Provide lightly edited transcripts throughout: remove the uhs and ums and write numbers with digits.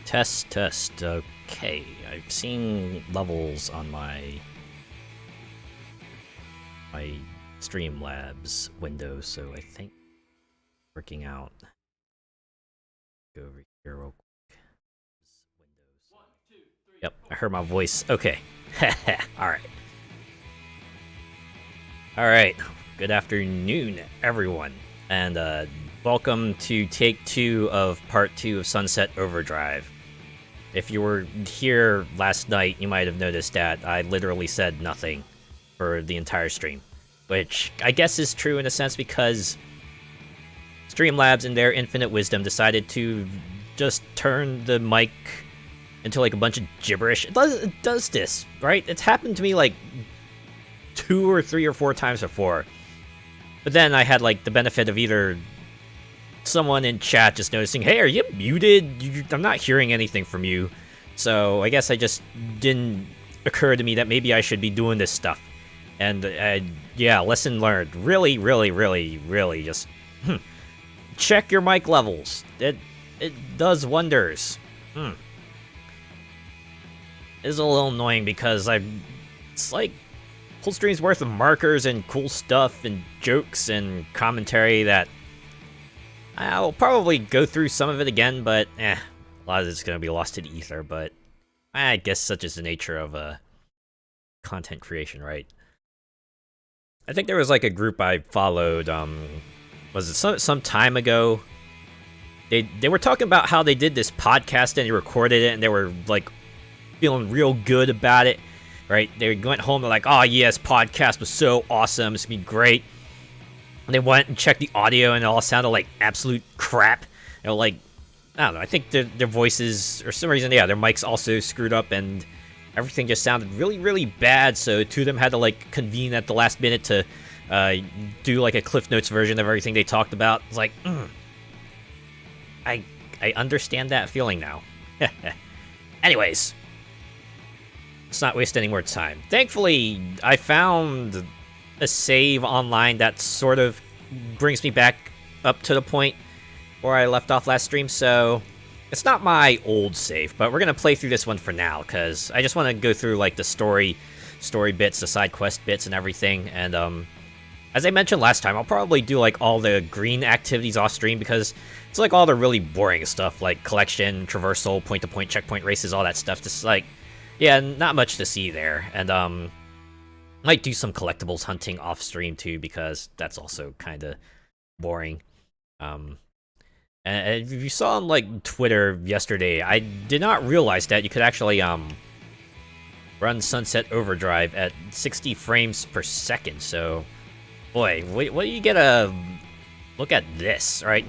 Test, test. Okay, I've seen levels on my Streamlabs window, so I think working out. Go over here real quick. Windows. Yep, I heard my voice. Okay. Alright. Alright. Good afternoon, everyone. And welcome to take 2 of part 2 of Sunset Overdrive. If you were here last night, you might have noticed that I literally said nothing for the entire stream. Which I guess is true in a sense because Streamlabs, in their infinite wisdom, decided to just turn the mic into like a bunch of gibberish. It does this, right? It's happened to me like 2 or 3 or 4 times before. But then I had like the benefit of either someone in chat just noticing, hey, are you muted? I'm not hearing anything from you. So I guess I just didn't occur to me that maybe I should be doing this stuff. And yeah, lesson learned. Really just check your mic levels. It does wonders. It's a little annoying because it's like whole stream's worth of markers and cool stuff and jokes and commentary that I'll probably go through some of it again, but a lot of it's gonna be lost to the ether. But I guess such is the nature of content creation, right? I think there was like a group I followed, was it some time ago? They were talking about how they did this podcast and they recorded it and they were like feeling real good about it, right? They went home, they're like, oh yes, podcast was so awesome, it's gonna be great. And they went and checked the audio and it all sounded like absolute crap. You know, like, I don't know, I think their voices, or some reason, yeah, their mics also screwed up and everything just sounded really bad, so 2 of them had to like convene at the last minute to do like a Cliff Notes version of everything they talked about. It's like, I understand that feeling now. Anyways, let's not waste any more time. Thankfully, I found a save online that sort of brings me back up to the point where I left off last stream, so it's not my old save, but we're gonna play through this one for now, because I just want to go through like the story bits, the side quest bits, and everything. And as I mentioned last time, I'll probably do like all the green activities off stream because it's like all the really boring stuff like collection, traversal, point-to-point, checkpoint races, all that stuff. Just like, yeah, not much to see there. And might do some collectibles hunting off stream too because that's also kind of boring. And if you saw on like Twitter yesterday, I did not realize that you could actually run Sunset Overdrive at 60 frames per second. So, boy, what do you get a look at this, right?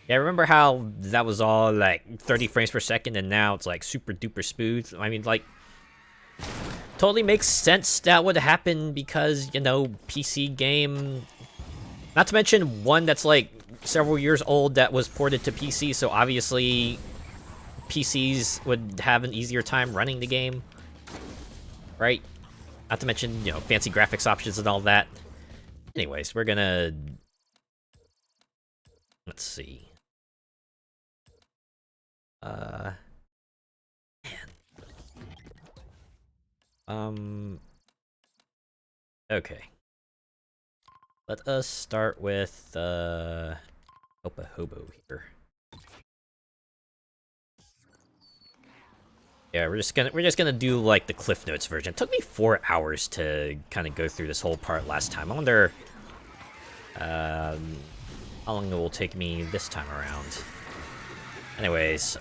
Yeah, remember how that was all like 30 frames per second, and now it's like super duper smooth? I mean, like, totally makes sense that would happen because, you know, PC game. Not to mention one that's like several years old that was ported to PC, so obviously PCs would have an easier time running the game, right? Not to mention, you know, fancy graphics options and all that. Anyways, we're gonna... let's see. Okay. Let us start with, help a hobo here. Yeah, we're just gonna do like the Cliff Notes version. It took me 4 hours to kind of go through this whole part last time. I wonder, how long it will take me this time around. Anyways,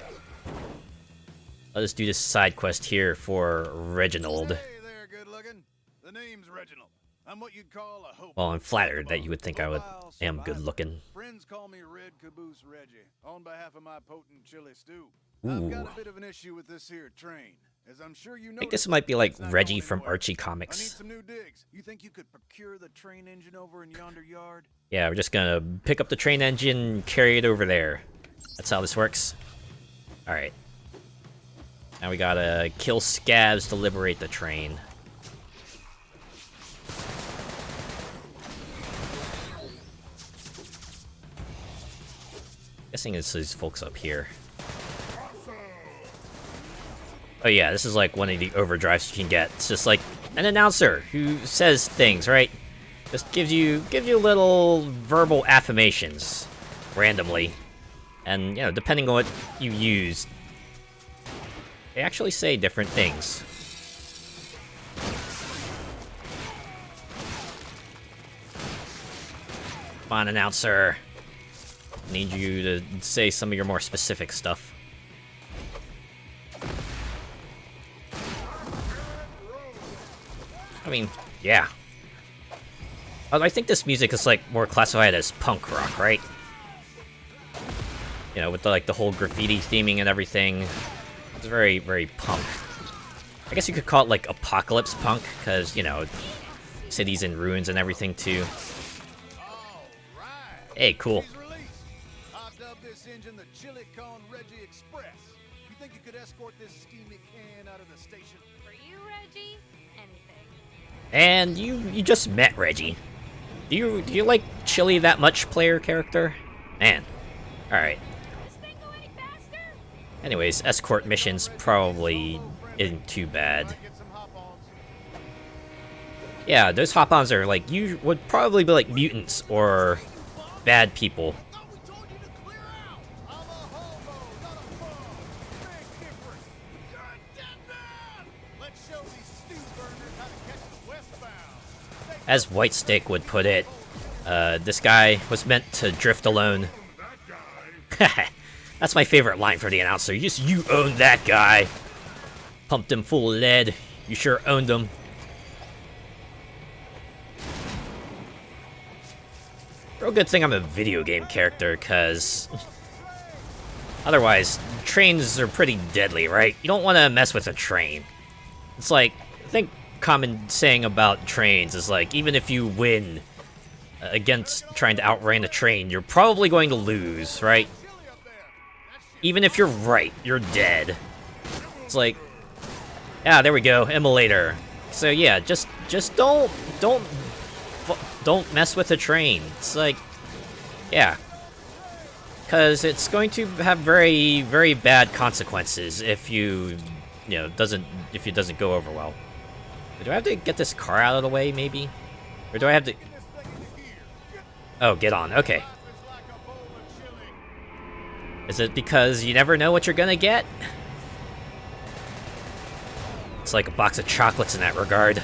let us do this side quest here for Reginald. Hey there, good looking. The name's Reginald. I'm what you'd call a hope. Well, I'm flattered that you would think I am good looking. Friends call me Red Caboose Reggie, on behalf of my potent chili stew. Ooh. I've got a bit of an issue with this here train, as I'm sure you know. I think this might be like Reggie from Archie Comics. I need some new digs. You think you could procure the train engine over in yonder yard? Yeah, we're just gonna pick up the train engine and carry it over there. That's how this works. Alright. Now we gotta kill scabs to liberate the train. Guessing it's these folks up here. Awesome. Oh yeah, this is like one of the overdrives you can get. It's just like an announcer who says things, right? Just gives you little verbal affirmations randomly. And, you know, depending on what you use, they actually say different things. Come on, announcer. I need you to say some of your more specific stuff. I mean, yeah. I think this music is, like, more classified as punk rock, right? You know, with, the whole graffiti theming and everything. It's very, very punk. I guess you could call it, like, apocalypse punk, because, you know, cities in ruins and everything, too. Hey, cool. I dubbed this engine the Chili Con Reggie Express. You think you could escort this steamy can out of the station? For you, Reggie, anything. And you just met Reggie. Do you like Chili that much, player character? Man. Alright. This thing go any faster? Anyways, escort missions probably isn't too bad. Get some hop-ons. Yeah, those hop-ons are like, you would probably be like mutants or bad people. Thought we told you to clear out. I'm a hobo, not a bum. Big difference. You're a dead man. Let's show these stew burners how to catch us westbound. As Whitestick would put it, this guy was meant to drift alone. That's my favorite line for the announcer. You own that guy. Pumped him full of lead. You sure owned him. Real good thing I'm a video game character, because otherwise, trains are pretty deadly, right? You don't want to mess with a train. It's like, I think common saying about trains is like, even if you win against trying to outrun a train, you're probably going to lose, right? Even if you're right, you're dead. It's like, yeah, there we go, immolator. So yeah, just don't mess with a train. It's like, yeah, because it's going to have very, very bad consequences if if it doesn't go over well. Do I have to get this car out of the way, maybe? Or do I have to... Oh, get on, okay. Is it because you never know what you're gonna get? It's like a box of chocolates in that regard.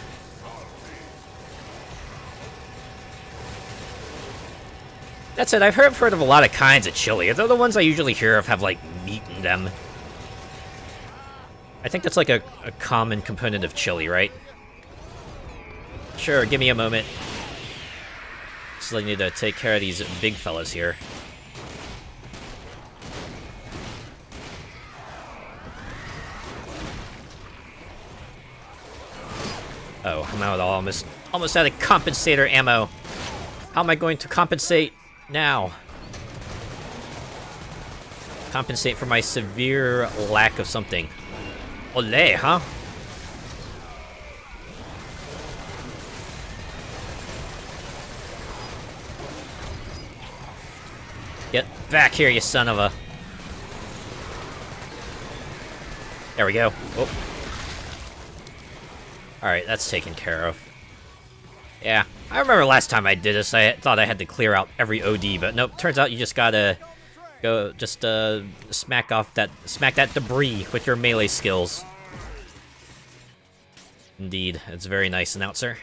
That's it, I've heard of a lot of kinds of chili. They're the ones I usually hear of have, like, meat in them. I think that's like a common component of chili, right? Sure, give me a moment. So I need to take care of these big fellas here. Oh, I'm out almost out of compensator ammo. How am I going to compensate now? Compensate for my severe lack of something. Olé, huh? Get back here, you son of a... There we go. Oh. Alright, that's taken care of. Yeah, I remember last time I did this, I thought I had to clear out every OD, but nope, turns out you just gotta go, just, smack that debris with your melee skills. Indeed, it's very nice, announcer.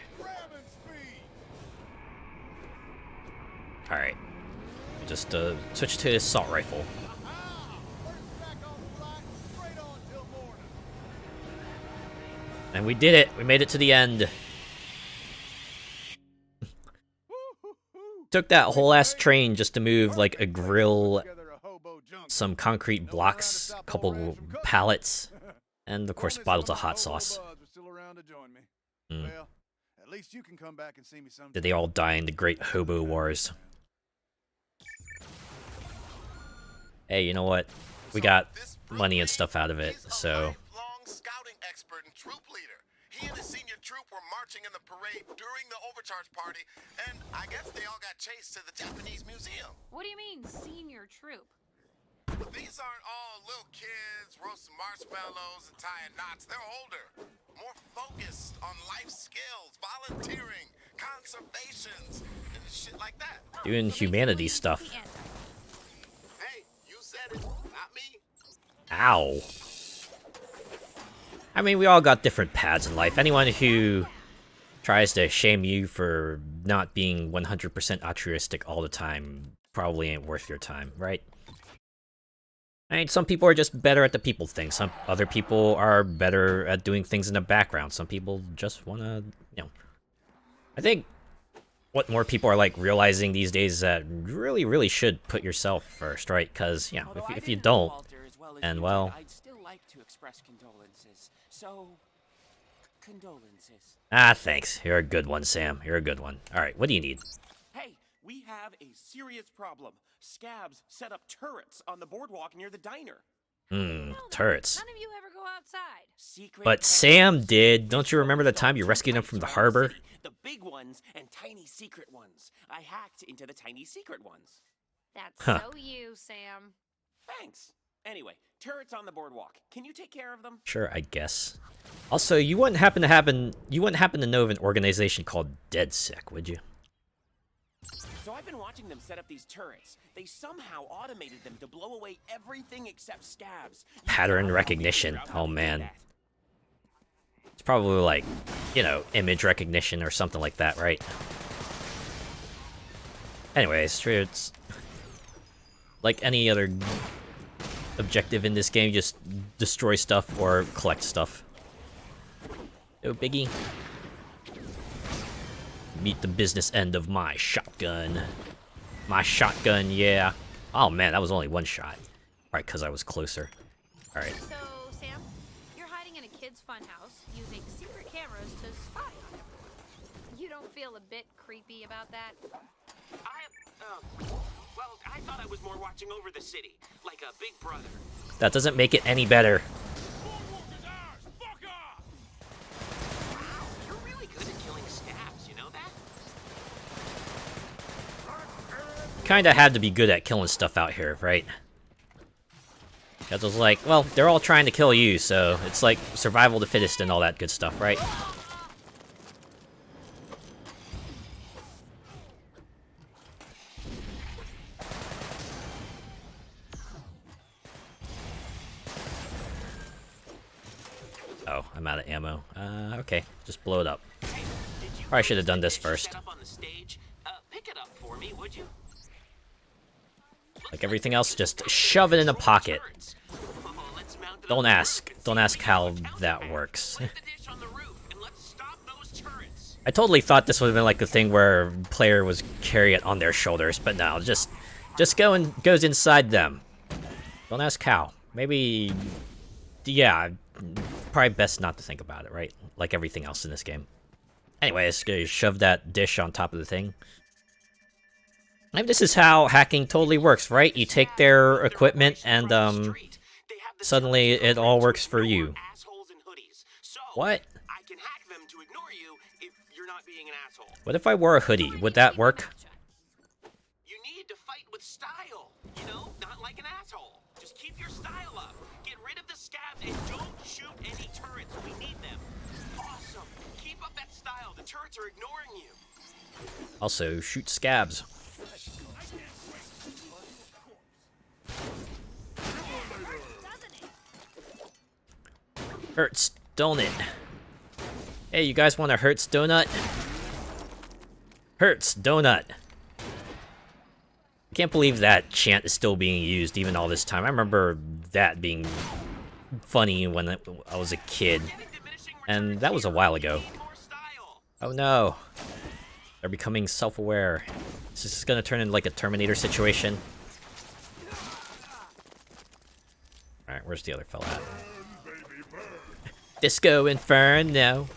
Alright. Just, switch to assault rifle. And we did it! We made it to the end! Took that whole ass train just to move, like, a grill, some concrete blocks, a couple pallets, and, of course, bottles of hot sauce. Did they all die in the Great Hobo Wars? Hey, you know what? We got money and stuff out of it, so... He and his senior troop were marching in the parade during the overcharge party, and I guess they all got chased to the Japanese museum. What do you mean, senior troop? These aren't all little kids roasting marshmallows and tying knots. They're older, more focused on life skills, volunteering, conservations, and shit like that. Doing humanity stuff. Hey, you said it, not me. Ow. I mean, we all got different paths in life. Anyone who tries to shame you for not being 100% altruistic all the time probably ain't worth your time, right? I mean, some people are just better at the people thing. Some other people are better at doing things in the background. Some people just want to, I think what more people are, like, realizing these days is that really should put yourself first, right? Because, if you don't, and, well... I'd still like to express condolences. So, condolences. Ah, thanks. You're a good one, Sam. You're a good one. Alright, what do you need? Hey, we have a serious problem. Scabs set up turrets on the boardwalk near the diner. Turrets. None of you ever go outside. Secret But cameras. Sam did. Don't you remember the time you rescued him from the harbor? The big ones and tiny secret ones. I hacked into the tiny secret ones. That's Huh. so you, Sam. Thanks. Anyway, turrets on the boardwalk. Can you take care of them? Sure, I guess. Also, you wouldn't happen to know of an organization called DeadSec, would you? So I've been watching them set up these turrets. They somehow automated them to blow away everything except scabs. Pattern recognition. Oh, man. It's probably like, image recognition or something like that, right? Anyways, it's like any other objective in this game, just destroy stuff or collect stuff. Yo, Biggie. Meet the business end of my shotgun. My shotgun, yeah. Oh man, that was only one shot. Alright, because I was closer. Alright. So, Sam, you're hiding in a kid's funhouse using secret cameras to spy on them. You don't feel a bit creepy about that? Well, I thought I was more watching over the city, like a big brother. That doesn't make it any better. Boardwalk is ours! Fuck off! Wow, you're really good at killing scabs, you know that? Kinda had to be good at killing stuff out here, right? Because I was like, well, they're all trying to kill you, so it's like survival of the fittest and all that good stuff, right? Oh, I'm out of ammo. Okay, just blow it up. Hey, did you Probably should have done notice this that dish first. set up on the stage? Pick it up for me, would you? Like everything else, just shove it in a pocket. Turrets. Oh, let's mount it Don't on the ask. roof and Don't see if ask we can how have a that countdown. works. Put the dish on the roof and let's stop those turrets. I totally thought this would have been like the thing where player was carry it on their shoulders, but no, just goes inside them. Don't ask how. Maybe, yeah, probably best not to think about it, right? Like everything else in this game. Anyways, shove that dish on top of the thing. Maybe this is how hacking totally works, right? You take their equipment and suddenly it all works for you. Assholes in hoodies. So What? I can hack them to ignore you if you're not being an asshole. What if I wore a hoodie? Would that work? You need to fight with style, you know? Not like an asshole. Just keep your style up. Get rid of the scabs and don't shoot any turrets. We need them. Awesome. Keep up that style. The turrets are ignoring you. Also, shoot scabs. Hurts, don't it? Hey, you guys want a Hurts donut? Hurts donut. I can't believe that chant is still being used even all this time. I remember that being funny when I was a kid. And that was a while ago. Oh no. They're becoming self-aware. Is this gonna turn into like a Terminator situation? Alright, where's the other fella at? Disco Inferno.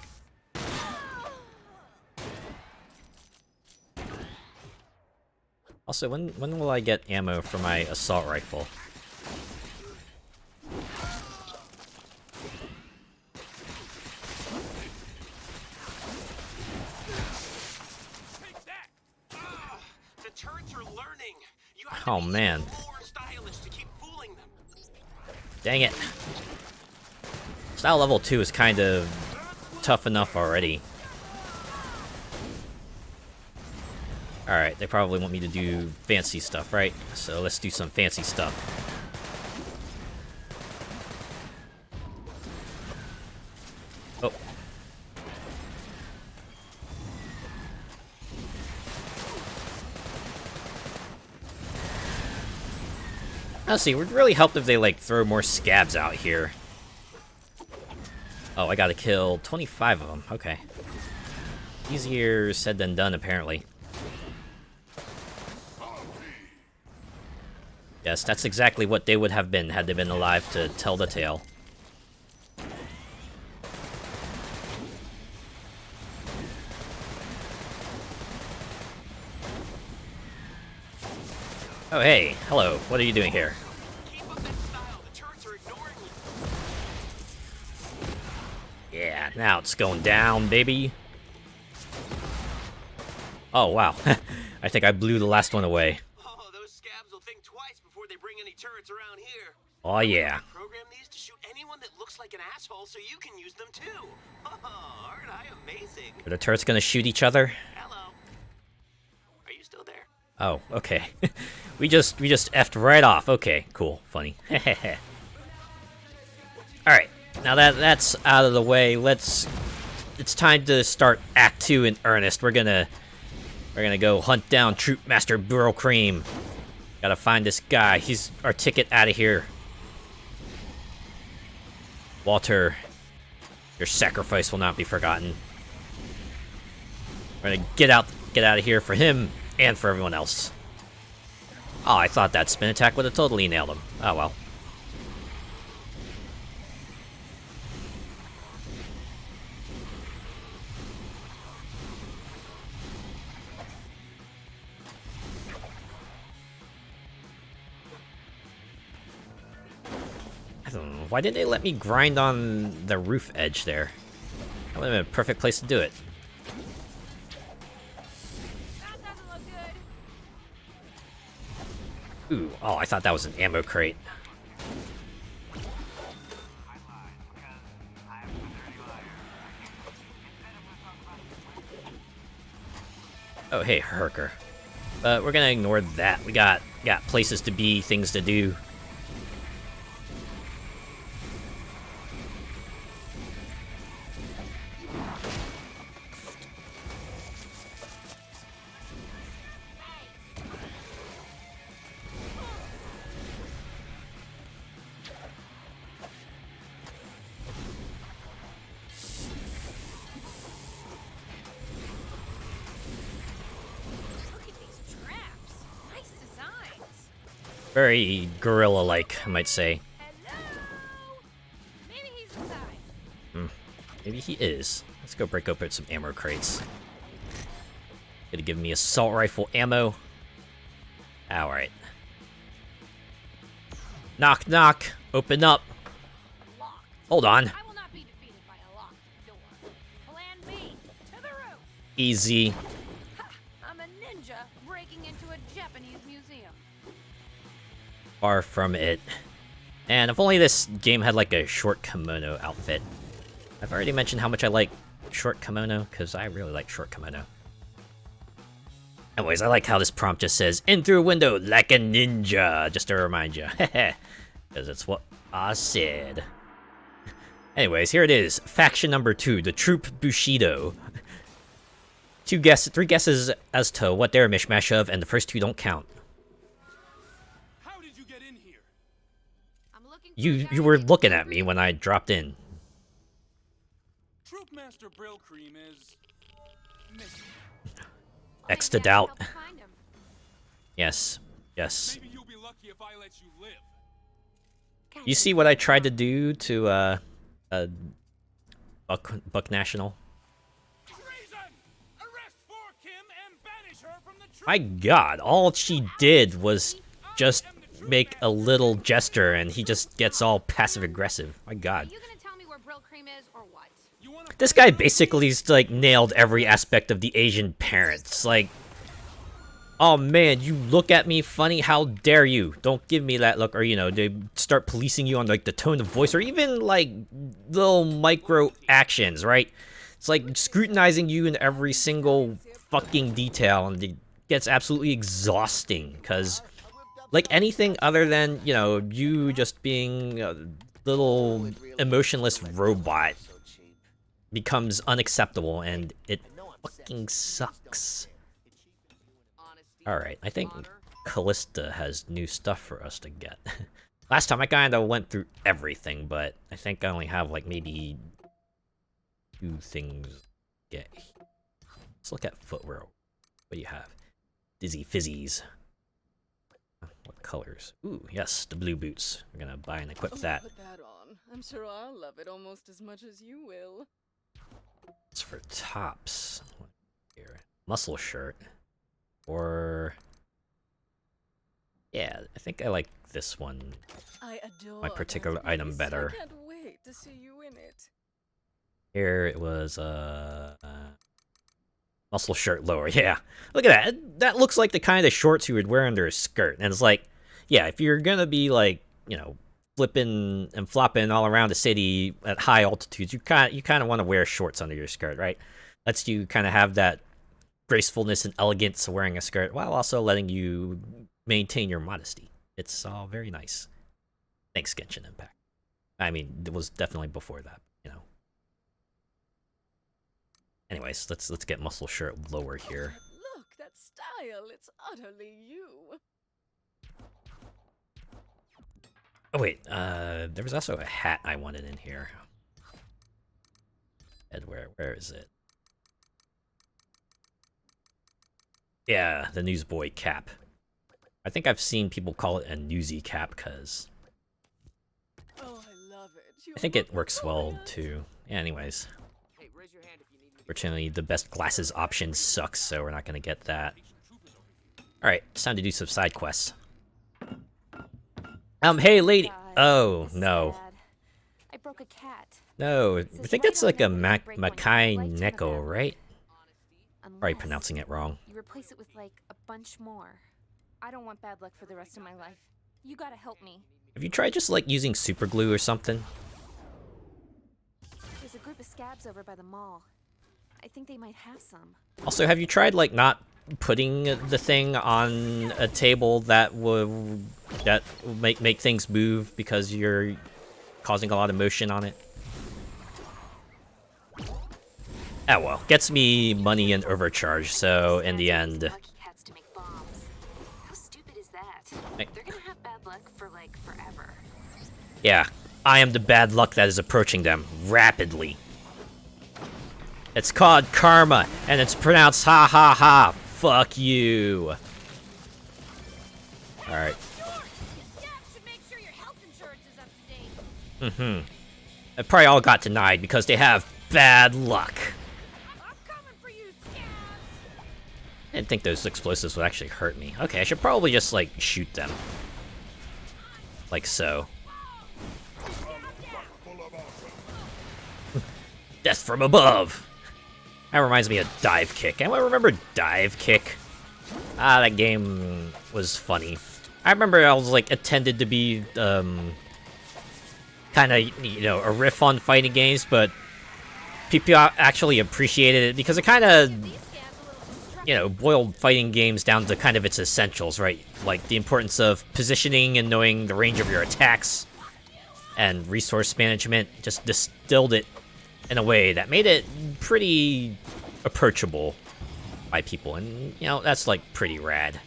Also, when will I get ammo for my assault rifle? The turrets are learning. You have Oh, to be man. more stylish to keep fooling Dang it. Style level 2 is kind of tough enough already. Alright, they probably want me to do fancy stuff, right? So let's do some fancy stuff. Oh. Let's see, it would really help if they, like, throw more scabs out here. Oh, I gotta kill 25 of them. Okay. Easier said than done, apparently. Yes, that's exactly what they would have been had they been alive to tell the tale. Oh, hey. Hello. What are you doing here? Keep up that style. The turrets are ignoring me. Yeah, now it's going down, baby. Oh, wow. I think I blew the last one away. Oh, those scabs will think twice before they bring any turrets around here. Oh, yeah. Program these to shoot anyone that looks like an asshole so you can use them too. Oh, aren't I amazing? Are the turrets gonna shoot each other? Hello. Are you still there? Oh, okay. we just effed right off. Okay, cool. Funny. Alright. Now that's out of the way, it's time to start Act 2 in earnest. We're gonna go hunt down Troop Master Burl Cream. Gotta find this guy. He's our ticket out of here. Walter, your sacrifice will not be forgotten. We're gonna get out of here for him and for everyone else. Oh, I thought that spin attack would have totally nailed him. Oh well. I don't know. Why didn't they let me grind on the roof edge there? That would have been a perfect place to do it. That doesn't look good. Ooh, oh, I thought that was an ammo crate. Oh, hey, Herker. But we're gonna ignore that. We got places to be, things to do. Look at these traps. Nice designs. Very gorilla-like, I might say. Hello? Maybe he's inside. Maybe he is. Let's go break open some ammo crates. Gonna give me assault rifle ammo. Alright. Knock, knock. Open up. Locked. Hold on. I will not be defeated by a locked door. Plan B. To the roof. Easy. Ha! I'm a ninja breaking into a Japanese museum. Far from it. And if only this game had like a short kimono outfit. I've already mentioned how much I like short kimono, because I really like short kimono. Anyways, I like how this prompt just says, in through a window like a ninja, just to remind you. Because it's what I said. Anyways, here it is. Faction number 2, the Troop Bushido. Three guesses as to what they're a mishmash of, and the first two don't count. How did you get in here? I'm looking for a guy You were named looking at me when I dropped in. Troop Master Brill Cream is missing. Next Then to Daddy doubt. helped find him. Yes. Yes. Maybe you'll be lucky if I let you live. You see what I tried to do to, Buck National? Treason! Arrest for Kim and banish her from the troop. My god, all she did was just make a little gesture and he just gets all passive-aggressive. My Are god. you gonna tell me where Brill Cream is or what? You wanna This guy basically like nailed every aspect of the Asian parents. Like, oh man, you look at me funny, how dare you? Don't give me that look. Or, you know, they start policing you on like the tone of voice or even like little micro actions, right? It's like scrutinizing you in every single fucking detail, and it gets absolutely exhausting because like anything other than, you know, you just being a little emotionless robot becomes unacceptable, and it fucking sucks. Alright, I think Callista has new stuff for us to get. Last time I kinda went through everything, but I think I only have like maybe 2 things to get. Let's look at footwear. What do you have? Dizzy Fizzies. What colors? Ooh, yes, the blue boots. We're gonna buy and equip that. Put that on. I'm sure I'll love it almost as much as you will. It's for tops. Here, muscle shirt. Or yeah, I think I like this one. I adore My particular that item piece. better. I can't wait to see you in it. Here it was muscle shirt lower. Yeah, look at that. That looks like the kind of shorts you would wear under a skirt. And it's like, yeah, if you're gonna be like, you know, flipping and flopping all around the city at high altitudes, you kind of want to wear shorts under your skirt, right? Lets you kind of have that gracefulness and elegance wearing a skirt while also letting you maintain your modesty. It's all very nice. Thanks, Genshin Impact. I mean, it was definitely before that, you know. Anyways, let's get muscle shirt lower here. Look, that style. It's utterly you. Oh wait, there was also a hat I wanted in here. And where is it? Yeah, the newsboy cap. I think I've seen people call it a newsy cap because Oh, I love it. I think it works well too. Yeah, anyways. Hey, raise your hand if you need me. Fortunately, the best glasses option sucks, so we're not gonna get that. Alright, it's time to do some side quests. Hey lady! God, Oh, this is no. bad. I broke a cat. No, I says think right that's on like there a that you break one, Makai you light Neko, another. right? Probably Unless pronouncing it wrong. you replace it with like a bunch more. I don't want bad luck for the rest of my life. You gotta help me. Have you tried just like using super glue or something? There's a group of scabs over by the mall. I think they might have some. Also, have you tried like not putting the thing on a table that will make things move because you're causing a lot of motion on it? Oh well, gets me money and overcharge, so in the end... Lucky cats to make bombs. How stupid is that? Hey. They're gonna have bad luck for like forever. Yeah, I am the bad luck that is approaching them rapidly. It's called karma, and it's pronounced ha ha ha. Fuck you. Alright. Mm-hmm. They probably all got denied because they have bad luck. I didn't think those explosives would actually hurt me. Okay, I should probably just, like, shoot them. Like so. Death from above! That reminds me of Dive Kick. Anyone remember Dive Kick? Ah, that game was funny. I remember I was, like, intended to be, kind of, you know, a riff on fighting games, but people actually appreciated it because it kind of, you know, boiled fighting games down to kind of its essentials, right? Like the importance of positioning and knowing the range of your attacks and resource management. Just distilled it in a way that made it pretty approachable by people, and, you know, that's, like, pretty rad.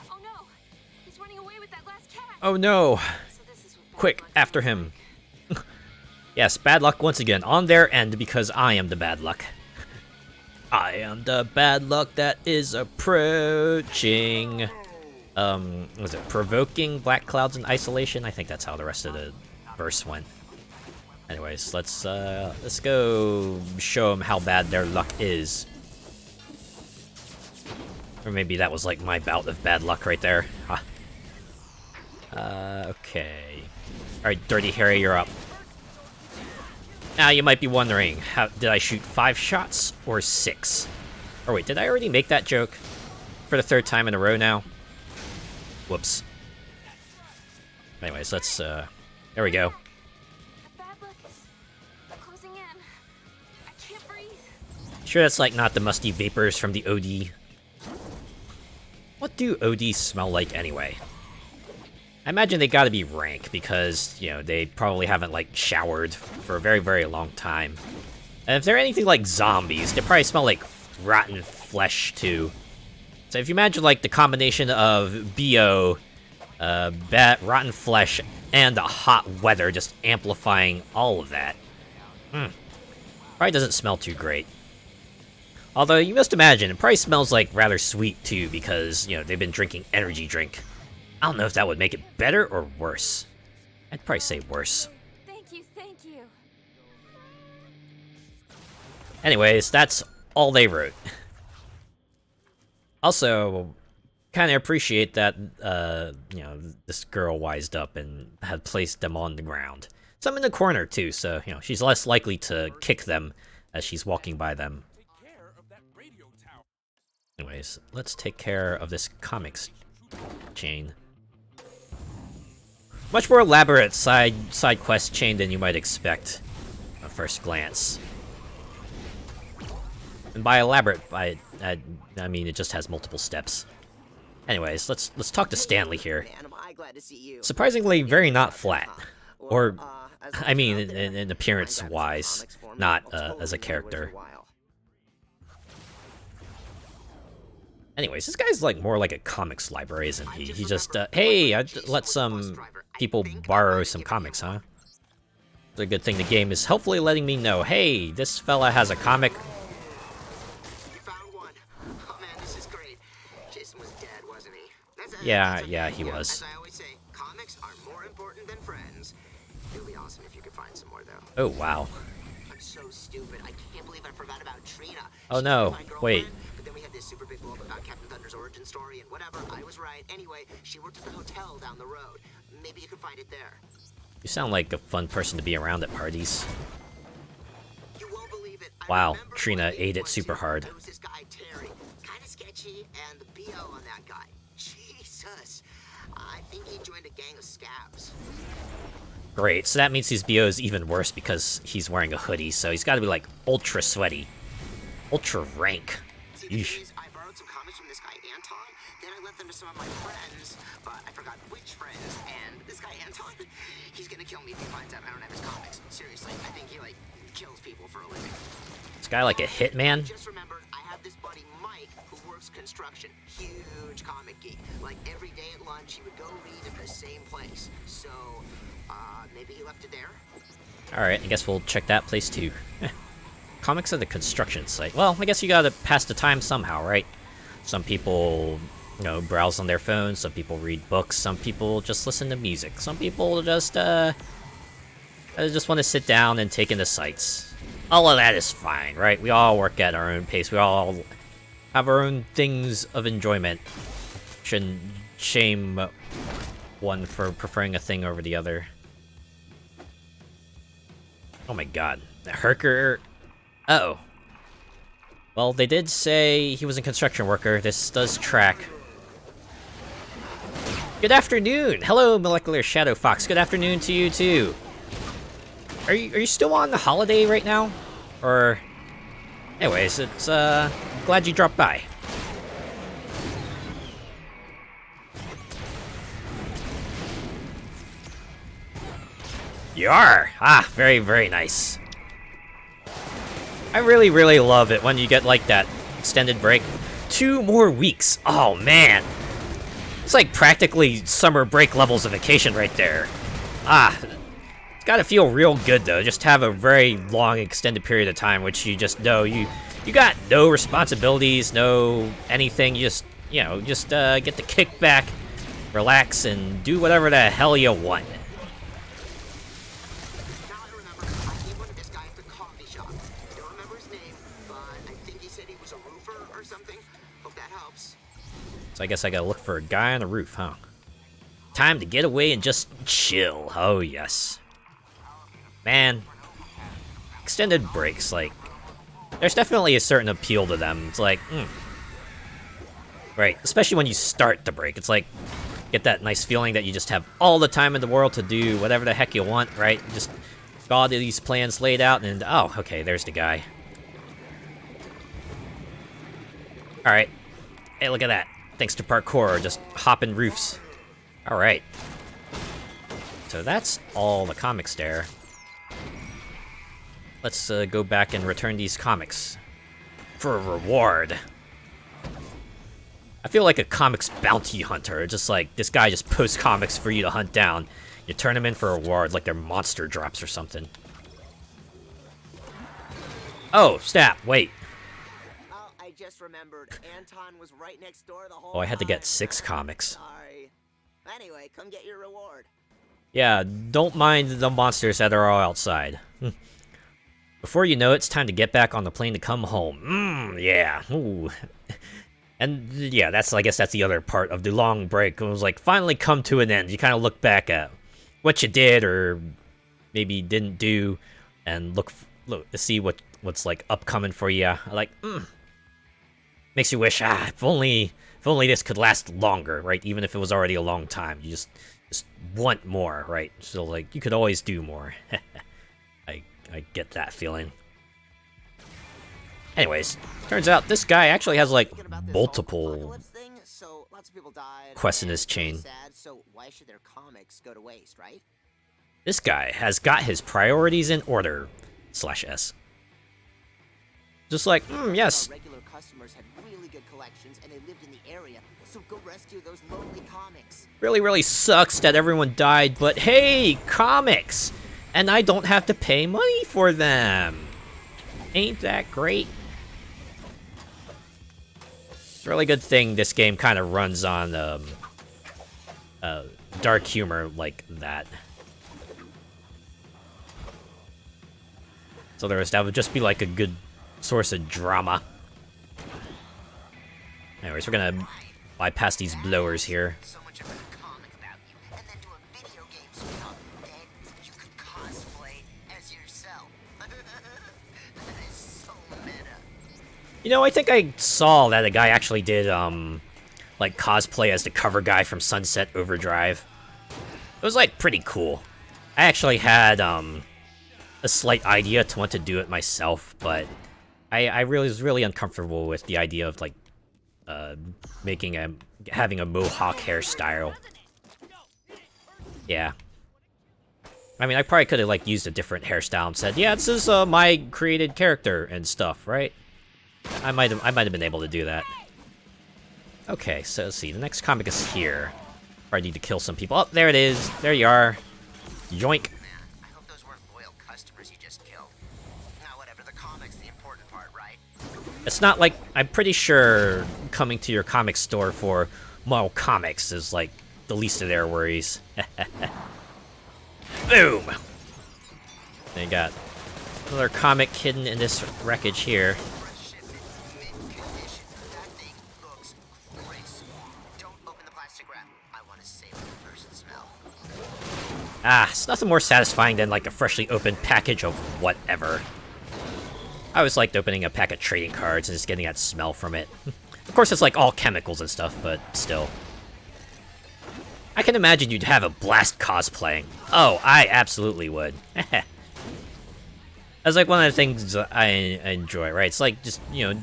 Oh no! He's running away with that last cat! Oh no! So this is what bad Quick, luck after him. Yes, bad luck once again, on their end, because I am the bad luck. I am the bad luck that is approaching. Was it provoking black clouds in isolation? I think that's how the rest of the verse went. Anyways, let's go show them how bad their luck is. Or maybe that was like my bout of bad luck right there. Huh. Okay. Alright, Dirty Harry, you're up. Now you might be wondering, how did I shoot 5 shots or 6? Or wait, did I already make that joke for the 3rd time in a row now? Whoops. Anyways, let's, there we go. The bad luck is closing in. I can't breathe. Sure that's like not the musty vapors from the OD. What do ODs smell like anyway? I imagine they gotta be rank because, you know, they probably haven't like showered for a very, very long time. And if they're anything like zombies, they probably smell like rotten flesh too. So if you imagine like the combination of BO, rotten flesh, and the hot weather just amplifying all of that. Probably doesn't smell too great. Although you must imagine, it probably smells like rather sweet too because, you know, they've been drinking energy drink. I don't know if that would make it better or worse. I'd probably say worse. Thank you, thank you. Anyways, that's all they wrote. Also, kind of appreciate that, you know, this girl wised up and had placed them on the ground. Some in the corner, too, so, you know, she's less likely to kick them as she's walking by them. Anyways, let's take care of this comics chain. Much more elaborate side quest chain than you might expect at first glance. And by elaborate, I mean it just has multiple steps. Anyways, let's talk to Stanley here. Surprisingly, very not flat, or I mean in appearance-wise, not as a character. Anyways, this guy's like more like a comics library, isn't he? He just, hey, I let some people borrow some comics, huh? The good thing the game is hopefully letting me know, hey, this fella has a comic. You found one. Oh man, this is great. Jason was dead, wasn't he? Yeah, he was. As I always say, comics are more important than friends. It would be awesome if you could find some more, though. Oh, wow. I'm so stupid. I can't believe I forgot about Trina. Oh no, wait. But then we had this super big blow up about Captain Thunder's origin story and whatever. I was right. Anyway, she worked at the hotel down the road. Maybe you can find it there. You sound like a fun person to be around at parties. You won't believe it. Wow, remember Trina one ate it once super here, hard. There was this guy, Terry. Kind of sketchy, and the BO on that guy. Jesus. I think he joined a gang of scabs. Great, so that means his BO is even worse because he's wearing a hoodie, so he's gotta be like ultra sweaty. Ultra rank. See, the Yeesh. thing is, I borrowed some comics from this guy, Anton. Then I lent them to some of my friends, but I forgot which friends. And this guy, Anton, he's gonna kill me if he finds out I don't have his comics. Seriously, I think he, like, kills people for a living. This guy like a hitman? Just remembered, I have this buddy, Mike, who works construction. Huge comic geek. Like, every day at lunch, he would go read at the same place. So, maybe he left it there? Alright, I guess we'll check that place too. Comics at the construction site. Well, I guess you gotta pass the time somehow, right? Some people, you know, browse on their phones, some people read books, some people just listen to music, some people just want to sit down and take in the sights. All of that is fine, right? We all work at our own pace, we all have our own things of enjoyment. Shouldn't shame one for preferring a thing over the other. Oh my god. Herker... Uh-oh. Well, they did say he was a construction worker. This does track. Good afternoon! Hello, Molecular Shadow Fox. Good afternoon to you, too. Are you still on the holiday right now? Or... Anyways, it's, glad you dropped by. You are! Ah, very, very nice. I really, really love it when you get, like, that extended break. 2 more weeks! Oh, man! It's like practically summer break levels of vacation right there. Ah, it's gotta feel real good, though. Just have a very long, extended period of time, which you just know you got no responsibilities, no anything. You just, you know, just get to kick back, relax, and do whatever the hell you want. Now I remember, I gave one to this guy at the coffee shop. Don't remember his name, but I think he said he was a roofer or something. Hope that helps. So I guess I gotta look for a guy on the roof, huh? Time to get away and just chill. Oh, yes. Man. extended breaks, like, there's definitely a certain appeal to them. It's like, right, especially when you start the break. It's like, get that nice feeling that you just have all the time in the world to do whatever the heck you want, right? Just got all these plans laid out, and oh, okay, there's the guy. Alright. Hey, look at that. Thanks to parkour, just hopping roofs. Alright. So that's all the comics there. Let's go back and return these comics for a reward. I feel like a comics bounty hunter. Just like, this guy just posts comics for you to hunt down. You turn them in for a reward, like they're monster drops or something. Oh, snap, wait. Oh, I just remembered. Anton was right next door the whole Oh, I had to get time. 6 comics. Sorry. Anyway, come get your reward. Yeah, don't mind the monsters that are all outside. Before you know it, it's time to get back on the plane to come home. Yeah. Ooh. And yeah, I guess that's the other part of the long break. It was like, finally come to an end. You kind of look back at what you did or maybe didn't do, and look to see what's like upcoming for you. Like, makes you wish, if only this could last longer, right? Even if it was already a long time, you just want more, right? So like, you could always do more. I get that feeling. Anyways, turns out this guy actually has like Thinking about this whole multiple apocalypse thing, so lots of people died. quests in and his it's really chain. sad, so why should their comics go to waste, right? This guy has got his priorities in order. /S. Just like, yes. Our regular customers had really good collections, and they lived in the area, so go rescue those lonely comics. Really sucks that everyone died, but hey, comics! And I don't have to pay money for them. Ain't that great? It's a really good thing this game kind of runs on dark humor like that. So that would just be like a good source of drama. Anyways, we're gonna bypass these blowers here. So much about a comic about you, and then do a video game spin-off, and you could cosplay as yourself. That is so meta. You know, I think I saw that a guy actually did, like, cosplay as the cover guy from Sunset Overdrive. It was, like, pretty cool. I actually had, a slight idea to want to do it myself, but I really was really uncomfortable with the idea of, like, having a mohawk hairstyle. Yeah. I mean, I probably could have, like, used a different hairstyle and said, yeah, this is, my created character and stuff, right? I might have been able to do that. Okay, so let's see. The next comic is here. I need to kill some people. Oh, there it is. There you are. Yoink. Man, I hope those weren't loyal customers you just killed. Now, whatever, the comic's the important part, right? It's not like, I'm pretty sure coming to your comic store for Marvel Comics is like the least of their worries. Boom! They got another comic hidden in this wreckage here. Fresh shipment, mint condition. That thing looks crisp. Don't open the plastic wrap. I want to savor the first smell. Ah, it's nothing more satisfying than like a freshly opened package of whatever. I always liked opening a pack of trading cards and just getting that smell from it. Of course, it's like all chemicals and stuff, but still. I can imagine you'd have a blast cosplaying. Oh, I absolutely would. That's like one of the things I enjoy, right? It's like just, you know,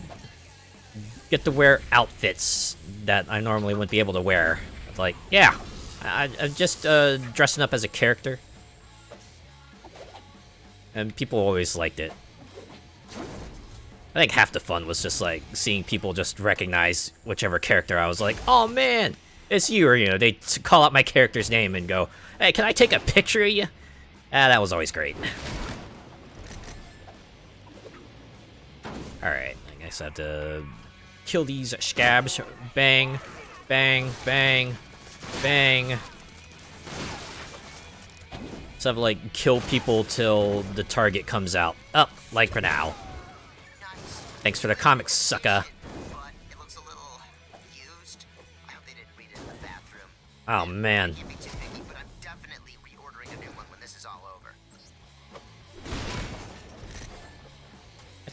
get to wear outfits that I normally wouldn't be able to wear. It's like, yeah, I'm just dressing up as a character. And people always liked it. I think half the fun was just like seeing people just recognize whichever character I was like, oh man, it's you, or you know, they call out my character's name and go, hey, can I take a picture of you? Ah, that was always great. Alright, I guess I have to kill these scabs. Bang, bang, bang, bang. So I have to like kill people till the target comes out. Up, like for now. Thanks for the comics, sucker. But it looks a little used. I hope they didn't read it in the bathroom. Oh man. Can't be too picky, but I'm definitely reordering a new one when this is all over.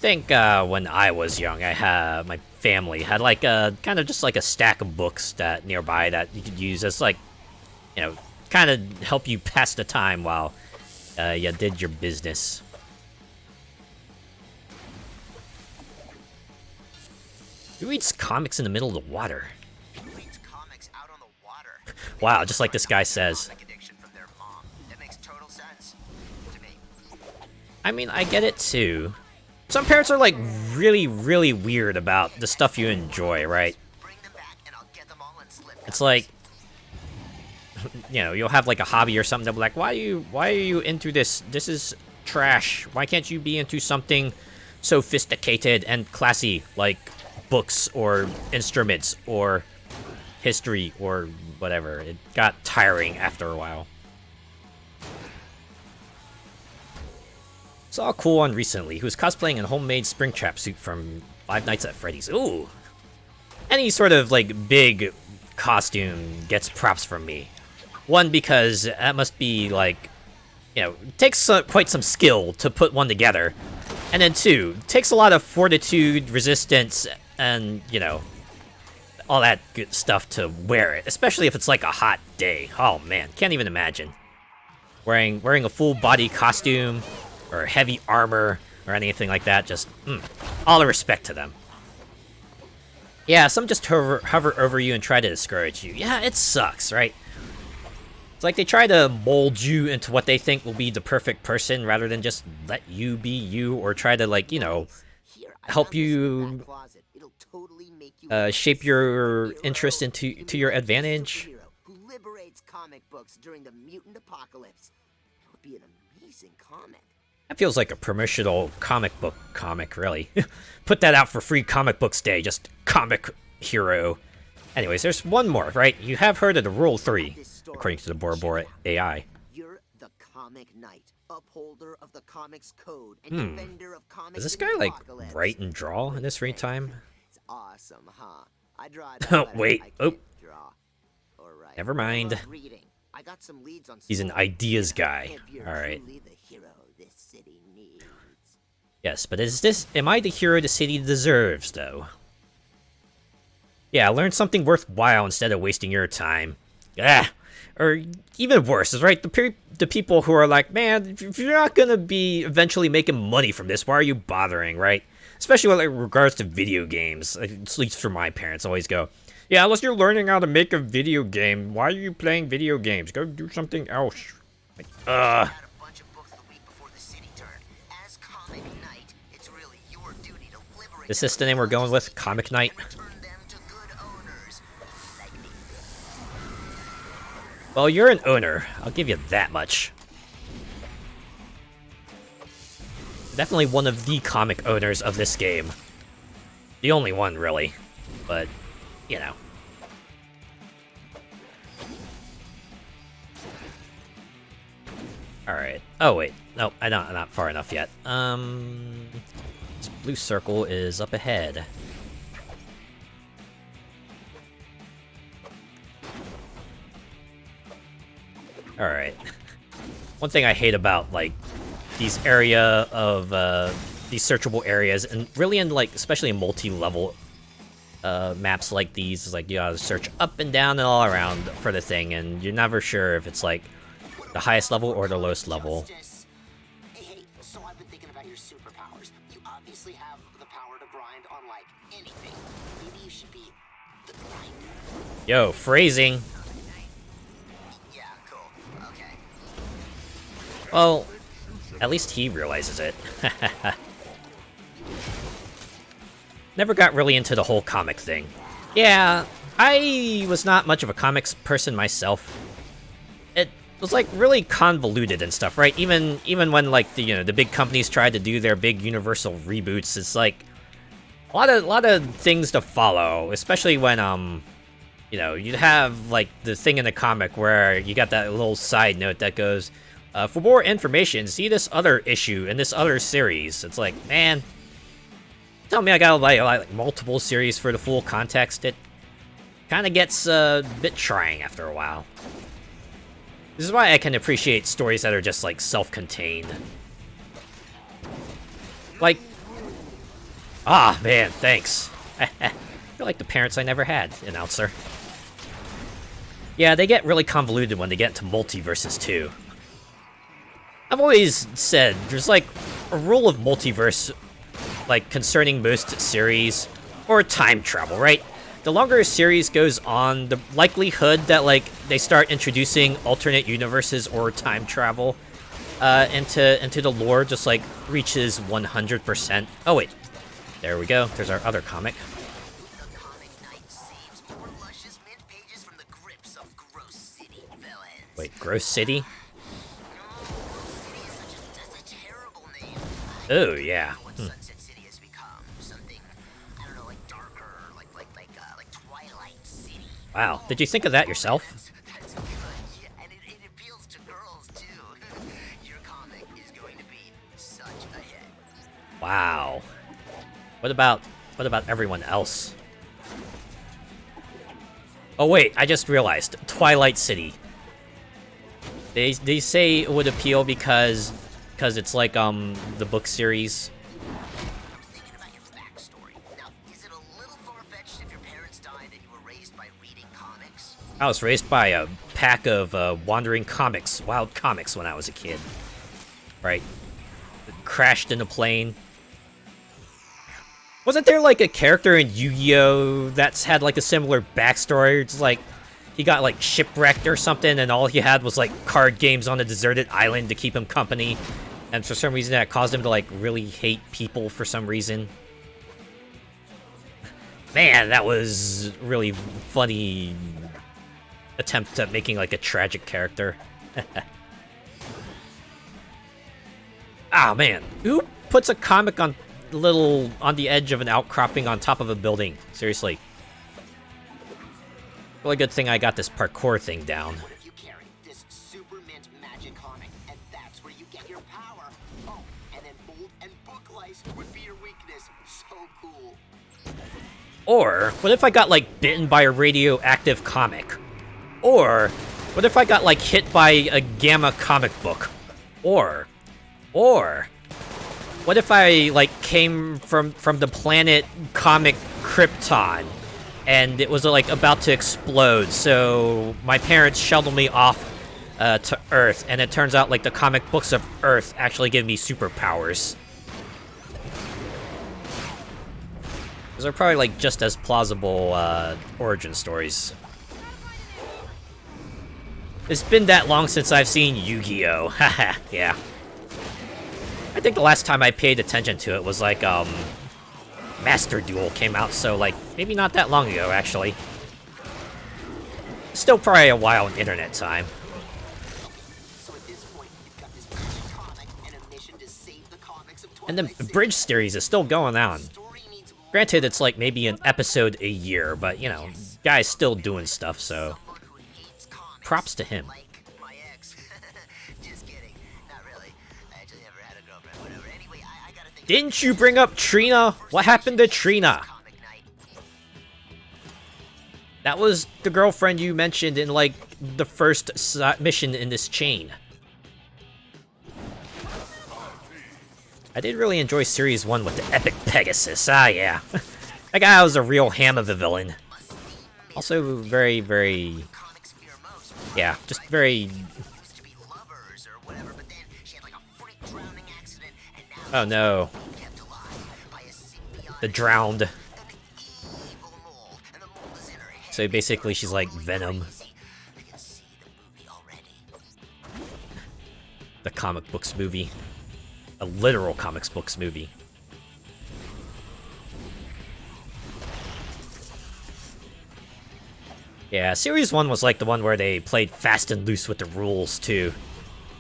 think when I was young, I had my family had like a kind of just like a stack of books that nearby that you could use as like, you know, kind of help you pass the time while you did your business. Who reads comics in the middle of the water? Who reads comics out on the water? Wow, just like this guy says. Comic addiction from their mom. That makes total sense to me. I mean, I get it too. Some parents are like really, really weird about the stuff you enjoy, right? Bring them back and I'll get them all in slip. It's like, you know, you'll have like a hobby or something. They'll be like, why are you into this? This is trash. Why can't you be into something sophisticated and classy like books or instruments or history or whatever? It got tiring after a while. Saw a cool one recently who was cosplaying a homemade Springtrap suit from Five Nights at Freddy's. Ooh! Any sort of, like, big costume gets props from me. One, because that must be, like, you know, takes quite some skill to put one together. And then two, takes a lot of fortitude, resistance, and, you know, all that good stuff to wear it. Especially if it's, like, a hot day. Oh, man, can't even imagine. Wearing a full body costume or heavy armor, or anything like that, just, all the respect to them. Yeah, some just hover over you and try to discourage you. Yeah, it sucks, right? It's like they try to mold you into what they think will be the perfect person, rather than just let you be you, or try to, like, you know, help you shape your interest to your advantage. Who liberates comic books during the mutant apocalypse. It would be an amazing comic. That feels like a promotional comic book comic, really. Put that out for free comic books day, just comic hero. Anyways, there's one more, right? You have heard of the Rule 3, according to the Bora Bora AI. You're the comic knight, upholder of the comics code, and defender of comics. Does this guy, like, write and draw in his free time? It's awesome, huh? I draw Oh, wait. Oh. Never mind. I got some leads on He's an ideas guy. Alright. Yes, but am I the hero the city deserves, though? Yeah, learn something worthwhile instead of wasting your time. Ah, or even worse, is right, the people who are like, man, if you're not gonna be eventually making money from this, why are you bothering, right? Especially with regards to video games, at least for my parents, always go, yeah, unless you're learning how to make a video game, why are you playing video games? Go do something else. Like, Is this the name we're going with? Comic Knight? Well, you're an owner. I'll give you that much. Definitely one of the comic owners of this game. The only one, really. But, you know. Alright. Oh, wait. No, I'm not far enough yet. This blue circle is up ahead. Alright. One thing I hate about, like, these these searchable areas, and really in, like, especially in multi-level maps like these, is like, you gotta search up and down and all around for the thing, and you're never sure if it's, like, the highest level or the lowest level. Hey, so I've been thinking about your superpowers. You obviously have the power to grind on, like, anything. Maybe you should be the grinder. Yo, phrasing. Yeah, cool. Okay. Well, at least he realizes it. Never got really into the whole comic thing. Yeah, I was not much of a comics person myself. It was like really convoluted and stuff, right? Even when like the big companies tried to do their big Universal reboots, it's like a lot of things to follow, especially when you'd have like the thing in the comic where you got that little side note that goes, for more information, see this other issue in this other series. It's like, man, tell me I gotta like multiple series for the full context. It kind of gets a bit trying after a while. This is why I can appreciate stories that are just like self-contained. Like, Ah, man, thanks. You're like the parents I never had, announcer. Yeah, they get really convoluted when they get into multiverses, too. I've always said, there's like a rule of multiverse, like concerning most series, or time travel, right? The longer a series goes on, the likelihood that like they start introducing alternate universes or time travel into the lore just like reaches 100%. Oh wait, there we go. There's our other comic. The comic night saves more luscious mint pages from the grips of Gross City villains. Wait, Gross City? City is such a terrible name. Oh yeah. What Sunset City has become? Something, I don't know, like darker, like Twilight City. Wow. Did you think of that yourself? That's good. Yeah, and it appeals to girls too. Your comic is going to be such a hit. Wow. What about everyone else? Oh wait, I just realized. Twilight City. They say it would appeal because it's like the book series. I was thinking about your backstory. Now, is it a little far-fetched if your parents died and you were raised by reading comics? I was raised by a pack of wandering comics, wild comics when I was a kid. Right. Crashed in a plane. Wasn't there like a character in Yu-Gi-Oh! That's had like a similar backstory? It's like he got like shipwrecked or something and all he had was like card games on a deserted island to keep him company. And for some reason that caused him to like really hate people for some reason. Man, that was really funny attempt at making like a tragic character. Ah, man. Who puts a comic on the edge of an outcropping on top of a building? Seriously. Really good thing I got this parkour thing down. What if you carry this super mint magic comic, and that's where you get your power? Oh, and then mold and book lice would be your weakness. So cool. Or, what if I got, like, bitten by a radioactive comic? Or, what if I got, like, hit by a gamma comic book? Or, what if I, like, came from the planet Comic Krypton, and it was, like, about to explode, so my parents shuttled me off to Earth, and it turns out, like, the comic books of Earth actually give me superpowers. Those are probably, like, just as plausible origin stories. It's been that long since I've seen Yu-Gi-Oh! Haha, yeah. I think the last time I paid attention to it was, like, Master Duel came out, so, like, maybe not that long ago, actually. Still probably a while in internet time. So at this point, you've got this magic comic and a mission to save the comics of And Twilight the City. Bridge series is still going on. Story needs more. Granted, it's like maybe an episode a year, but, you know, guy's still doing stuff, so Someone who hates comics, props to him. like my ex. Just kidding. Not really. I actually never had a girlfriend. Whatever. Anyway, I gotta think. Didn't you bring up Trina? What happened to Trina? Comic night. That was the girlfriend you mentioned in, like, the first mission in this chain. I did really enjoy Series 1 with the Epic Pegasus. Ah, yeah. That guy was a real ham of a villain. Also very, very... Comics fear most. Yeah, just very... Used to be lovers or whatever, but then she had like a freak drowning accident, and now Oh no. she's kept alive by a symbiotic The drowned. evil mold, and the mold is in her head. So basically she's like Venom. Crazy. I can see the movie already. The comic books movie. A literal comics books movie. Yeah, Series 1 was like the one where they played fast and loose with the rules, too.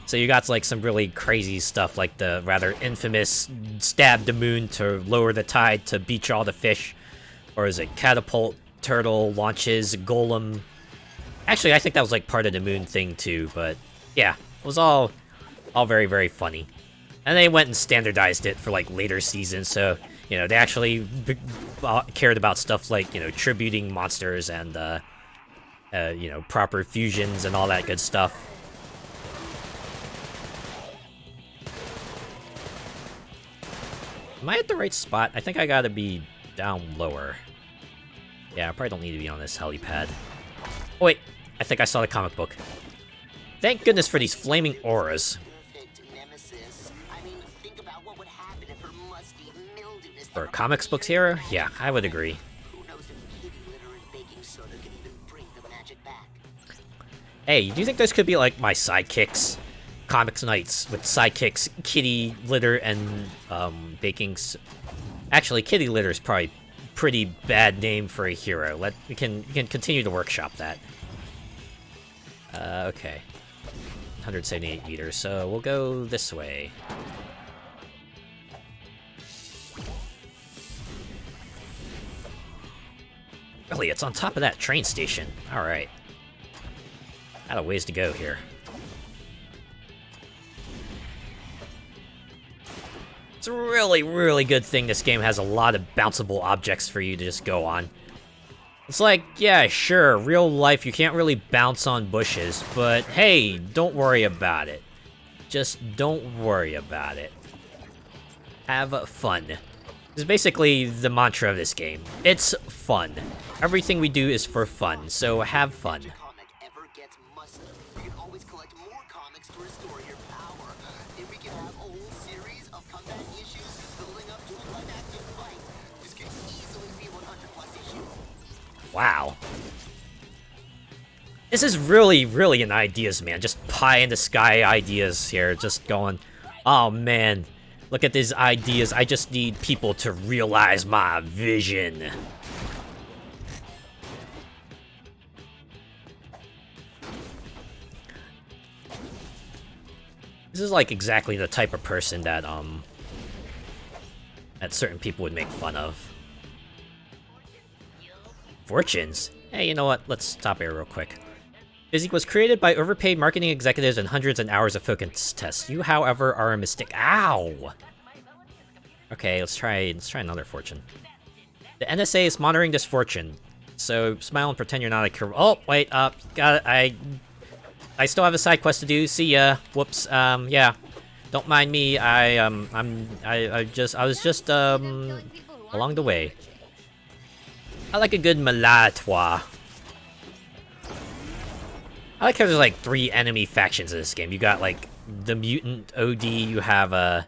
So you got like some really crazy stuff, like the rather infamous stab the moon to lower the tide to beach all the fish. Or is it catapult, turtle, launches, golem? Actually, I think that was like part of the moon thing, too, but yeah, it was all very, very funny. And they went and standardized it for, like, later seasons, so, you know, they actually cared about stuff like, you know, tributing monsters and, you know, proper fusions and all that good stuff. Am I at the right spot? I think I gotta be down lower. Yeah, I probably don't need to be on this helipad. Oh, wait. I think I saw the comic book. Thank goodness for these flaming auras. Perfect nemesis. I mean, think about what would happen if her musty, mildewedness For a ever comics got books near hero? her. Yeah, I would agree. Who knows if kitty litter and baking soda can even bring the magic back? Hey, do you think those could be like my sidekicks? Comics Nights with sidekicks, Kitty Litter, and Actually, Kitty Litter is probably pretty bad name for a hero. We can continue to workshop that. Okay. 178 meters, so we'll go this way. Really, it's on top of that train station. Alright. Got a ways to go here. It's a really, really good thing this game has a lot of bounceable objects for you to just go on. It's like, yeah, sure, real life you can't really bounce on bushes, but hey, don't worry about it. Just don't worry about it. Have fun. This is basically the mantra of this game. It's fun. Everything we do is for fun, so have fun. Comic ever gets musty, you can always collect more comics to restore your power. If we can have a whole series of combat issues building up to a climactic fight, this could easily be 100 plus issues. Wow. This is really, really an ideas, man. Just pie in the sky ideas here. Just going, oh man, look at these ideas. I just need people to realize my vision. This is like exactly the type of person that certain people would make fun of. Fortunes? Hey, you know what? Let's stop here real quick. Physique was created by overpaid marketing executives and hundreds of hours of focus tests. You, however, are a mistake. Ow! Okay, let's try another fortune. The NSA is monitoring this fortune, so smile and pretend you're not a Oh, wait, got it. I still have a side quest to do. See ya. Whoops. Yeah. Don't mind me. I was just along the way. I like a good malatois. I like how there's like 3 enemy factions in this game. You got like the mutant OD, you have the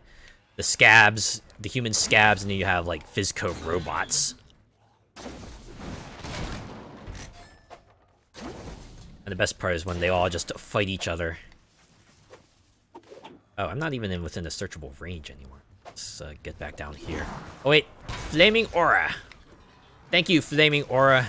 scabs, the human scabs, and then you have like Physco robots. And the best part is when they all just fight each other. Oh, I'm not even within the searchable range anymore. Let's get back down here. Oh wait, Flaming Aura. Thank you, Flaming Aura.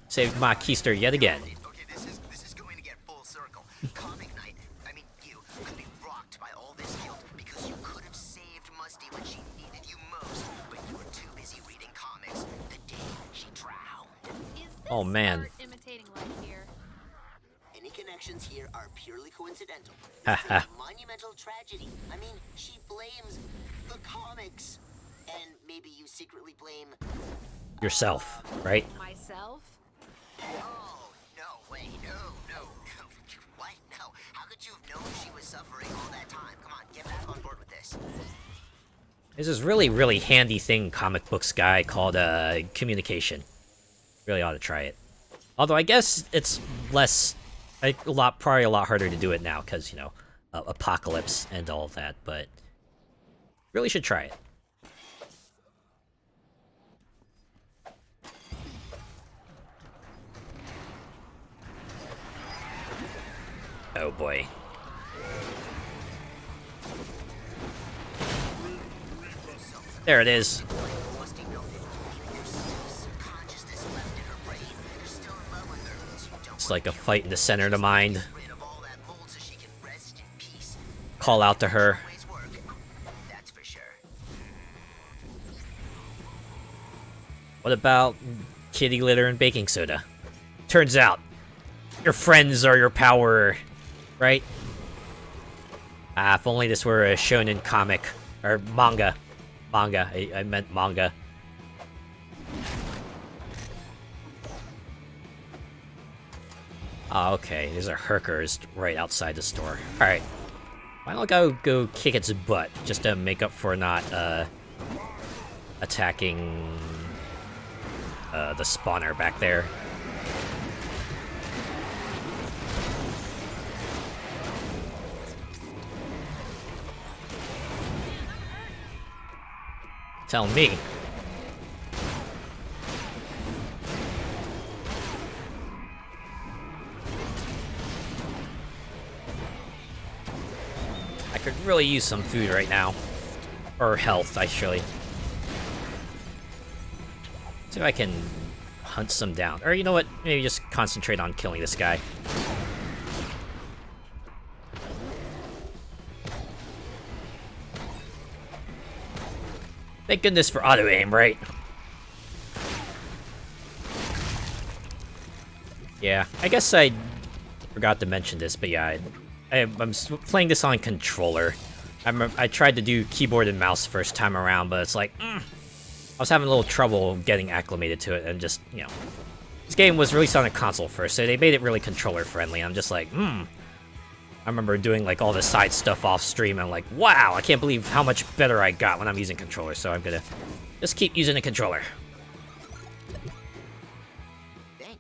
Saved my keister yet again. Okay, this is going to get full circle. Comic night. I mean, you could be rocked by all this guilt because you could have saved Musty when she needed you most, but you were too busy reading comics the day she drowned. Is this Oh, man. art imitating life here? Any connections here are purely coincidental. Haha. It's a monumental tragedy. I mean, she blames the comics. And maybe you secretly blame... Yourself, right? Myself? Oh, no, wait, no. What? No. How could you have known she was suffering all that time? Come on, get back on board with this. There's this really, really handy thing comic books guy called communication. Really ought to try it. Although I guess it's less, probably a lot harder to do it now because, you know, apocalypse and all that, but really should try it. Oh boy. There it is. It's like a fight in the center of the mind. Call out to her. What about kitty litter and baking soda? Turns out, your friends are your power, right? Ah, if only this were a shonen comic. Or manga. Manga. I meant manga. Oh, okay. There's a Herkers right outside the store. Alright. Why don't I go kick its butt, just to make up for not, attacking the spawner back there. Tell me. I could really use some food right now. Or health, actually. See if I can hunt some down. Or you know what? Maybe just concentrate on killing this guy. Thank goodness for auto-aim, right? Yeah, I guess I forgot to mention this, but yeah, I'm playing this on controller. I tried to do keyboard and mouse first time around, but it's like, I was having a little trouble getting acclimated to it, and just, you know. This game was released on a console first, so they made it really controller-friendly. I'm just like, I remember doing, like, all the side stuff off stream, and I'm like, wow, I can't believe how much better I got when I'm using controller, so I'm gonna just keep using a controller.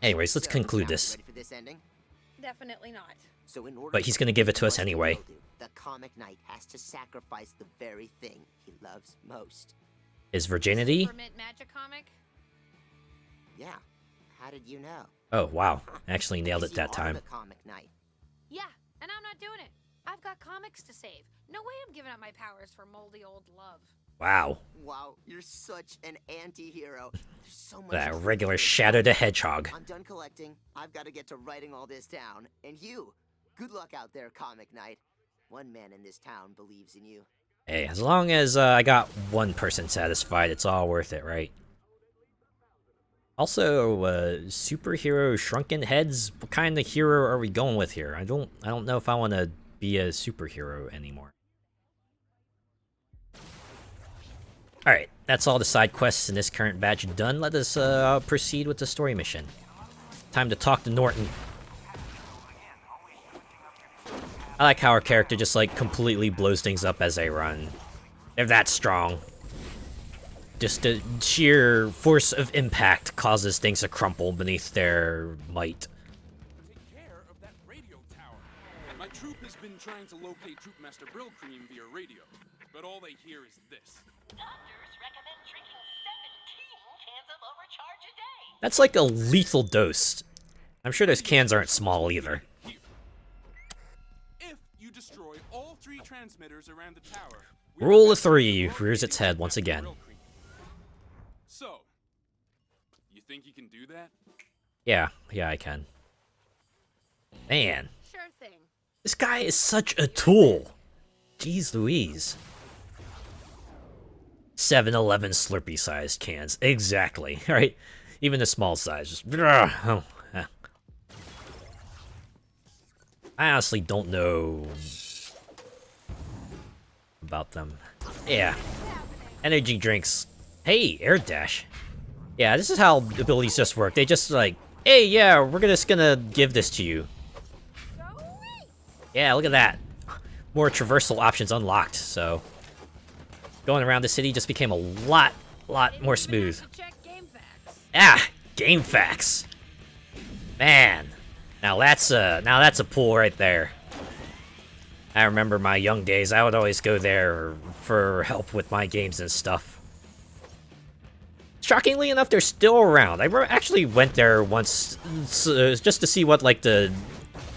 Anyways, let's conclude this. Ready for this ending? Definitely not. So in order But he's gonna give it to us anyway. The comic knight has to sacrifice the very thing he loves most. His virginity? Permit magic comic? Yeah. How did you know? Oh, wow. Actually nailed it You that are time. the comic knight. Yeah, and I'm not doing it. I've got comics to save. No way I'm giving up my powers for moldy old love. Wow. Wow, you're such an anti-hero. There's so much. That regular Shadow the Hedgehog. I'm done collecting. I've got to get to writing all this down. And you, good luck out there, comic knight. One man in this town believes in you. Hey, as long as I got one person satisfied, it's all worth it, right? Also, superhero shrunken heads. What kind of hero are we going with here? I don't know if I want to be a superhero anymore. All right, that's all the side quests in this current batch done. Let us proceed with the story mission. Time to talk to Norton. I like how our character just like completely blows things up as they run. They're that strong. Just the sheer force of impact causes things to crumple beneath their might. Take care of that radio tower. My troop has been trying to locate Troopmaster Brillcream via radio, but all they hear is this. Doctors recommend drinking 17 cans of Overcharge a day. That's like a lethal dose. I'm sure those cans aren't small either. Here. If you destroy all 3 transmitters around the tower, Rule of 3 rears its head once again. So, you think you can do that? Yeah, I can. Man, Sure thing. this guy is such a tool. Jeez Louise. 7-Eleven Slurpee-sized cans. Exactly, right? Even the small size. Just... I honestly don't know about them. Yeah. Energy drinks. Hey, air dash. Yeah, this is how abilities just work. They just like, hey, yeah, we're just gonna give this to you. Yeah, look at that. More traversal options unlocked, so going around the city just became a lot more smooth. Ah, game facts. Man, now that's a pool right there. I remember my young days. I would always go there for help with my games and stuff. Shockingly enough, they're still around. I actually went there once just to see what like the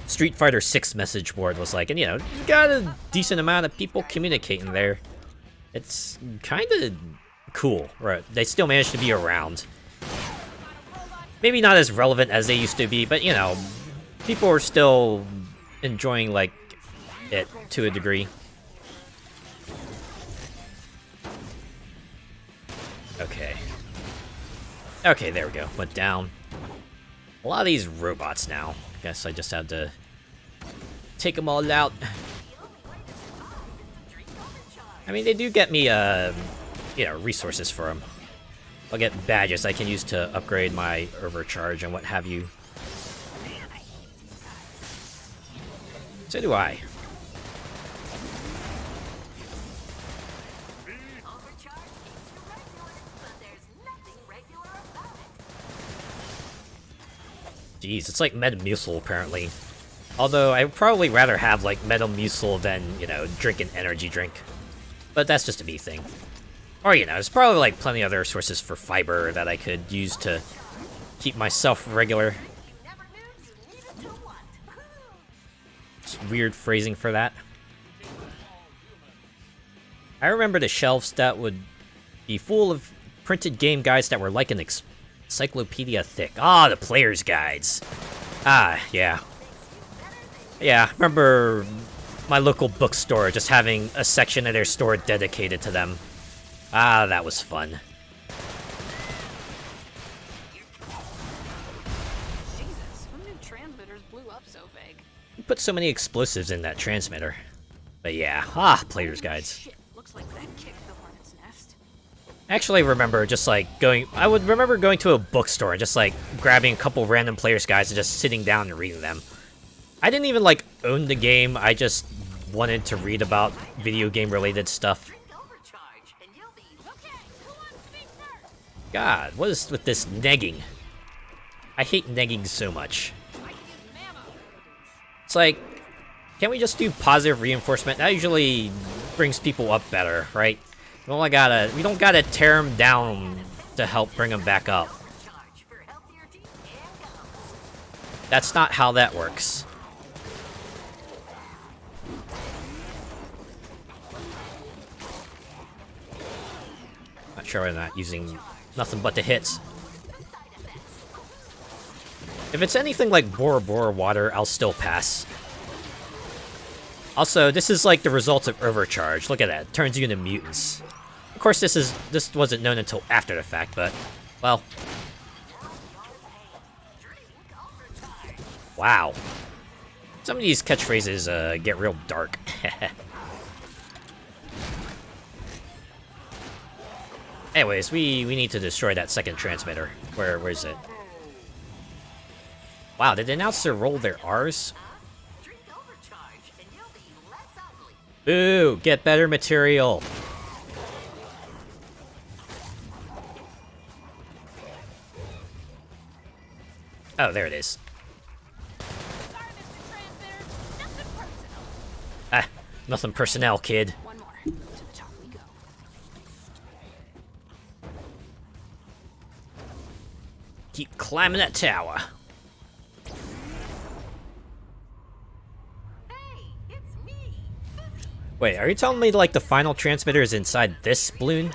Street Fighter 6 message board was like, and you know, you got a decent amount of people communicating there. It's kind of cool, right? They still manage to be around. Maybe not as relevant as they used to be, but you know, people are still enjoying like it to a degree. Okay, there we go. Went down. A lot of these robots now. Guess I just had to take them all out. I mean, they do get me, you know, resources for them. I'll get badges I can use to upgrade my overcharge and what have you. So do I. Jeez, it's like Metamucil apparently. Although I would probably rather have like Metamucil than, you know, drink an energy drink. But that's just a me thing. Or, you know, there's probably like plenty other sources for fiber that I could use to keep myself regular. It's weird phrasing for that. I remember the shelves that would be full of printed game guides that were like an encyclopedia thick. Ah, the player's guides. Ah, yeah. Yeah, remember my local bookstore just having a section of their store dedicated to them. Ah, that was fun. Jesus, who knew transmitters blew up so big? You put so many explosives in that transmitter. But yeah, player's guides. Shit, looks like that kicked the hornet's nest. Actually, remember just like I would remember going to a bookstore and just like grabbing a couple random player's guides and just sitting down and reading them. I didn't even like own the game, I just wanted to read about video game related stuff. God, what is with this negging? I hate negging so much. It's like, can't we just do positive reinforcement? That usually brings people up better, right? We don't gotta tear them down to help bring them back up. That's not how that works. Not sure I'm not using nothing but the hits. If it's anything like Bora Bora water, I'll still pass. Also, this is like the results of overcharge. Look at that, it turns you into mutants. Of course, this wasn't known until after the fact, but well. Wow. Some of these catchphrases get real dark. Anyways, we need to destroy that second transmitter. Where is it? Wow, did they announce to roll their R's? Boo! Get better material! Oh, there it is. Ah, nothing personnel, kid. One more. To the top we go. Keep climbing that tower. Wait, are you telling me like the final transmitter is inside this balloon?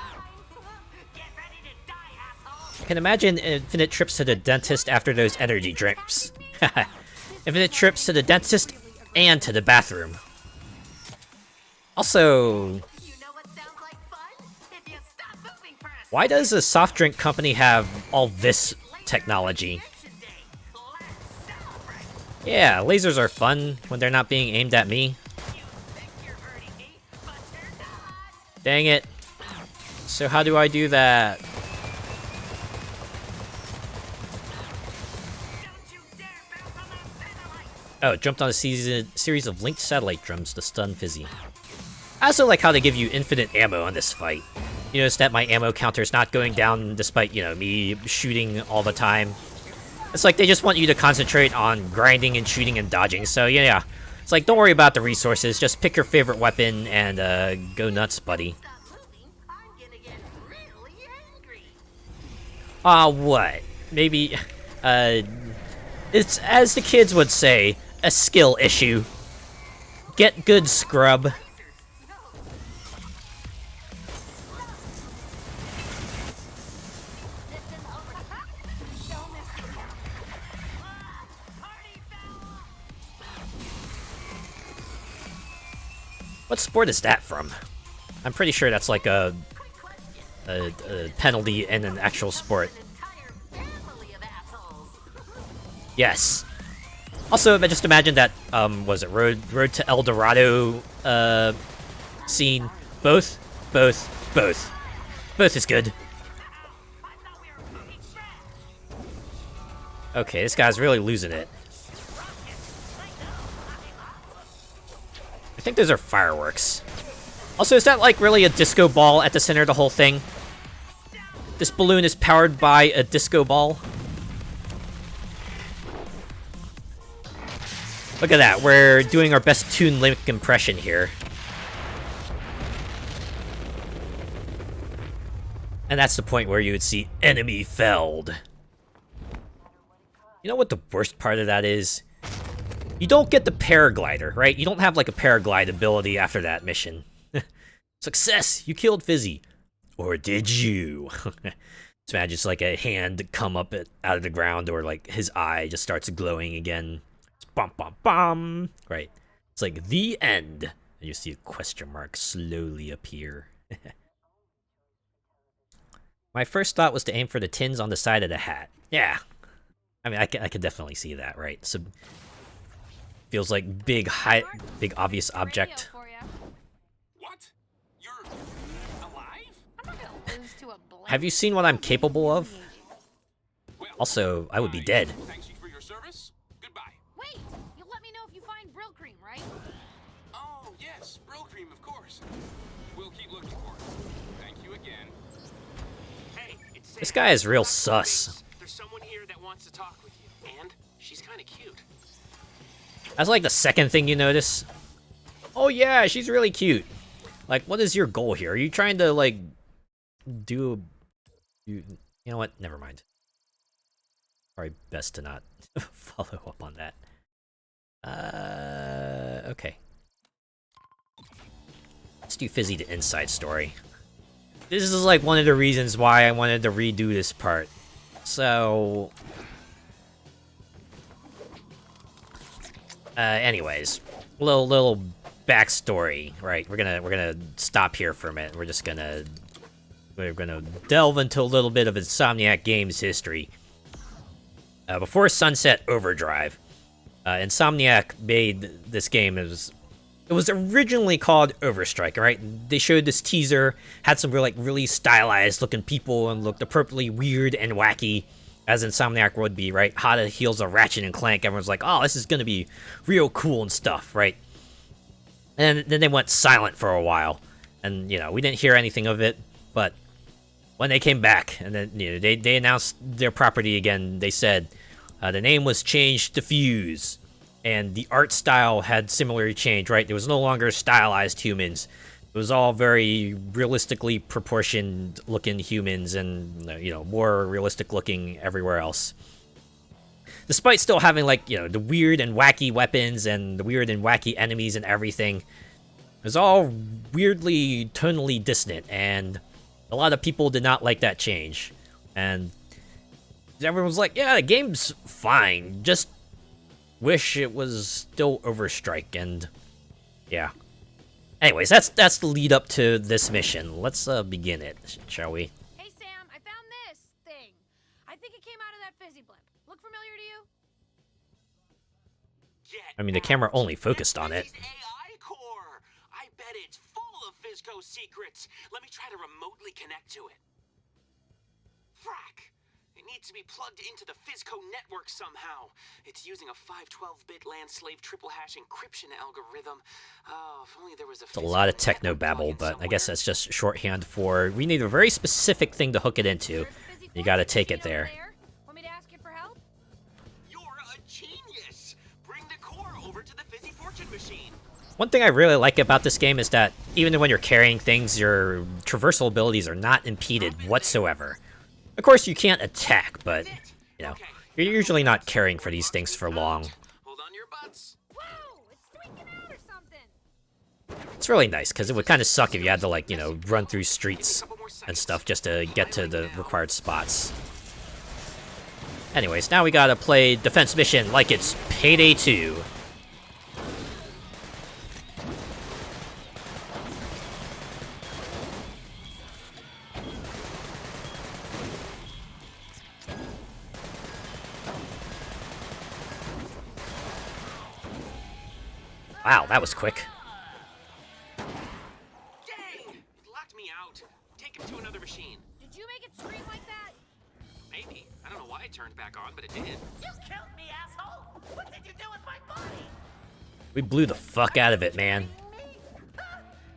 I can imagine infinite trips to the dentist after those energy drinks. Infinite trips to the dentist and to the bathroom. Also, why does a soft drink company have all this technology? Yeah, lasers are fun when they're not being aimed at me. Dang it. So how do I do that? Oh, jumped on a series of linked satellite drums to stun Fizzy. I also like how they give you infinite ammo on this fight. You notice that my ammo counter's not going down despite, you know, me shooting all the time. It's like they just want you to concentrate on grinding and shooting and dodging, so yeah. It's like, don't worry about the resources, just pick your favorite weapon and go nuts, buddy. What? Maybe, it's, as the kids would say, a skill issue. Get good, scrub. What sport is that from? I'm pretty sure that's like a penalty in an actual sport. Yes. Also, I just imagine that, was it Road to El Dorado, scene? Both is good. Okay, this guy's really losing it. I think those are fireworks. Also, is that like really a disco ball at the center of the whole thing? This balloon is powered by a disco ball. Look at that, we're doing our best Toon Link impression here. And that's the point where you would see enemy felled. You know what the worst part of that is? You don't get the paraglider, right? You don't have like a paraglide ability after that mission. Success! You killed Fizzy. Or did you? Just imagine just like a hand come up out of the ground, or like his eye just starts glowing again. Bum bum bum. Right. It's like the end. And you see a question mark slowly appear. My first thought was to aim for the tins on the side of the hat. Yeah. I mean, I can definitely see that, right? So feels like big obvious object. What? You're alive? I'm not gonna lose to a blank. Have you seen what I'm capable of? Also, I would be dead. Thanks you for your service. Goodbye. Wait! You'll let me know if you find Brill Cream, right? Oh, yes, Brill Cream, of course. We'll keep looking for it. Thank you again. Hey, it's Sam. This guy is real sus. There's someone here that wants to talk with you, and she's kind of cute. That's like the second thing you notice. Oh yeah, she's really cute. Like, what is your goal here? Are you trying to like do? You know what? Never mind. Probably best to not follow up on that. Okay. Let's do Fizzy the inside story. This is like one of the reasons why I wanted to redo this part. So, anyways, little backstory, right? We're gonna stop here for a minute. We're gonna delve into a little bit of Insomniac Games history. Before Sunset Overdrive, Insomniac made this game. It was originally called Overstrike, right? They showed this teaser, had some really stylized looking people, and looked appropriately weird and wacky, as Insomniac would be, right? Hot at the heels of Ratchet and Clank. Everyone's like, oh, this is gonna be real cool and stuff, right? And then they went silent for a while, and we didn't hear anything of it. But when they came back, and then they announced their property again, they said the name was changed to Fuse. And the art style had similarly changed, right? There was no longer stylized humans. It was all very realistically proportioned looking humans, and more realistic looking everywhere else. Despite still having the weird and wacky weapons and the weird and wacky enemies and everything, it was all weirdly tonally dissonant, and a lot of people did not like that change. And everyone was like, yeah, the game's fine, just wish it was still Overstrike. And yeah. Anyways, that's the lead up to this mission. Let's begin it, shall we? Hey Sam, I found this thing. I think it came out of that fizzy blimp. Look familiar to you? I mean, the camera only focused on it. AI core. I bet it's full of Fizco secrets. Let me try to remotely connect to it. Frack. It needs to be plugged into the Fizco network somehow. It's using a 512-bit land-slave triple-hash encryption algorithm. Oh, if only there was a... It's a lot of techno babble, but I guess that's just shorthand for we need a very specific thing to hook it into. You gotta take it there. Want me to ask you for help? You're a genius. Bring the core over to the Fizzy Fortune machine. One thing I really like about this game is that even when you're carrying things, your traversal abilities are not impeded whatsoever. Of course, you can't attack, but, you're usually not caring for these things for long. Hold on to your butts. Whoa! It's tweaking out or something! It's really nice, because it would kind of suck if you had to, run through streets and stuff just to get to the required spots. Anyways, now we gotta play Defense Mission like it's Payday 2. Wow, that was quick. Dang! It locked me out. Take him to another machine. Did you make it scream like that? Maybe. I don't know why it turned back on, but it did. You killed me, asshole! What did you do with my body? We blew the fuck out of it, man. Me?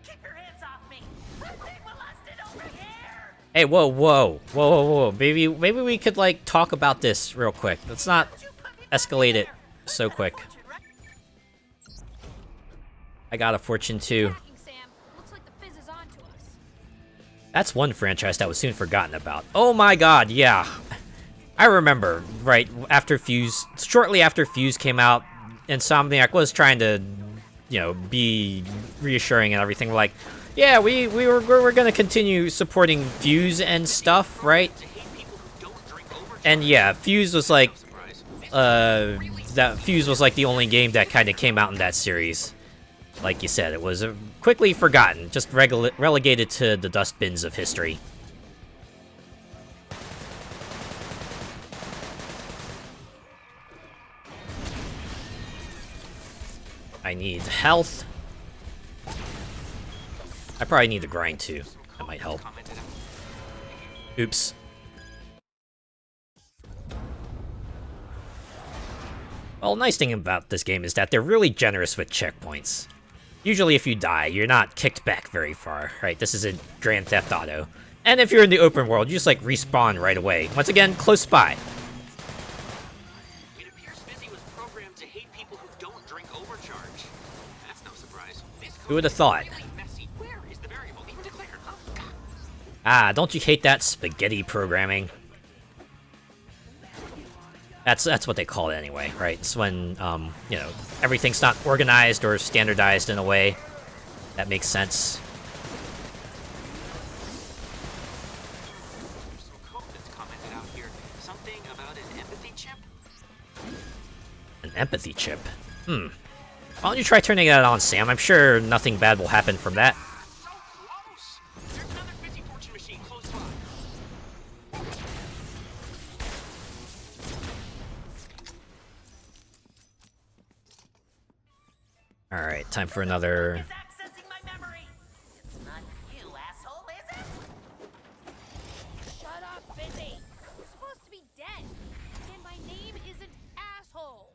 Keep your hands off me! I'm being molested over here! Hey, whoa. Maybe we could, talk about this real quick. Let's not escalate it so quick. I got a fortune too. Tracking, Sam. Looks like the fizz is on to us. That's one franchise that was soon forgotten about. Oh my god, yeah. I remember, right, after Fuse, shortly after Fuse came out, Insomniac was trying to, you know, be reassuring and everything. Like, yeah, we're gonna continue supporting Fuse and stuff, right? And yeah, Fuse was like, that Fuse was like the only game that kind of came out in that series. Like you said, it was quickly forgotten, just relegated to the dustbins of history. I need health. I probably need to grind too. That might help. Oops. Well, nice thing about this game is that they're really generous with checkpoints. Usually if you die, you're not kicked back very far, right? This isn't Grand Theft Auto. And if you're in the open world, you just like respawn right away. Once again, close by. It appears Fizzy was programmed to hate people who don't drink overcharge. That's no surprise. Who would have thought? Really messy. Where is the variable even declared? Oh, God. Ah, don't you hate that spaghetti programming? That's what they call it anyway, right? It's when, you know, everything's not organized or standardized in a way that makes sense. There's some code that's commented out here. Something about an empathy chip? An empathy chip? Why don't you try turning that on, Sam? I'm sure nothing bad will happen from that. So close! There's another Fizzy fortune machine close by. Alright, time for another... It's accessing my memory. It's not you, asshole, is it? Shut up, Fizzy. You're supposed to be dead. And my name isn't asshole.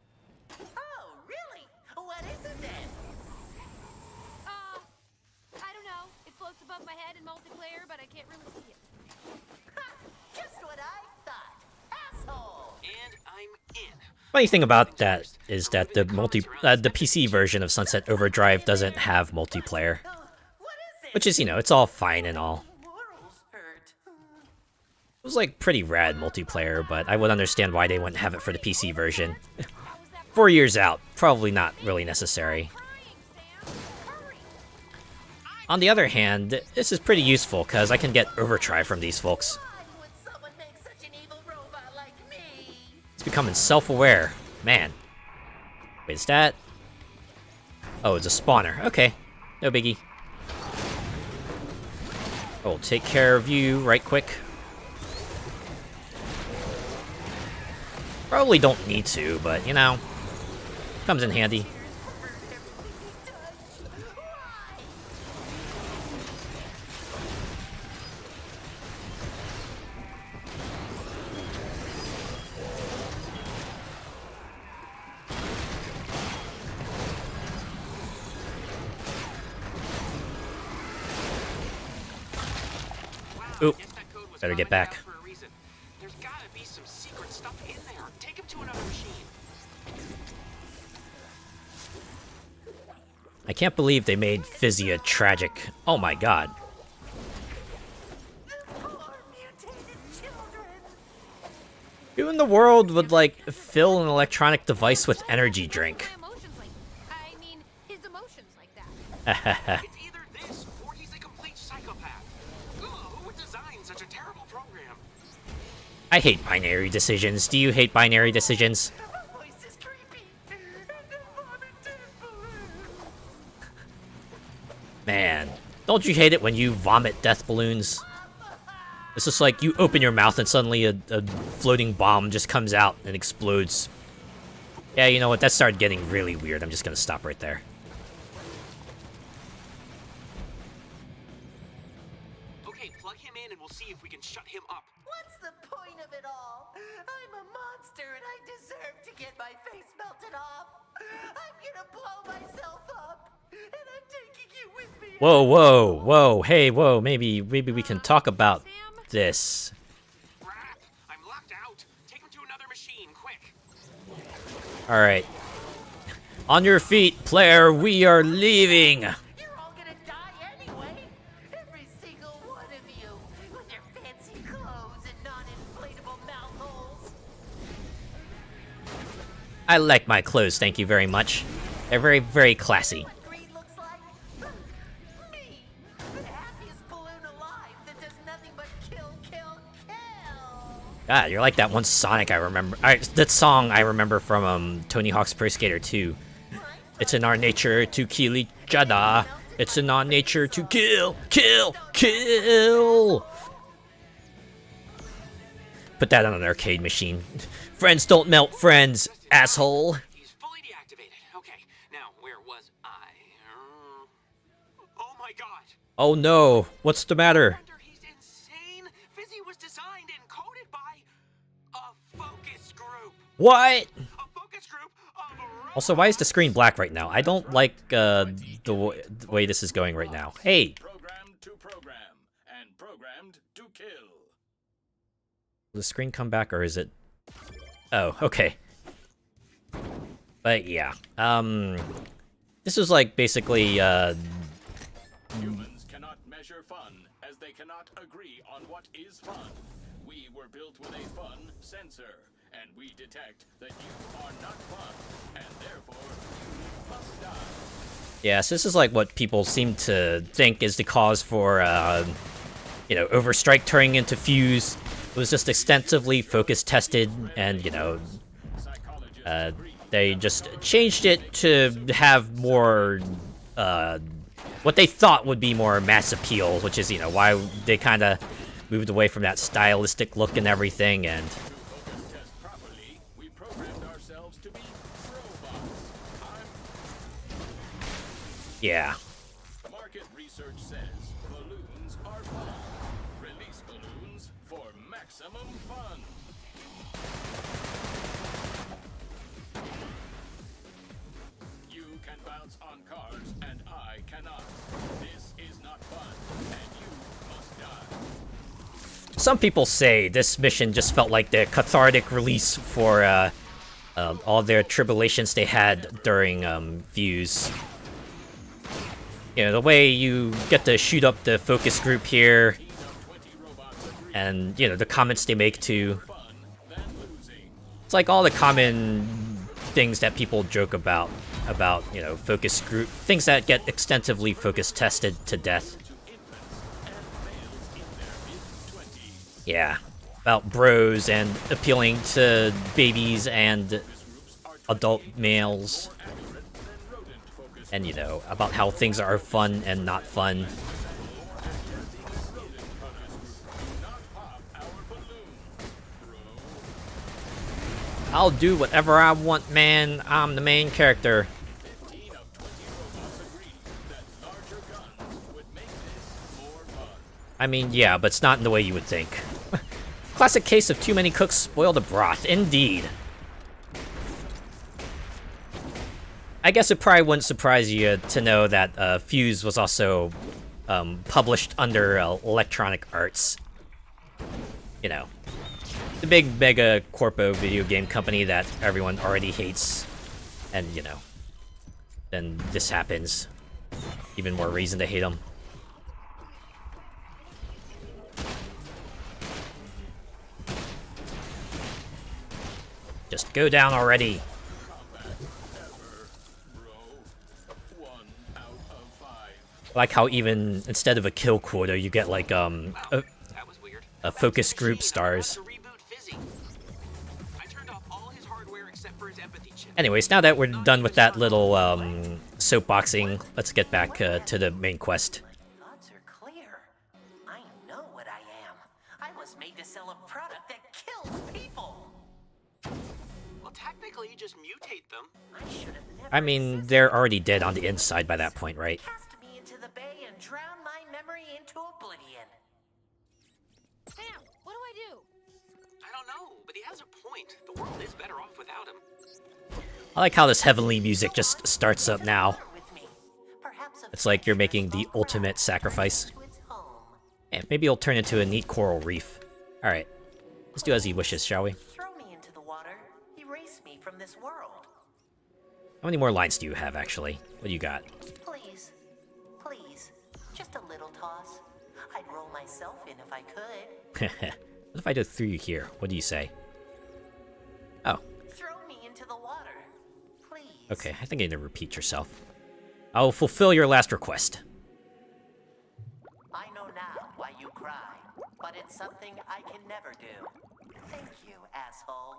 Oh, really? What is it then? I don't know. It floats above my head in multiplayer, but I can't really see it. Ha! Just what I thought. Asshole! And I'm in. Funny thing about that is that the PC version of Sunset Overdrive doesn't have multiplayer. Oh, what is it? Which is, you know, it's all fine and all. Morals hurt. It was like pretty rad multiplayer, but I would understand why they wouldn't have it for the PC version. 4 years out, probably not really necessary. On the other hand, this is pretty useful because I can get Overdrive from these folks. Why would someone make such an evil robot like me? It's becoming self-aware. Man. Wait, is that... Oh, it's a spawner. Okay. No biggie. I'll take care of you right quick. Probably don't need to, but, you know, comes in handy. Oop. Better get back. There's gotta be some secret stuff in there. Take him to another machine. I can't believe they made Fizzy a tragic... Oh my god. Poor mutated children. Who in the world would, like, fill an electronic device with energy drink? My emotions like... I mean, his emotions like that. It's either this or he's a complete psychopath. Ugh, who would design such a terrible program? I hate binary decisions. Do you hate binary decisions? Her voice is creepy. And the vomited balloons. Man, don't you hate it when you vomit death balloons? It's just like you open your mouth and suddenly a floating bomb just comes out and explodes. Yeah, you know what? That started getting really weird. I'm just gonna stop right there. Okay, plug him in and we'll see if we can shut him up. What's the point of it all? I'm a monster and I deserve to get my face melted off. I'm gonna blow myself up. And I'm taking you with me. Whoa, whoa, whoa, hey, whoa, maybe we can talk about this. Crap! I'm locked out. Take him to another machine, quick. Alright. On your feet, player, we are leaving! You're all gonna die anyway. Every single one of you, with your fancy clothes and non-inflatable mouth holes. I like my clothes, thank you very much. They're very, very classy. What greed looks like? Me, the happiest balloon alive that does nothing but kill, kill, kill. Ah, you're like that one Sonic I remember. That song I remember from Tony Hawk's Pro Skater 2. It's in our nature to kill each other. It's in our nature to kill, kill, kill. Put that on an arcade machine. Friends don't melt friends, asshole. He's fully deactivated. Okay, now where was I? Oh my god! Oh no, what's the matter? He's insane! Fizzy was designed and coded by a focus group. What? A focus group of Also, why is the screen black right now? I don't like the way this is going right now. Hey! Programmed to program and programmed to kill. Will the screen come back or is it... Oh, okay. But yeah, this was like basically, Humans cannot measure fun, as they cannot agree on what is fun. We were built with a fun sensor, and we detect that you are not fun, and therefore you must die. yeah, so this is like what people seem to think is the cause for, you know, Overstrike turning into Fuse. It was just extensively focus tested, and, you know, they just changed it to have more, what they thought would be more mass appeal, which is, you know, why they kind of moved away from that stylistic look and everything, and... Yeah. Market research says balloons are fun. Release balloons for maximum fun. You can bounce on cars and I cannot. This is not fun and you must die. Some people say this mission just felt like the cathartic release for all their tribulations they had during Fuse. You know, the way you get to shoot up the focus group here, and, you know, the comments they make too. It's like all the common things that people joke about, you know, focus group, things that get extensively focus tested to death. Yeah, about bros and appealing to babies and adult males. And, you know, about how things are fun and not fun. I'll do whatever I want, man. I'm the main character. I mean, yeah, but it's not in the way you would think. Classic case of too many cooks spoil the broth, indeed. I guess it probably wouldn't surprise you to know that Fuse was also published under Electronic Arts. You know, the big mega corpo video game company that everyone already hates. And, you know, then this happens. Even more reason to hate them. Just go down already. I like how even instead of a kill quota, you get like a focus group stars. Anyways, now that we're done with that little soapboxing, let's get back to the main quest. Thoughts are clear. I know what I am. I was made to sell a product that kills people. Well, technically, just mutate them. I should have never. I mean, they're already dead on the inside by that point, right? Cast me into the bay and drown my memory into oblivion. Sam, what do I do? I don't know, but he has a point. The world is better off without him. I like how this heavenly music just starts up now. With me. Perhaps a It's like you're making the ultimate sacrifice. to its home. Yeah, maybe it'll turn into a neat coral reef. Alright, let's do as he wishes, shall we? Throw me into the water. Erase me from this world. How many more lines do you have, actually? What do you got? Please, please, just a little toss. I'd roll myself in if I could. What if I just threw you here? What do you say? Oh, Throw me into the water, please. okay. I think you need to repeat yourself. I'll fulfill your last request. I know now why you cry, but it's something I can never do. Thank you, asshole.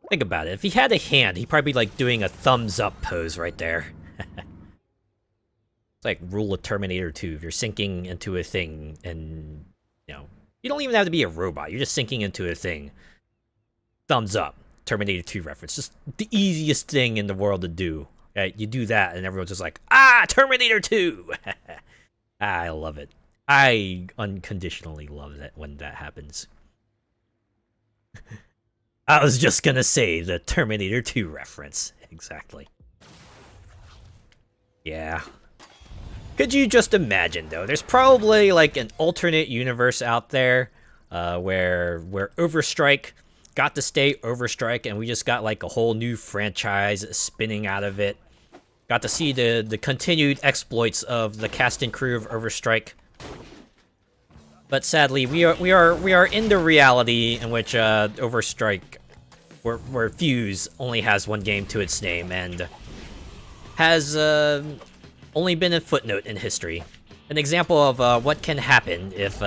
Think about it. If he had a hand, he'd probably be like doing a thumbs up pose right there. It's like rule of Terminator 2. If you're sinking into a thing and, you know, you don't even have to be a robot. You're just sinking into a thing. Thumbs up. Terminator 2 reference. Just the easiest thing in the world to do. Right? You do that and everyone's just like, ah, Terminator 2! I love it. I unconditionally love it when that happens. I was just gonna say the Terminator 2 reference. Exactly. Yeah. Could you just imagine, though? There's probably, like, an alternate universe out there where Overstrike got to stay Overstrike, and we just got, like, a whole new franchise spinning out of it. Got to see the continued exploits of the cast and crew of Overstrike. But sadly, we are in the reality in which Overstrike, where Fuse only has one game to its name and has only been a footnote in history. An example of what can happen if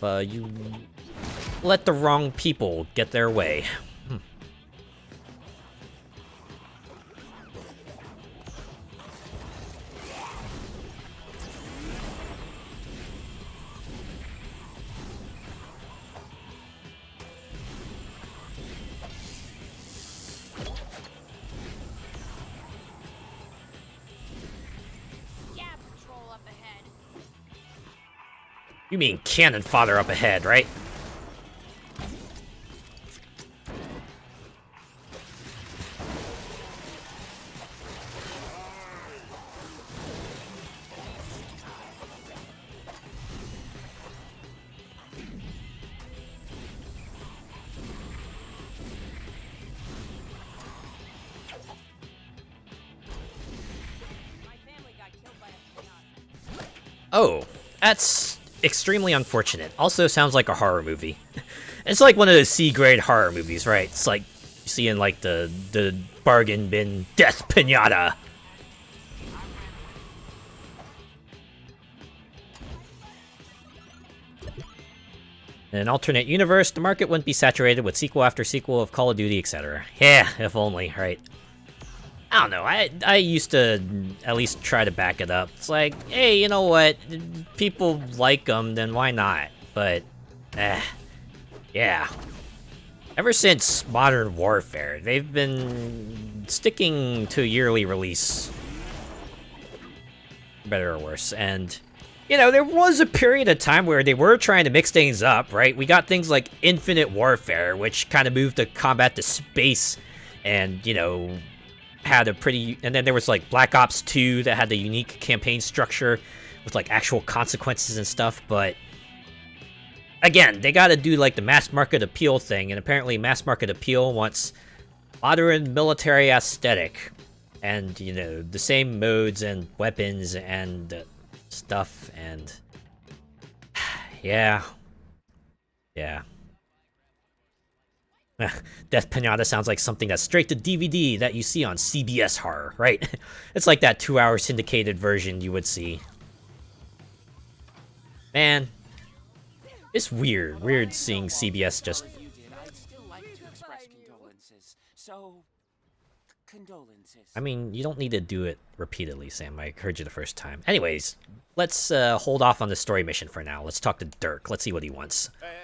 you let the wrong people get their way. Scab patrol up ahead. You mean cannon fodder up ahead, right? Oh, that's extremely unfortunate. Also sounds like a horror movie. It's like one of those C-grade horror movies, right? It's like you see in like the bargain bin Death Pinata. In an alternate universe, the market wouldn't be saturated with sequel after sequel of Call of Duty, etc. Yeah, if only, right? I don't know, I used to at least try to back it up. It's like, hey, you know what? People like them, then why not? But, yeah. Ever since Modern Warfare, they've been sticking to yearly release. Better or worse, and you know, there was a period of time where they were trying to mix things up, right? We got things like Infinite Warfare, which kind of moved the combat to space, and, you know, had a pretty... And then there was, like, Black Ops 2 that had the unique campaign structure with, like, actual consequences and stuff, but... Again, they gotta do, like, the mass market appeal thing, and apparently mass market appeal wants modern military aesthetic, and, you know, the same modes and weapons and... stuff, and yeah. Death Pinata sounds like something that's straight to DVD that you see on CBS Horror, right? It's like that 2-hour syndicated version you would see. Man, it's weird seeing CBS just... I'd still like to express condolences. So, condolences. I mean, you don't need to do it repeatedly, Sam. I heard you the first time. Anyways, let's hold off on the story mission for now. Let's talk to Dirk. Let's see what he wants. Hey.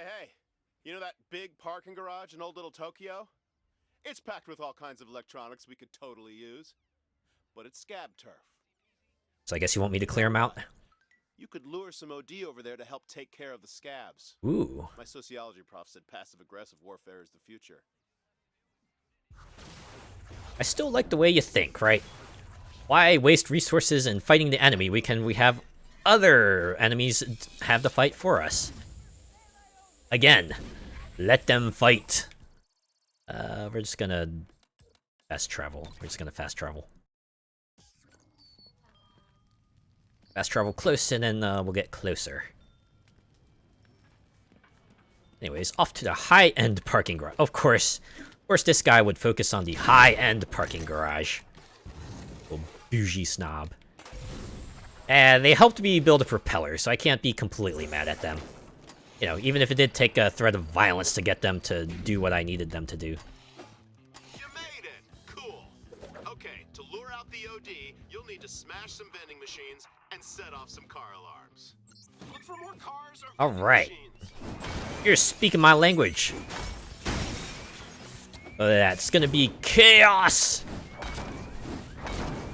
You know that big parking garage in Old Little Tokyo? It's packed with all kinds of electronics we could totally use. But it's scab turf. So I guess you want me to clear him out? You could lure some OD over there to help take care of the scabs. Ooh. My sociology prof said passive-aggressive warfare is the future. I still like the way you think, right? Why waste resources in fighting the enemy? We have other enemies have the fight for us. Again, let them fight. We're just gonna Fast travel. We're just gonna fast travel. Fast travel close, and then we'll get closer. Anyways, off to the high-end parking garage. Of course, this guy would focus on the high-end parking garage. Little bougie snob. And they helped me build a propeller, so I can't be completely mad at them. You know, even if it did take a threat of violence to get them to do what I needed them to do. You made it! Cool. Okay, to lure out the OD, you'll need to smash some vending machines and set off some car alarms. Look for more cars or vending Alright. machines. You're speaking my language. That's gonna be chaos!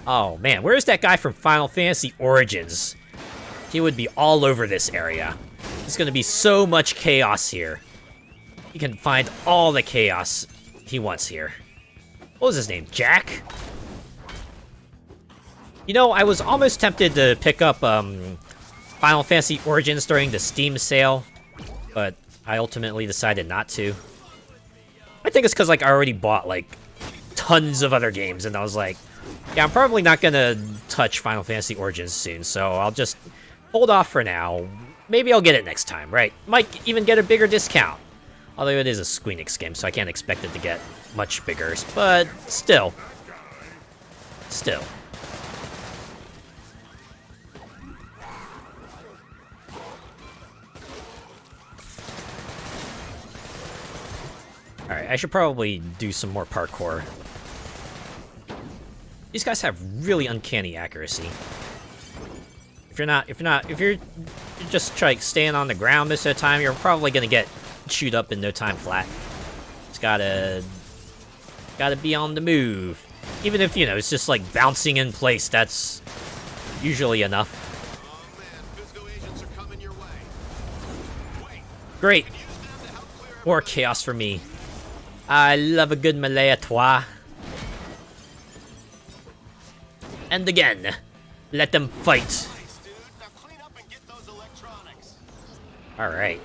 Oh man, where's that guy from Final Fantasy Origins? He would be all over this area. There's gonna be so much chaos here. He can find all the chaos he wants here. What was his name? Jack? You know, I was almost tempted to pick up Final Fantasy Origins during the Steam sale, but I ultimately decided not to. I think it's because like I already bought like tons of other games, and I was like, yeah, I'm probably not gonna touch Final Fantasy Origins soon, so I'll just hold off for now. Maybe I'll get it next time, right? Might even get a bigger discount. Although it is a Squeenix game, so I can't expect it to get much bigger, but still. Still. Alright, I should probably do some more parkour. These guys have really uncanny accuracy. If you're just like staying on the ground most of the time, you're probably gonna get chewed up in no time flat. Just gotta be on the move. Even if, you know, it's just like bouncing in place, that's usually enough. Oh man, Fusco agents are coming your way. Wait, Great. use them to help clear More chaos for me. I love a good melee à trois. And again, let them fight. Nice, dude. Now clean up and get those electronics. Alright.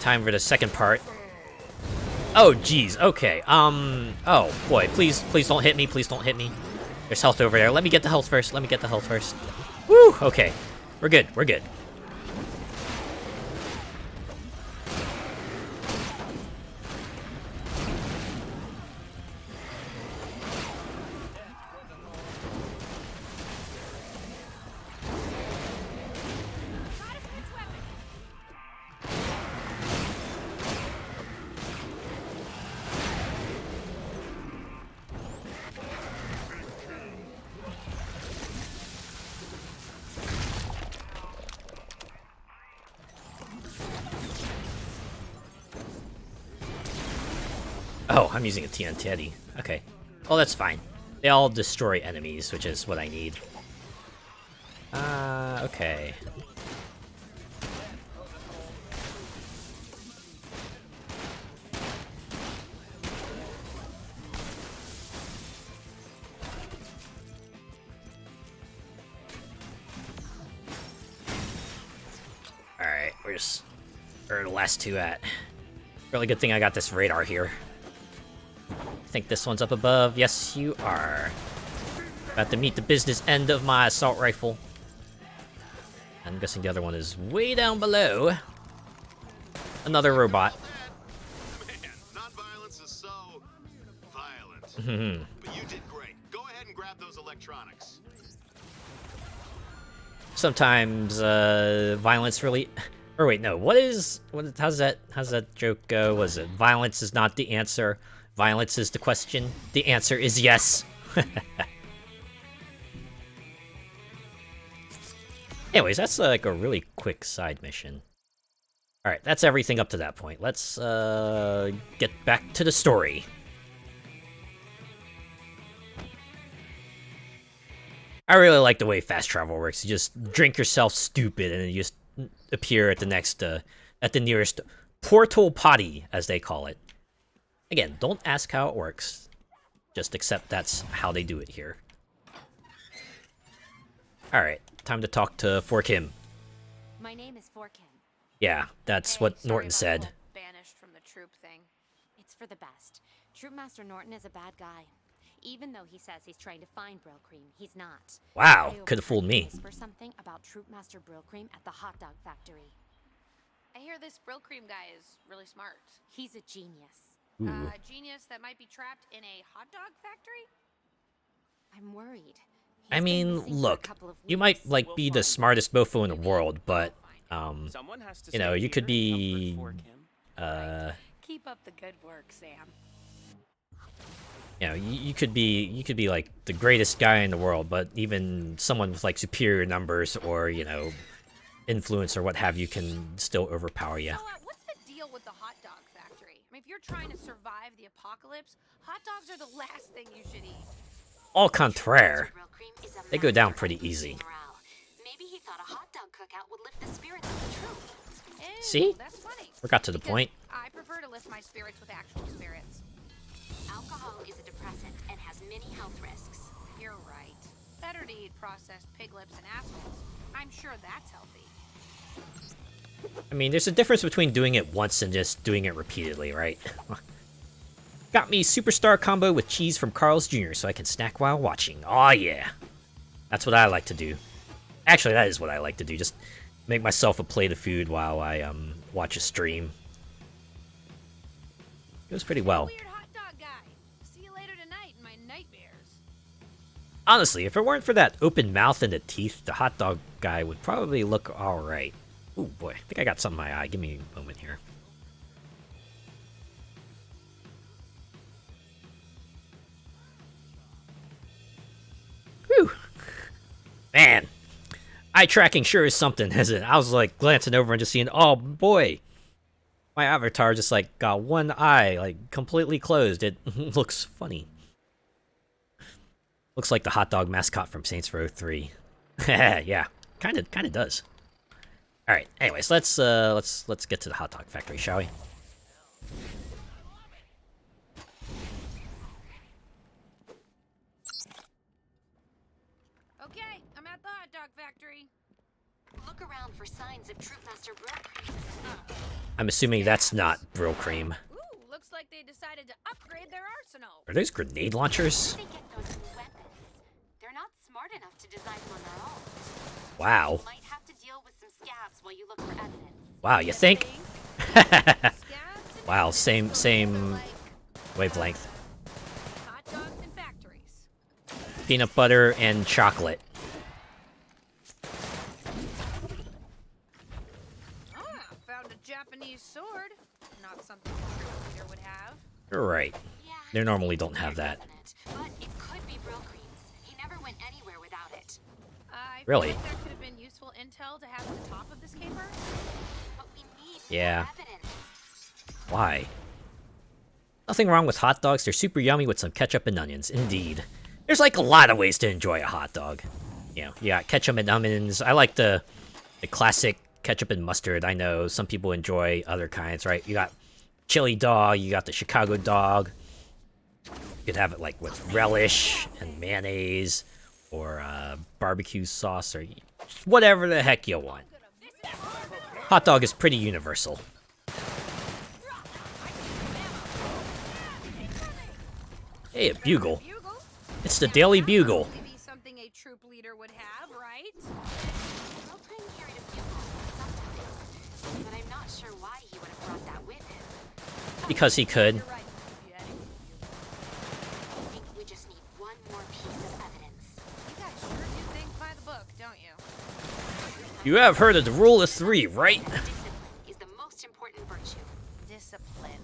Time for the second part. Oh, jeez. Okay. Oh, boy. Please don't hit me. Please don't hit me. There's health over there. Let me get the health first. Woo! Okay. We're good. We're good. Oh, I'm using a TNT. Okay. Well, that's fine. They all destroy enemies, which is what I need. Okay. Alright, where are the last two at? Really good thing I got this radar here. I think this one's up above. Yes, you are. About to meet the business end of my assault rifle. I'm guessing the other one is way down below. Another robot. Man, non-violence is so violent. But you did great. Go ahead and grab those electronics. Sometimes violence really. Or wait, no. How's that joke go? Was it violence is not the answer? Violence is the question. The answer is yes. Anyways, that's like a really quick side mission. Alright, that's everything up to that point. Let's get back to the story. I really like the way fast travel works. You just drink yourself stupid and then you just appear at the next, at the nearest portal potty, as they call it. Again, don't ask how it works. Just accept that's how they do it here. Alright, time to talk to Forkim. My name is Forkin. Yeah, that's Hey, what sorry Norton about the said. whole banished from the troop thing. It's for the best. Troopmaster Norton is a bad guy. Even though he says he's trying to find Brill Cream, he's not. Wow, could have fooled me. For something about Troopmaster Brill Cream at the hot dog factory. I hear this Brill Cream guy is really smart. He's a genius. Ooh. A genius that might be trapped in a hot dog factory? I'm worried. I mean, look, you might like be the smartest mofo in the world, but you know, you could be Keep up the good work, Sam. you know, you could be like the greatest guy in the world, but even someone with like superior numbers or, you know, influence or what have you can still overpower you. So, what's the deal with the hot dog factory? I mean, if you're trying to survive the apocalypse, hot dogs are the last thing you should eat. Au contraire, they go down pretty easy. Maybe he thought a hot dog cookout would lift the spirits of the troop. Ew, See? That's funny. We got to the point. I prefer to lift my spirits with actual spirits. Alcohol is a depressant and has many health risks. You're right. Better to eat processed pig lips and assholes. I'm sure that's healthy. I mean, there's a difference between doing it once and just doing it repeatedly, right? Got me superstar combo with cheese from Carl's Jr. so I can snack while watching. Aw, yeah. That's what I like to do. Actually, that is what I like to do. Just make myself a plate of food while I watch a stream. It was pretty well. Weird hot dog guy. See you later tonight in my nightmares. Honestly, if it weren't for that open mouth and the teeth, the hot dog guy would probably look alright. Ooh, boy. I think I got something in my eye. Give me a moment here. Whew. Man. Eye tracking sure is something, isn't it? I was like glancing over and just seeing, oh boy. My avatar just like got one eye like completely closed. It looks funny. Looks like the hot dog mascot from Saints Row 3. Yeah, kind of does. All right. Anyways, let's get to the hot dog factory, shall we? Okay, I'm at the hot dog factory. Look around for signs of Troopmaster Brill Cream. I'm assuming that's not Brill Cream. Ooh, looks like they decided to upgrade their arsenal. Are those grenade launchers? They get those new weapons. They're not smart enough to design them on their own. Wow. You might have to deal with some scabs while you look for evidence. Wow, you think? Wow, same wavelength. Hot dogs and factories. Peanut butter and chocolate. Ah, found a Japanese sword. Not something a troop leader would have. You're right. Yeah, They normally don't have that. but it could be Brill Cream's. He never went anywhere without it. I Really? feel like that could have been useful intel to have at the top of this caper. But we need Yeah. more evidence. Why? Nothing wrong with hot dogs. They're super yummy with some ketchup and onions. Indeed. There's like a lot of ways to enjoy a hot dog. You know, you got ketchup and onions. I like the classic ketchup and mustard. I know some people enjoy other kinds, right? You got chili dog. You got the Chicago dog. You could have it like with relish and mayonnaise or barbecue sauce or whatever the heck you want. Hot dog is pretty universal. Hey, a bugle. It's the Daily Bugle. Maybe something a troop leader would have, right? Brill Cream carried a bugle sometimes, but I'm not sure why he would have brought that with him. Because he could. You're right. I think we just need one more piece of evidence. You guys sure do think by the book, don't you? You have heard of the rule of three, right? Discipline is the most important virtue. Discipline.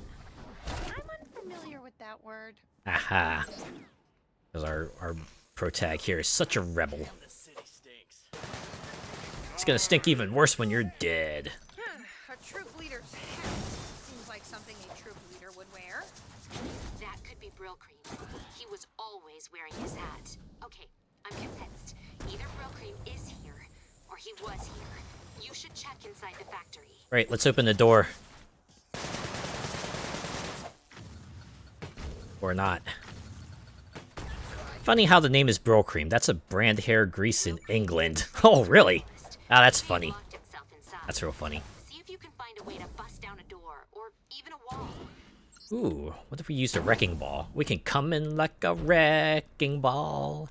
I'm unfamiliar with that word. Aha. Because our protag here is such a rebel. The city stinks. It's gonna stink even worse when you're dead. A troop leader's hat seems like something a troop leader would wear. That could be Brill Cream. He was always wearing his hat. Okay, I'm convinced. Either Brill Cream is here, or he was here. You should check inside the factory. Right, let's open the door. Or not. Funny how the name is Brill Cream. That's a brand hair grease in England. Oh, really? Ah, that's funny. Locked itself inside. That's real funny. See if you can find a way to bust down a door, or even a wall. Ooh, what if we used a wrecking ball? We can come in like a wrecking ball.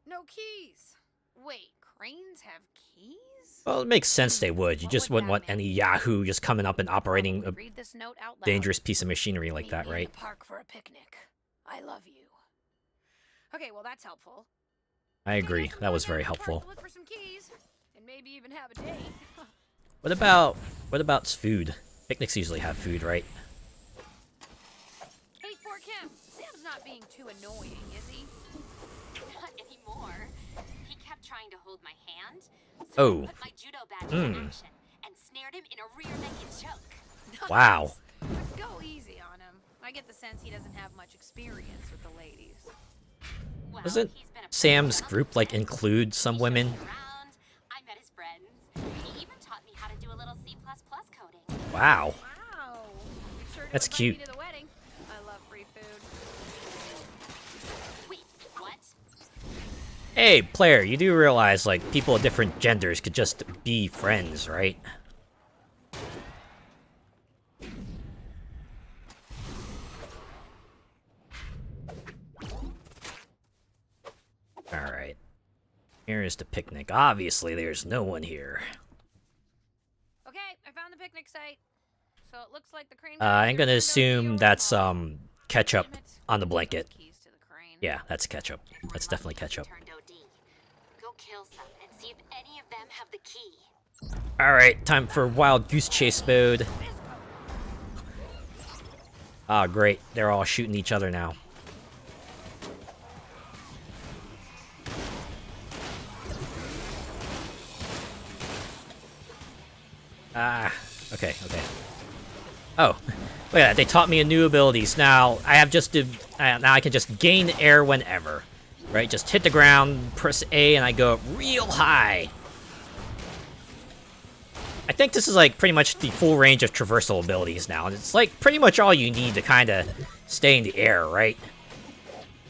No keys. Wait, cranes have keys? Well, it makes sense they would. You just wouldn't want any Yahoo just coming up and operating a Read this note out loud. dangerous piece of machinery like Meet that, me in right? the park for a picnic. I love you. Okay, well that's helpful. I agree. That was very Park helpful. to look for some keys, and maybe even have a date. What about food? Picnics usually have food, right? Hey, for Kim, Sam's not being too annoying, is he? Not anymore. He kept trying to hold my hand, so Oh. I put my judo badge into action and snared him in a rear naked choke. Wow. Go easy on him. I get the sense he doesn't have much experience with the ladies. Well, Doesn't he's been a Sam's group like include some women? around. I met his friends. He even taught me how to do a little C++ coding. Wow. Wow. Be sure to That's invite cute. me to the wedding. I love free food. Wait, what? Hey, player, you do realize like people of different genders could just be friends, right? Alright. Here is the picnic. Obviously, there's no one here. Okay, I found the picnic site. So it looks like the crane. I'm gonna assume that's, ketchup on the blanket. Keys to the crane. Yeah, that's ketchup. That's definitely ketchup. Turned OD. Go kill some and see if any of them have the key. Alright, time for wild goose chase mode. Ah, great. They're all shooting each other now. Ah, okay. Oh, look at that. They taught me new abilities. Now, I have just to... now I can just gain air whenever. Right? Just hit the ground, press A, and I go up real high. I think this is, like, pretty much the full range of traversal abilities now. And it's, like, pretty much all you need to kind of stay in the air, right?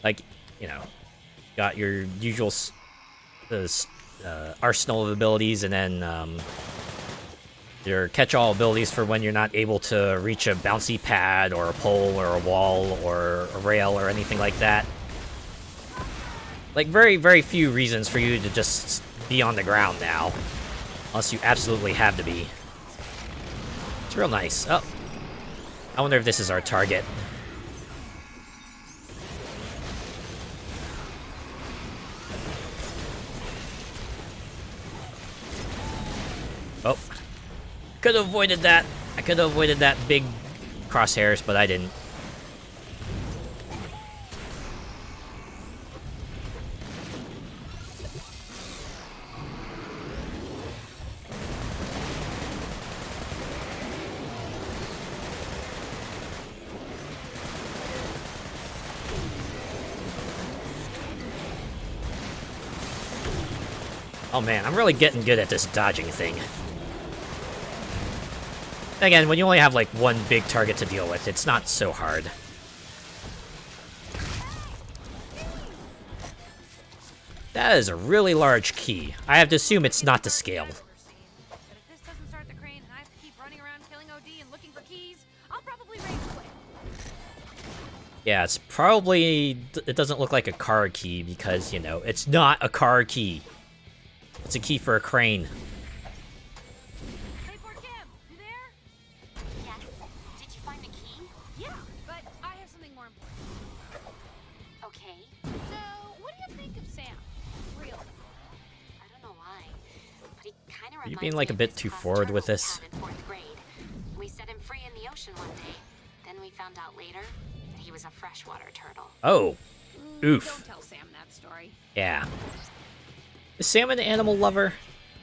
Like, you know, got your usual arsenal of abilities, and then, your catch-all abilities for when you're not able to reach a bouncy pad or a pole or a wall or a rail or anything like that. Like, very, very few reasons for you to just be on the ground now. Unless you absolutely have to be. It's real nice. Oh. I wonder if this is our target. Oh. Could have avoided that. I could have avoided that big crosshairs, but I didn't. Oh man, I'm really getting good at this dodging thing. Again, when you only have like one big target to deal with, it's not so hard. That is a really large key. I have to assume it's not to scale. But if this doesn't start the crane and I have to keep running around killing OD and looking for keys, I'll probably rage quit. Yeah, it's probably... It doesn't look like a car key because, you know, it's not a car key. It's a key for a crane. Hey, poor Kim, you there? Yes. Did you find the key? Yeah, but I have something more important. Okay. So, what do you think of Sam? Really? I don't know why, but he kind of reminds You're being like a me of bit this too class forward with turtle this. we had in 4th grade. We set him free in the ocean one day. Then we found out later that he was a freshwater turtle. Oh. Oof. Don't tell Sam that story. Yeah. Is Sam an animal lover?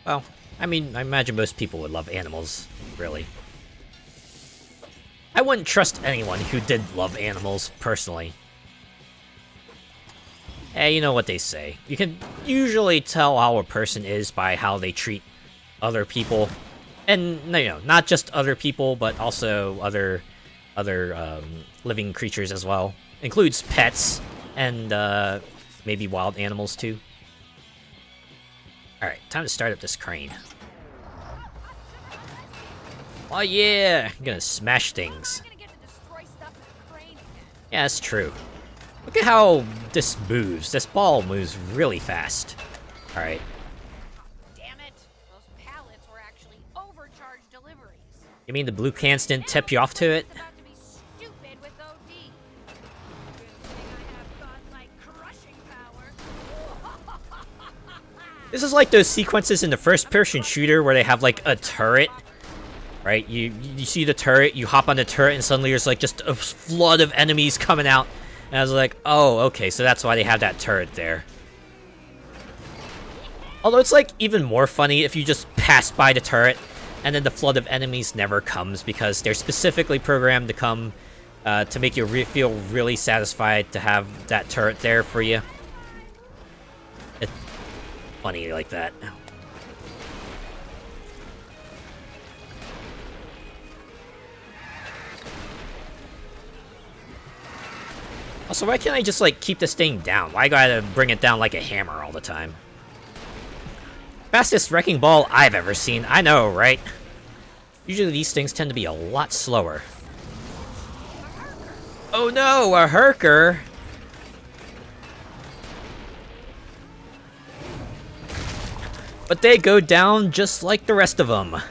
Well, I mean, I imagine most people would love animals, really. I wouldn't trust anyone who did love animals, personally. Hey, you know what they say. You can usually tell how a person is by how they treat other people. And, you know, not just other people, but also other living creatures as well. Includes pets and maybe wild animals, too. Alright, time to start up this crane. Oh yeah! I'm gonna smash things. I'm gonna get to destroy Yeah, that's true. Look at how this moves. This ball moves really fast. Alright. Damn it! Those pallets were actually overcharged deliveries. You mean the blue cans didn't tip you off to it? It's about to be stupid with OD. Good thing I have godlike crushing power. This is like those sequences in the first-person shooter where they have like a turret. Right? You see the turret, you hop on the turret, and suddenly there's like just a flood of enemies coming out. And I was like, oh, okay, so that's why they have that turret there. Although it's like even more funny if you just pass by the turret, and then the flood of enemies never comes because they're specifically programmed to come to make you feel really satisfied to have that turret there for you. It's funny like that. Also, why can't I just, like, keep this thing down? Why gotta bring it down like a hammer all the time? Fastest wrecking ball I've ever seen. I know, right? Usually these things tend to be a lot slower. Oh no, a herker! But they go down just like the rest of them.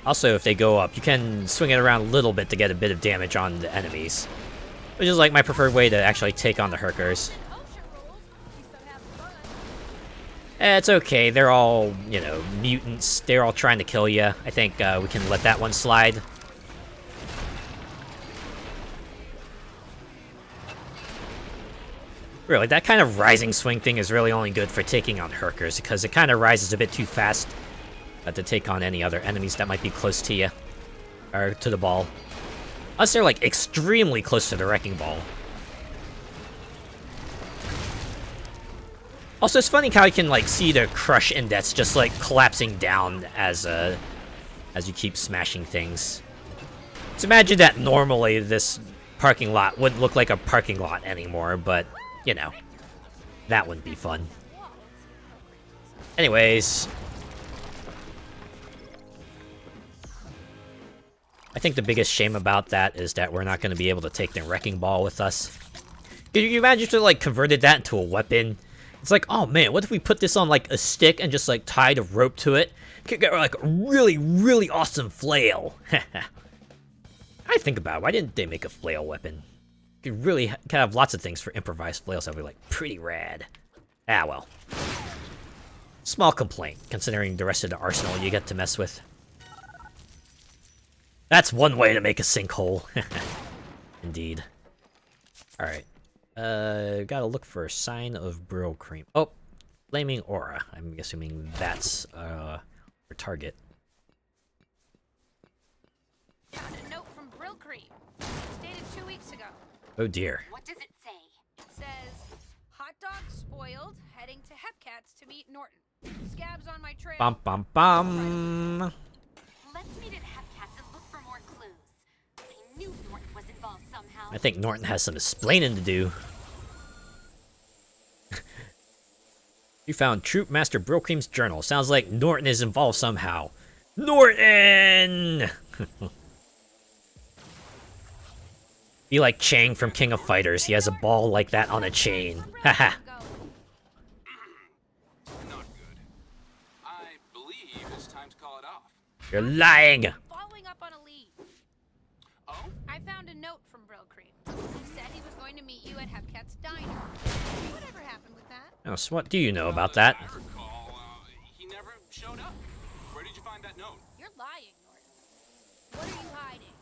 Also, if they go up, you can swing it around a little bit to get a bit of damage on the enemies. Which is like my preferred way to actually take on the herkers. It's okay, they're all, you know, mutants. They're all trying to kill you. I think we can let that one slide. Really, that kind of rising swing thing is really only good for taking on herkers, because it kind of rises a bit too fast to take on any other enemies that might be close to you. Or to the ball. Unless they're, like, extremely close to the wrecking ball. Also, it's funny how you can, like, see the crush index just, like, collapsing down as you keep smashing things. So imagine that normally this parking lot wouldn't look like a parking lot anymore, but, you know, that wouldn't be fun. Anyways, I think the biggest shame about that is that we're not going to be able to take the wrecking ball with us. Could you imagine if they, like, converted that into a weapon? It's like, oh man, what if we put this on, like, a stick and just, like, tied a rope to it? Could get, like, a really, really awesome flail. I think about it, why didn't they make a flail weapon? You could really have lots of things for improvised flails that would be, like, pretty rad. Ah, well. Small complaint, considering the rest of the arsenal you get to mess with. That's one way to make a sinkhole. Indeed. Alright. Gotta look for a sign of Brill Cream. Oh! Flaming Aura. I'm assuming that's, our target. Found a note from Brill Cream. It's dated 2 weeks ago. Oh dear. What does it say? It says, hot dog spoiled, heading to Hepcats to meet Norton. Scabs on my trail. Bum bum bum! Let's meet at Hepcats and look for more clues. I knew Norton was involved somehow. I think Norton has some explaining to do. You found Troop Master Brill Cream's journal. Sounds like Norton is involved somehow. Norton! Be like Chang from King of Fighters. He has a ball like that on a chain. Haha. Not good. I believe it's time to call it off. You're lying! Following up on a lead. Oh? I found a note from Brill Cream. He said he was going to meet you at Hepcat's diner. Whatever happened with that? Oh, so what do you know about that? I recall, he never showed up. Where did you find that note? You're lying, Norton. What are you hiding?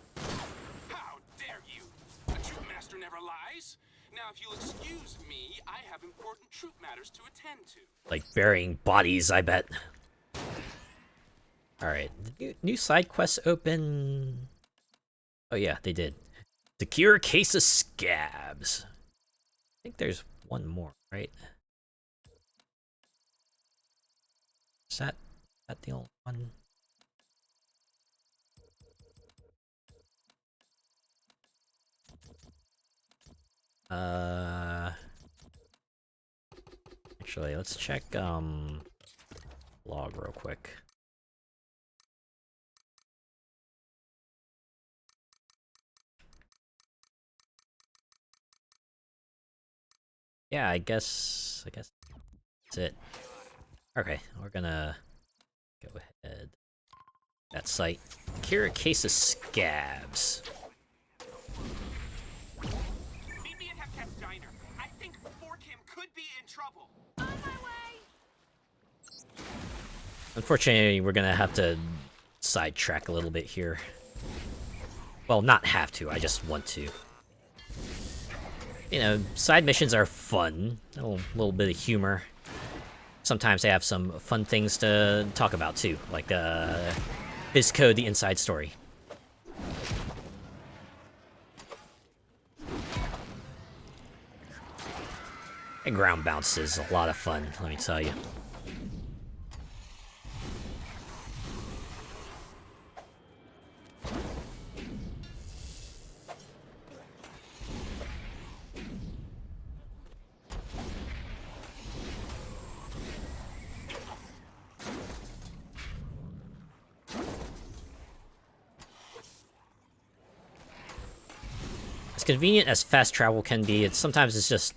How dare you? A troop master never lies. Now, if you'll excuse me, I have important troop matters to attend to. Like burying bodies, I bet. Alright, new side quests open. Oh yeah, they did. Secure case of scabs. I think there's one more, right? Is that the only one? Actually, let's check log real quick. yeah, I guess that's it. Okay, we're gonna go ahead. That site. Cure a case of scabs. Meet me at Hepcat's Diner. I think Forkim could be in trouble. On my way. Unfortunately, we're gonna have to sidetrack a little bit here. Well, not have to, I just want to. You know, side missions are fun. A little bit of humor. Sometimes they have some fun things to talk about, too. Like, BizCode, the inside story. And ground bounce is a lot of fun, let me tell you. As convenient as fast travel can be, sometimes it's just...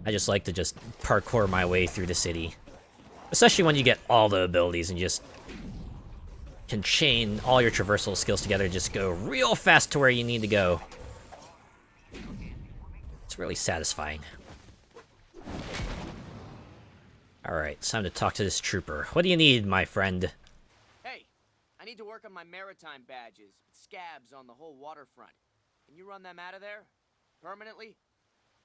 I just like to just parkour my way through the city. Especially when you get all the abilities and just... can chain all your traversal skills together and just go real fast to where you need to go. It's really satisfying. Alright, it's time to talk to this trooper. What do you need, my friend? Hey, I need to work on my maritime badges. Scabs on the whole waterfront. Can you run them out of there? Permanently?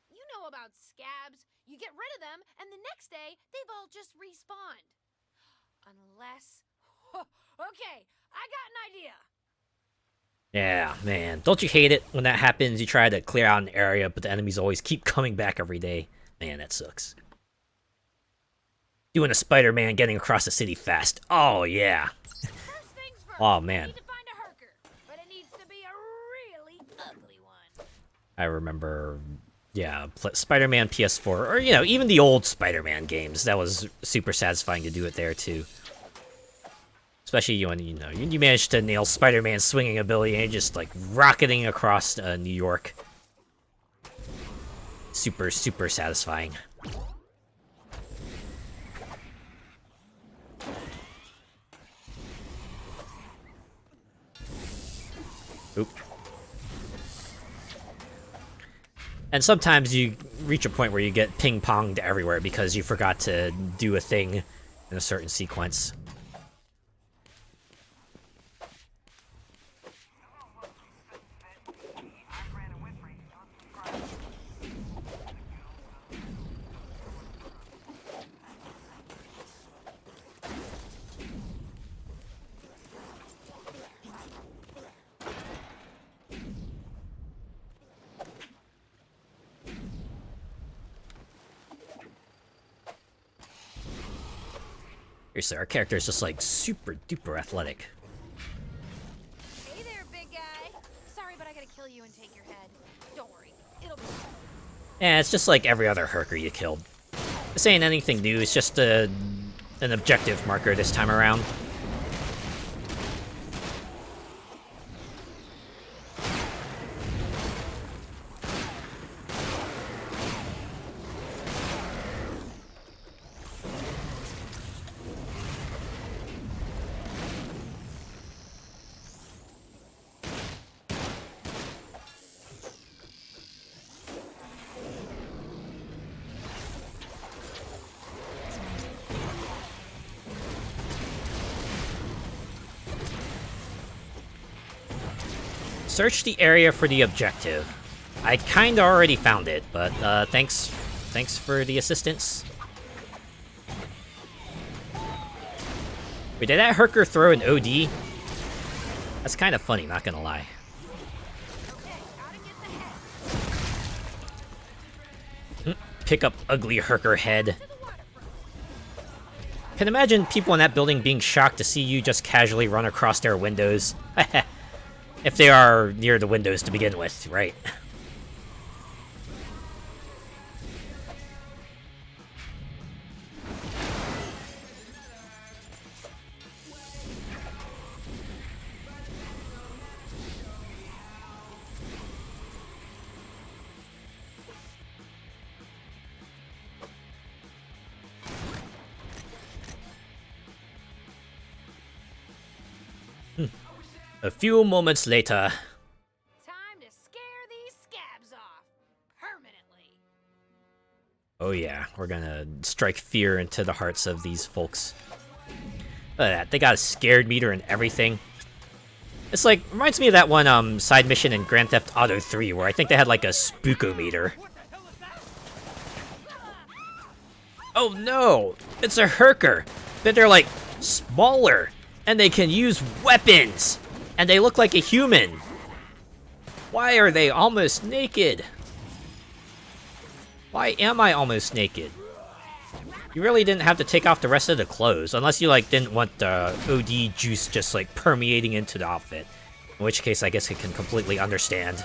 You know about scabs. You get rid of them, and the next day, they've all just respawned. Unless... Okay, I got an idea. Yeah, man. Don't you hate it when that happens? You try to clear out an area, but the enemies always keep coming back every day. Man, that sucks. Doing a Spider-Man getting across the city fast. Oh, yeah. First things first. Oh, man. Need to find a herker, but it needs to be a really ugly one. I remember, yeah, Spider-Man PS4, or, you know, even the old Spider-Man games. That was super satisfying to do it there, too. Especially when, you know, you manage to nail Spider-Man's swinging ability and you're just, like, rocketing across New York. Super, super satisfying. Oop. And sometimes you reach a point where you get ping-ponged everywhere because you forgot to do a thing in a certain sequence. Seriously, our character is just like super duper athletic. Hey there, big guy. Sorry, but I gotta kill you and take your head. Don't worry, it'll be fine. Yeah, it's just like every other herker you killed. This ain't anything new, it's just an objective marker this time around. Search the area for the objective. I kinda already found it, but thanks for the assistance. Wait, did that herker throw an OD? That's kind of funny, not gonna lie. Pick up ugly herker head. Can imagine people in that building being shocked to see you just casually run across their windows. If they are near the windows to begin with, right? A few moments later. Time to scare these scabs off permanently. Oh yeah, we're gonna strike fear into the hearts of these folks. Look at that, they got a scared meter and everything. It's like, reminds me of that one side mission in Grand Theft Auto 3 where I think they had like a spookometer. Oh no, it's a Herker, but they're like smaller and they can use weapons and they look like a human. Why are they almost naked? Why am I almost naked? You really didn't have to take off the rest of the clothes, unless you like didn't want the OD juice just like permeating into the outfit. In which case, I guess I can completely understand.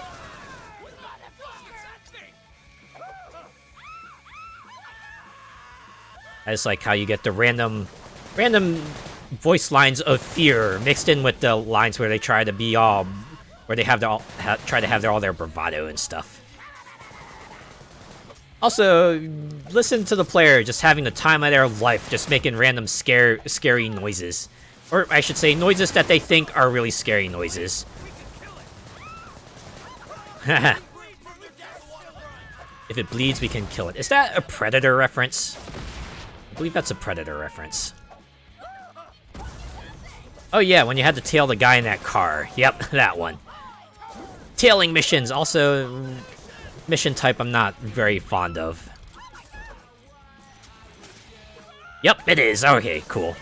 I just like how you get the random voice lines of fear mixed in with the lines where they try to be all, where they have try to have all their bravado and stuff. Also, listen to the player just having the time of their life, just making random scary noises. Or I should say, noises that they think are really scary noises. If it bleeds, we can kill it. Is that a Predator reference? I believe that's a Predator reference. Oh yeah, when you had to tail the guy in that car. Yep, that one. Tailing missions, also... mission type I'm not very fond of. Yep, it is. Okay, cool.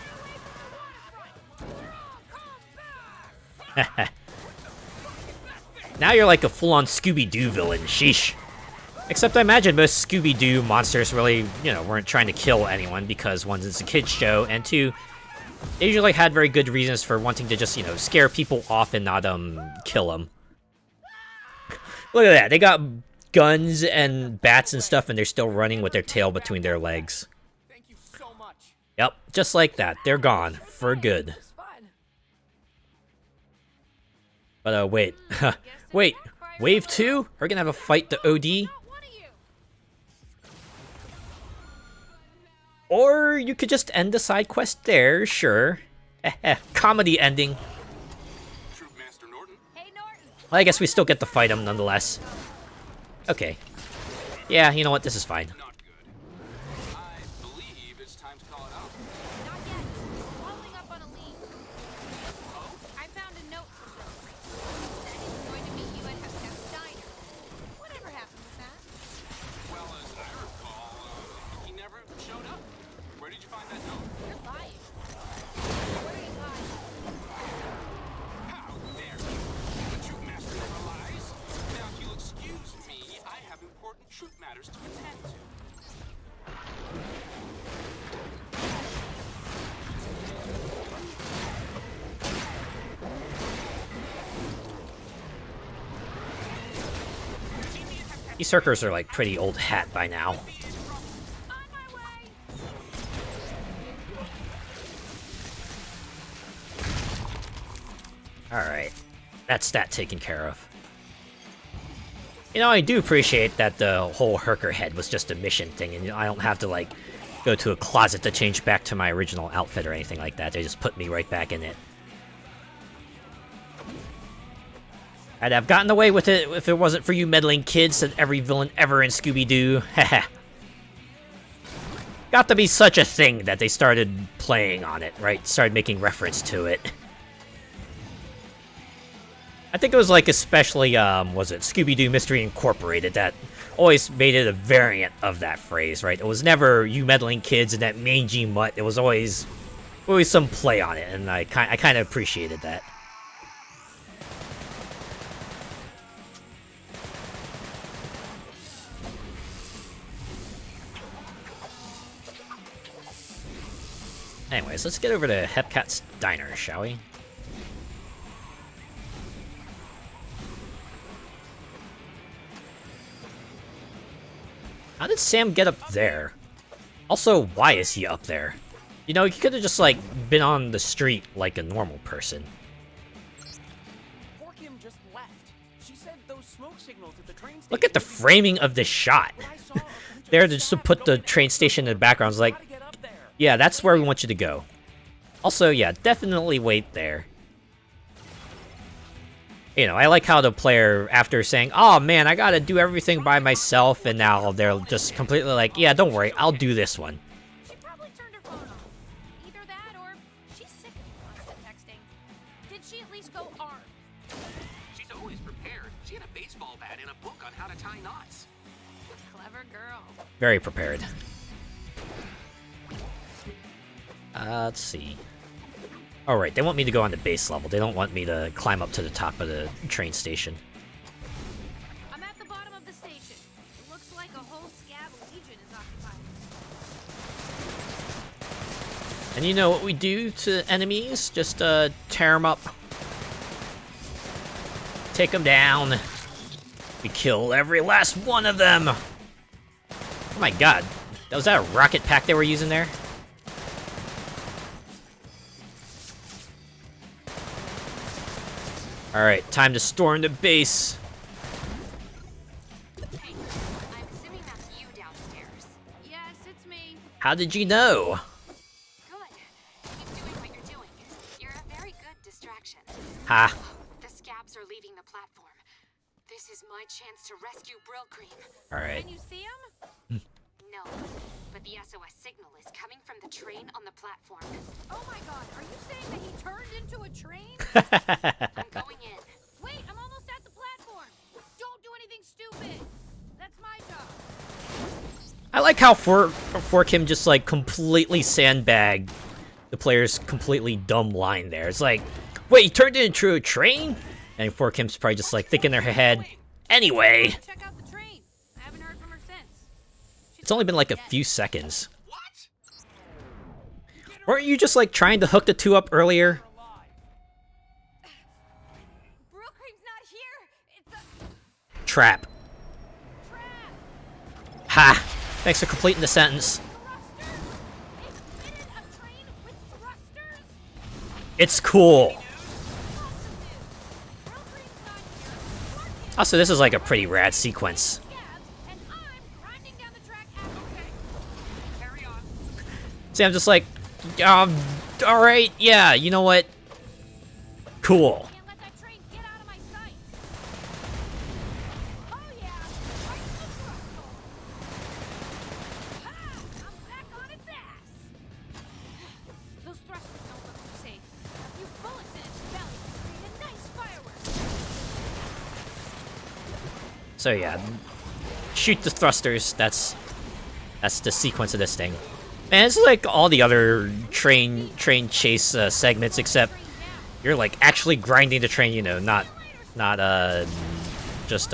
Now you're like a full-on Scooby-Doo villain. Sheesh. Except I imagine most Scooby-Doo monsters really, you know, weren't trying to kill anyone because one, it's a kid's show, and two, they usually had very good reasons for wanting to just, you know, scare people off and not, kill them. Look at that. They got guns and bats and stuff, and they're still running with their tail between their legs. Thank you so much. Yep, just like that. They're gone. For good. But, wait. Wait. Wave 2? We're gonna have a fight to OD? Or you could just end the side quest there, sure. Comedy ending. Well, I guess we still get to fight him nonetheless. Okay. Yeah, you know what? This is fine. These Circers are like pretty old hat by now. Alright. That's that taken care of. You know, I do appreciate that the whole Herker head was just a mission thing, and I don't have to, like, go to a closet to change back to my original outfit or anything like that. They just put me right back in it. I'd have gotten away with it if it wasn't for you meddling kids, said every villain ever in Scooby-Doo. Haha. Got to be such a thing that they started playing on it, right? Started making reference to it. I think it was like especially, was it Scooby-Doo Mystery Incorporated that always made it a variant of that phrase, right? It was never you meddling kids and that mangy mutt. It was always some play on it, and I kind of appreciated that. Anyways, let's get over to Hepcat's Diner, shall we? How did Sam get up there? Also, why is he up there? You know, he could have just, like, been on the street like a normal person. Just left. She said those smoke signals at the train station. Look at the framing of this shot. There, just to put the train station in the background. It's like, yeah, that's where we want you to go. Also, yeah, definitely wait there. You know, I like how the player, after saying, "Oh man, I gotta do everything by myself," and now they're just completely like, "Yeah, don't worry, I'll do this one." She probably turned her phone off. Either that or she's sick of constant texting. Did she at least go armed? She's always prepared. She had a baseball bat and a book on how to tie knots. Clever girl. Very prepared. Let's see. All right, they want me to go on the base level. They don't want me to climb up to the top of the train station. I'm at the bottom of the station. It looks like a whole scab legion is occupied. And you know what we do to enemies? Just tear them up. Take them down. We kill every last one of them. Oh my god. Was that a rocket pack they were using there? Alright, time to storm the base. Hey, I'm assuming that's you downstairs. Yes, it's me. How did you know? Good. Keep doing what you're doing. You're a very good distraction. Ha. The scabs are leaving the platform. This is my chance to rescue Brill Cream. Alright. Can you see him? No, but the SOS signal is coming from the train on the platform. Oh my god, are you saying that he turned into a train? I'm going in. Wait, I'm almost at the platform. Don't do anything stupid. That's my job. I like how for Kim just like completely sandbagged the player's completely dumb line there. It's like, wait, he turned it into a train? And for Kim's probably just like thinking in her head, anyway. Check out the train. I haven't heard from her since. It's only been like a few seconds. Weren't you just like trying to hook the two up earlier? Brill Cream's not here. It's a Trap. Ha! Thanks for completing the sentence. It's cool. Also, this is like a pretty rad sequence. See, I'm just like, alright, yeah, you know what? Cool. Those thrusters don't look too safe. A few bullets in its belly create a nice firework. So yeah, shoot the thrusters. That's the sequence of this thing. Man, it's like all the other train chase segments, except you're like actually grinding the train. You know, not just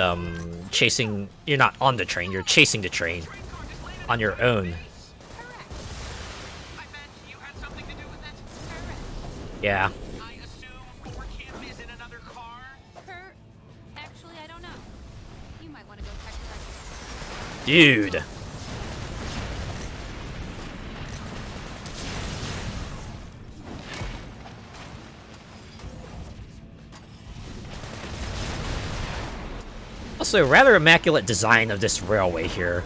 chasing. You're not on the train. You're chasing the train on your own. Yeah. I assume Fort Kim is in another car? Kurt, actually, I don't know. You might want to go check it out. Dude. Also, rather immaculate design of this railway here.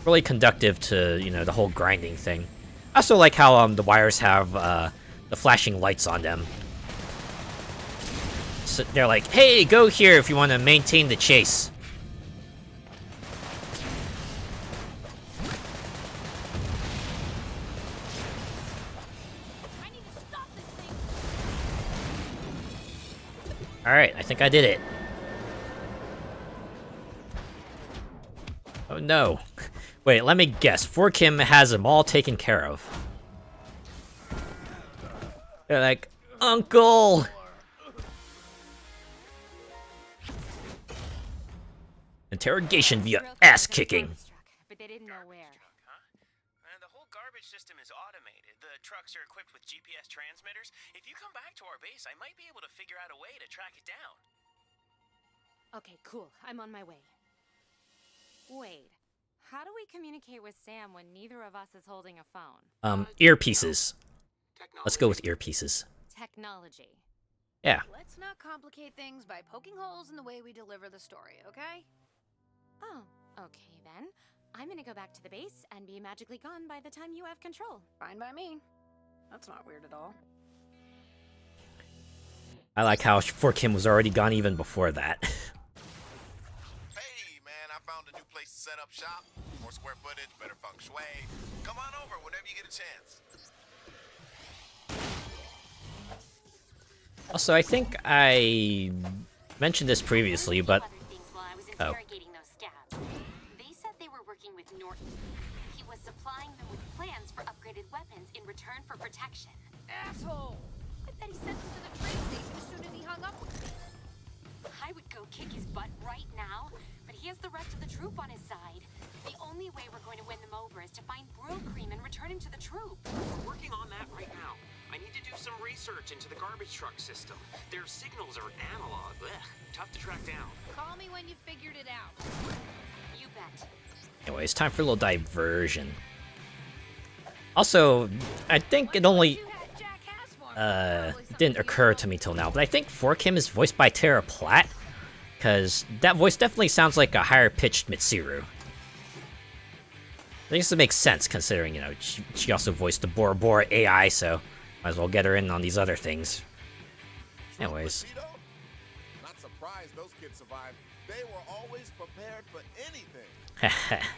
Really conductive to, you know, the whole grinding thing. I also like how the wires have the flashing lights on them. So they're like, hey, go here if you want to maintain the chase. Alright, I think I did it. Oh no. Wait, let me guess. For Kim has them all taken care of. They're like, Uncle! Interrogation via ass-kicking. But they didn't know where. The whole garbage system is automated. The trucks are equipped with GPS transmitters. If you come back to our base, I might be able to figure out a way to track it down. Okay, cool. I'm on my way. Wait. How do we communicate with Sam when neither of us is holding a phone? Earpieces. Let's go with earpieces. Technology. Yeah. Let's not complicate things by poking holes in the way we deliver the story, okay? Oh, okay then. I'm gonna go back to the base and be magically gone by the time you have control. Fine by me. That's not weird at all. I like how For Kim was already gone even before that. Hey, man, I found a new place to set up shop. More square footage, better feng shui. Come on over whenever you get a chance. Also, I think I mentioned this previously, but... Oh. They said they were working with Norton. He was supplying them with plans for upgraded weapons in return for protection. Asshole! I bet he sent him to the train station as soon as he hung up with me. I would go kick his butt right now, but he has the rest of the troop on his side. The only way we're going to win them over is to find Brill Cream and return him to the troop. We're working on that right now. I need to do some research into the garbage truck system. Their signals are analog. Ugh, tough to track down. Call me when you figured it out. You bet. Anyways, time for a little diversion. Also, I think it only didn't occur to me till now, but I think For Kim is voiced by Tara Platt, because that voice definitely sounds like a higher-pitched Mitsuru. I guess it makes sense, considering, you know, she also voiced the Bora Bora AI, so might as well get her in on these other things. Anyways. Not surprised those kids survived. They were always prepared for anything.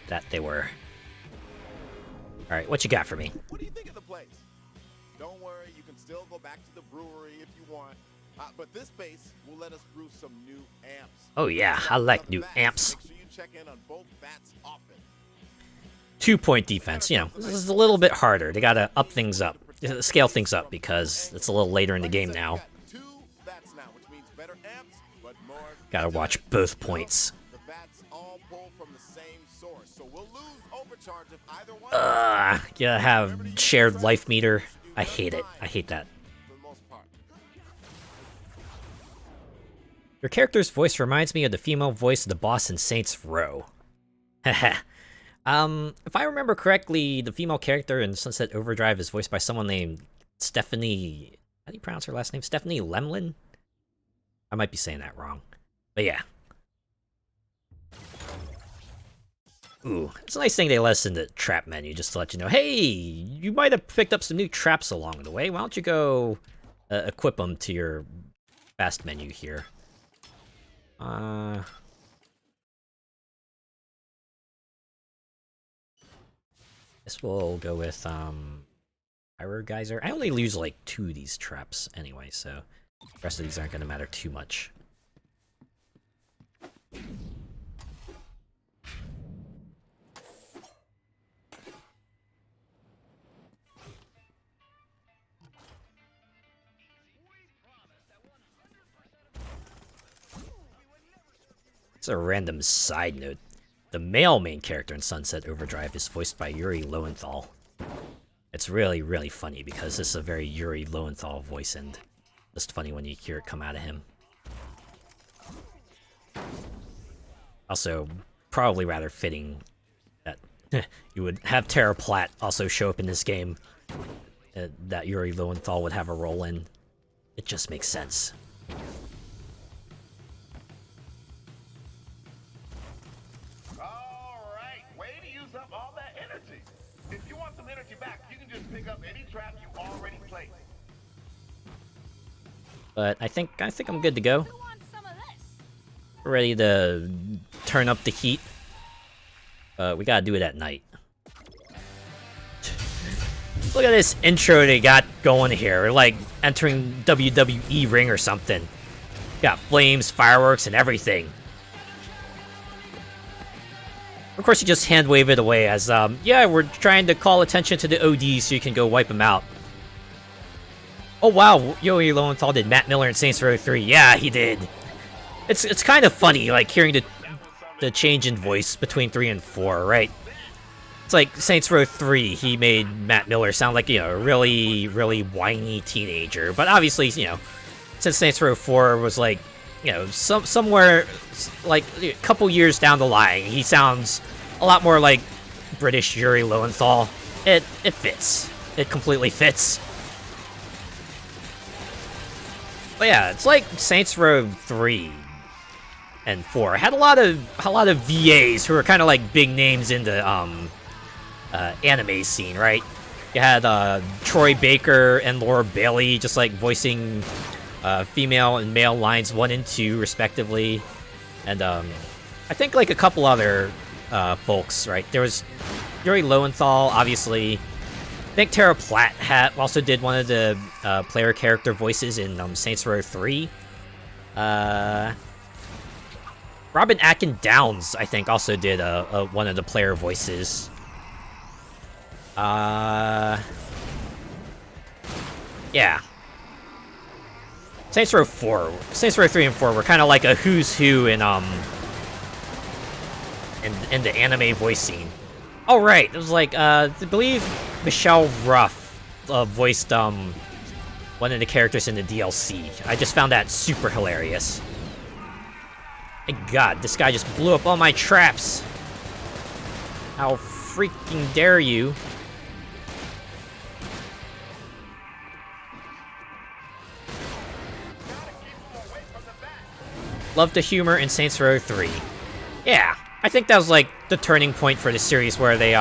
That they were. Alright, what you got for me? What do you think of the place? Don't worry, you can still go back to the brewery if you want. But this base will let us brew some new amps. Oh yeah, I like new amps. Make sure you check in on both bats often. 2-point defense, you know, this is a little bit harder. They gotta up things up, scale things up, because it's a little later in the game now. Gotta watch both points. Gotta have shared life meter. I hate it. I hate that. Your character's voice reminds me of the female voice of the boss in Saints Row. Haha. If I remember correctly, the female character in Sunset Overdrive is voiced by someone named Stephanie... How do you pronounce her last name? Stephanie Lemlin? I might be saying that wrong. But yeah. Ooh, it's a nice thing they let us in the trap menu, just to let you know, hey, you might have picked up some new traps along the way. Why don't you go equip them to your fast menu here? Guess we'll go with, Pyro Geyser. I only use, like, 2 of these traps anyway, so the rest of these aren't gonna matter too much. It's a random side note. The male main character in Sunset Overdrive is voiced by Yuri Lowenthal. It's really, really funny because this is a very Yuri Lowenthal voice, and just funny when you hear it come out of him. Also, probably rather fitting that you would have Tara Platt also show up in this game, that Yuri Lowenthal would have a role in. It just makes sense. But I think I'm good to go. We're ready to turn up the heat. We gotta do it at night. Look at this intro they got going here. We're like entering WWE ring or something. Got flames, fireworks, and everything. Of course, you just hand wave it away as, yeah, we're trying to call attention to the ODs so you can go wipe them out. Oh wow, Yuri Lowenthal did Matt Miller in Saints Row 3. Yeah, he did. It's kind of funny, like, hearing the change in voice between 3 and 4, right? It's like Saints Row 3, he made Matt Miller sound like, you know, a really, really whiny teenager. But obviously, you know, since Saints Row 4 was like, you know, somewhere, like, a couple years down the line, he sounds a lot more like British Yuri Lowenthal. It fits. It completely fits. But yeah, it's like Saints Row 3 and 4 had a lot of VAs who were kind of like big names in the anime scene, right? You had Troy Baker and Laura Bailey just like voicing female and male lines 1 and 2 respectively, and I think like a couple other folks, right? There was Yuri Lowenthal, obviously. I think Tara Platt also did one of the player character voices in Saints Row 3. Robin Atkin Downs, I think, also did one of the player voices. Yeah. Saints Row 4. Saints Row 3 and 4 were kind of like a who's who in the anime voice scene. Oh, right. It was like, I believe Michelle Ruff voiced one of the characters in the DLC. I just found that super hilarious. My god, this guy just blew up all my traps. How freaking dare you? Love the humor in Saints Row 3. Yeah, I think that was like the turning point for the series where they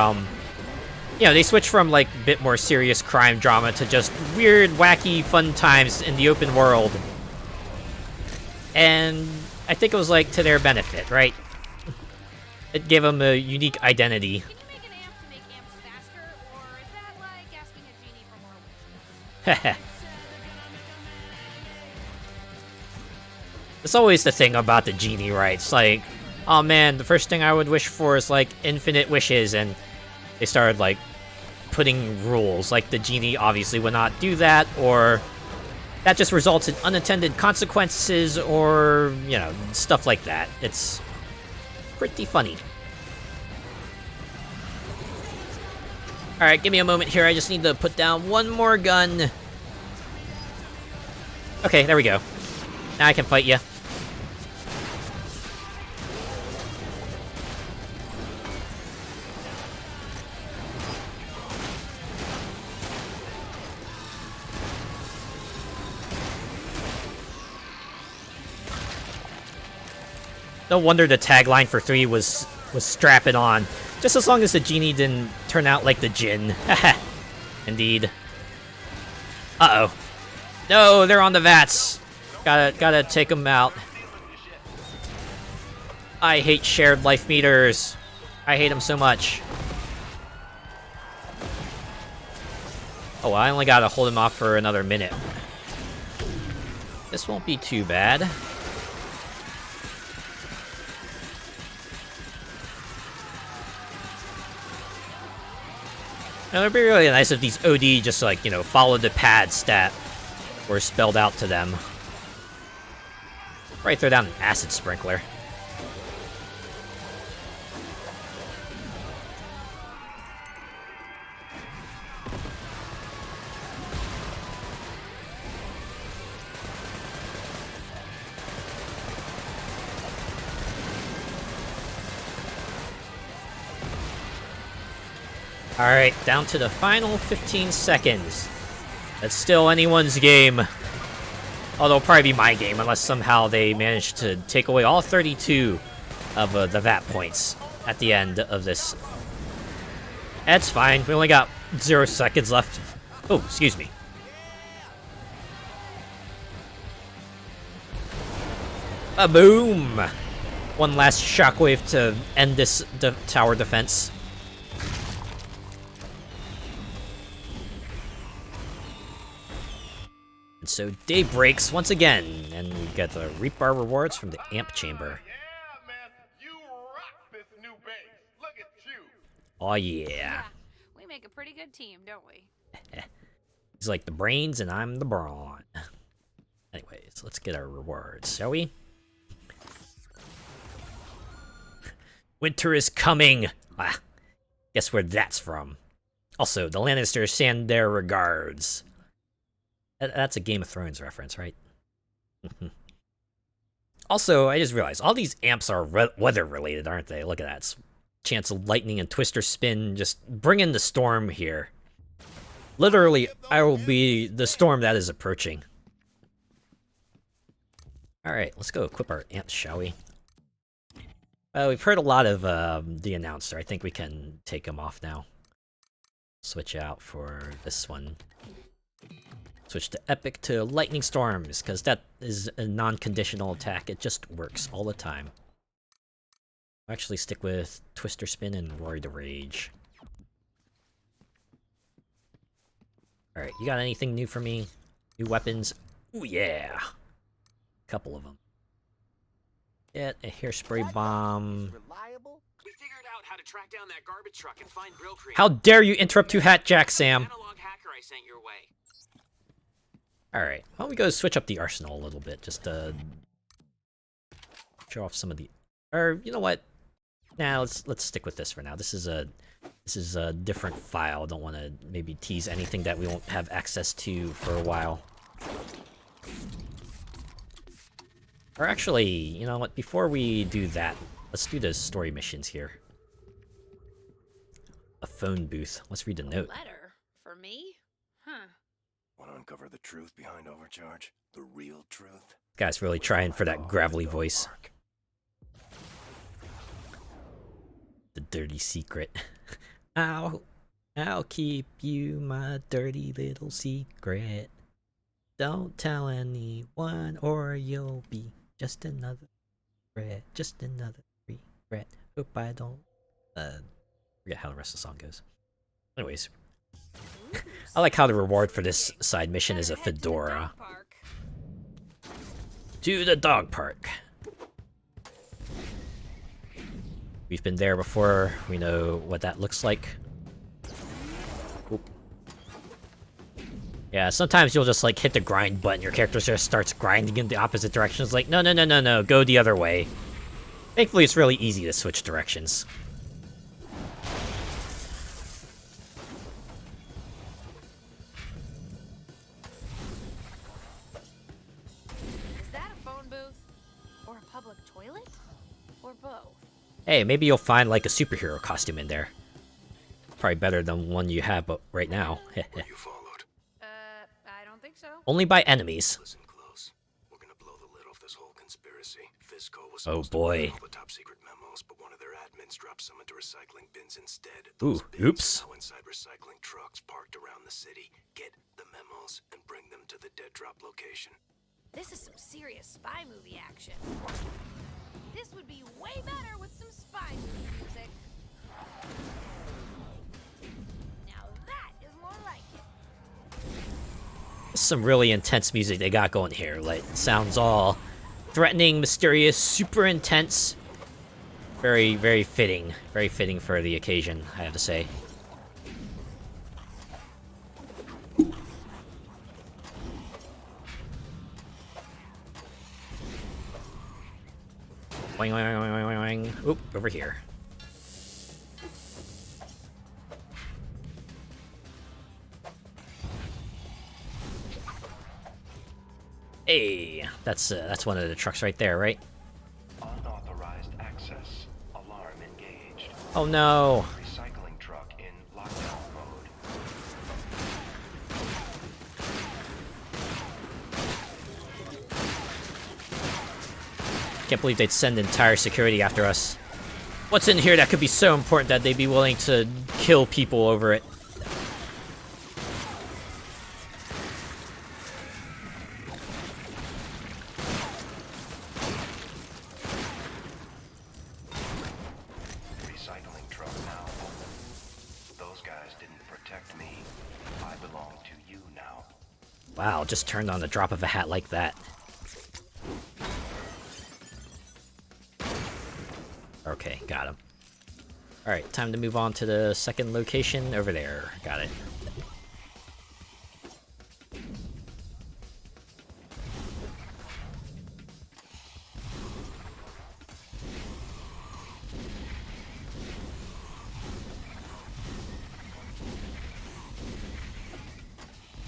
they switched from like a bit more serious crime drama to just weird, wacky, fun times in the open world. And I think it was like to their benefit, right? It gave them a unique identity. Can you make an amp to make amps faster, or is that like asking a genie for more wishes? It's always the thing about the genie, right? It's like, oh man, the first thing I would wish for is like infinite wishes, and they started like putting rules. Like the genie obviously would not do that, or that just results in unintended consequences, or, you know, stuff like that. It's pretty funny. Alright, give me a moment here. I just need to put down one more gun. Okay, there we go. Now I can fight you. No wonder the tagline for 3 was strap it on. Just as long as the genie didn't turn out like the djinn. Indeed. Uh-oh. No, they're on the vats. Gotta take them out. I hate shared life meters. I hate them so much. Oh, I only gotta hold him off for another minute. This won't be too bad. Now, it'd be really nice if these OD just, like, you know, followed the pads that were spelled out to them. Right, throw down an acid sprinkler. Alright, down to the final 15 seconds. That's still anyone's game. Although it'll probably be my game, unless somehow they manage to take away all 32 of the VAT points at the end of this. That's fine, we only got 0 seconds left. Oh, excuse me. Boom! One last shockwave to end this tower defense. And so day breaks once again, and we get to reap our rewards from the amp chamber. Yeah, man, you rock this new base. Look at you. Oh yeah. Yeah, we make a pretty good team, don't we? He's like the brains and I'm the brawn. Anyways, let's get our rewards, shall we? Winter is coming! Ah, guess where that's from. Also, the Lannisters send their regards. That's a Game of Thrones reference, right? Also, I just realized, all these amps are weather-related, aren't they? Look at that. It's chance of lightning and twister spin. Just bring in the storm here. Literally, I will be the storm that is approaching. Alright, let's go equip our amps, shall we? We've heard a lot of the announcer. I think we can take him off now. Switch out for this one. Switch to Epic to Lightning Storms, because that is a non-conditional attack. It just works all the time. I'll actually stick with Twister Spin and Rory the Rage. Alright, you got anything new for me? New weapons? Ooh, yeah! Couple of them. Get a hairspray bomb. We figured out how to track down that garbage truck and find Brill Cream. How dare you interrupt to Hat Jack, Sam! Analog hacker I sent your way. Alright, why don't we go switch up the arsenal a little bit, just to show off some of the... Or, you know what? Nah, let's stick with this for now. This is a different file. Don't want to maybe tease anything that we won't have access to for a while. Or actually, you know what? Before we do that, let's do the story missions here. A phone booth. Let's read a note. Letter? For me? Huh. Want to uncover the truth behind Overcharge? The real truth? Guy's really trying for that gravelly voice. The dirty secret. I'll keep you my dirty little secret. Don't tell anyone or you'll be just another regret. Just another regret. Hope I don't forget how the rest of the song goes. Anyways. I like how the reward for this side mission is a fedora. To the dog park. We've been there before, we know what that looks like. Oop. Yeah, sometimes you'll just like hit the grind button, your character just starts grinding in the opposite direction. It's like, no, go the other way. Thankfully, it's really easy to switch directions. Is that a phone booth? Or a public toilet? Or both? Hey, maybe you'll find like a superhero costume in there. Probably better than one you have right now. You followed. I don't think so. Only by enemies. Listen close. We're gonna blow the lid off this whole conspiracy. Fisco was Oh supposed boy. to all the top secret memos, but one of their admins dropped some into recycling bins instead. Ooh, Those bins oops. are now inside recycling trucks parked around the city. Get the memos and bring them to the dead drop location. This is some serious spy movie action. This would be way better with some spy movie music. Now that is more like it. Some really intense music they got going here. Like, sounds all threatening, mysterious, super intense. Very, very fitting. Very fitting for the occasion, I have to say. Boing, boing, boing, boing, boing, boing. Oop, over here. Hey, that's one of the trucks right there, right? Unauthorized access. Alarm engaged. Oh no! Recycling truck in lockdown mode. Can't believe they'd send entire security after us. What's in here that could be so important that they'd be willing to kill people over it? Recycling truck now open. Those guys didn't protect me. I belong to you now. Wow, just turned on the drop of a hat like that. Okay, got him. Alright, time to move on to the second location over there. Got it.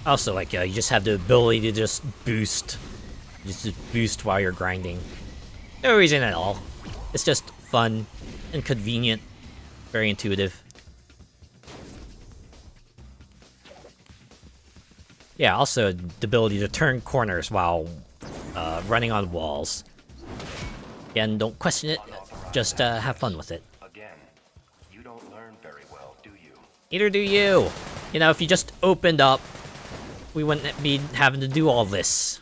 Also, like, you just have the ability to just boost. Just boost while you're grinding. No reason at all. It's just fun and convenient. Very intuitive. Yeah, also the ability to turn corners while running on walls. Again, don't question it. Just have fun with it. Again, you don't learn very well, do you? Neither do you. You know, if you just opened up we wouldn't be having to do all this.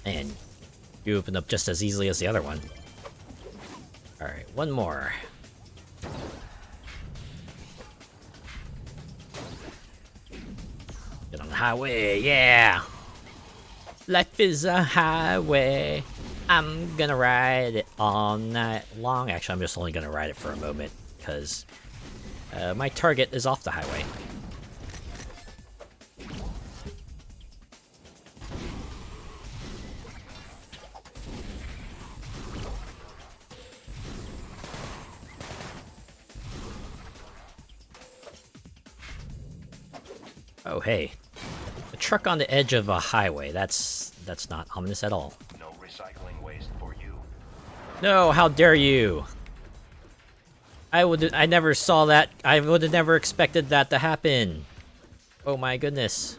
And you open up just as easily as the other one. Alright, one more. Get on the highway, yeah! Life is a highway. I'm gonna ride it all night long. Actually, I'm just only gonna ride it for a moment, because my target is off the highway. Oh, hey. A truck on the edge of a highway. That's not ominous at all. No recycling waste for you. No, how dare you! I never saw that. I would have never expected that to happen. Oh my goodness.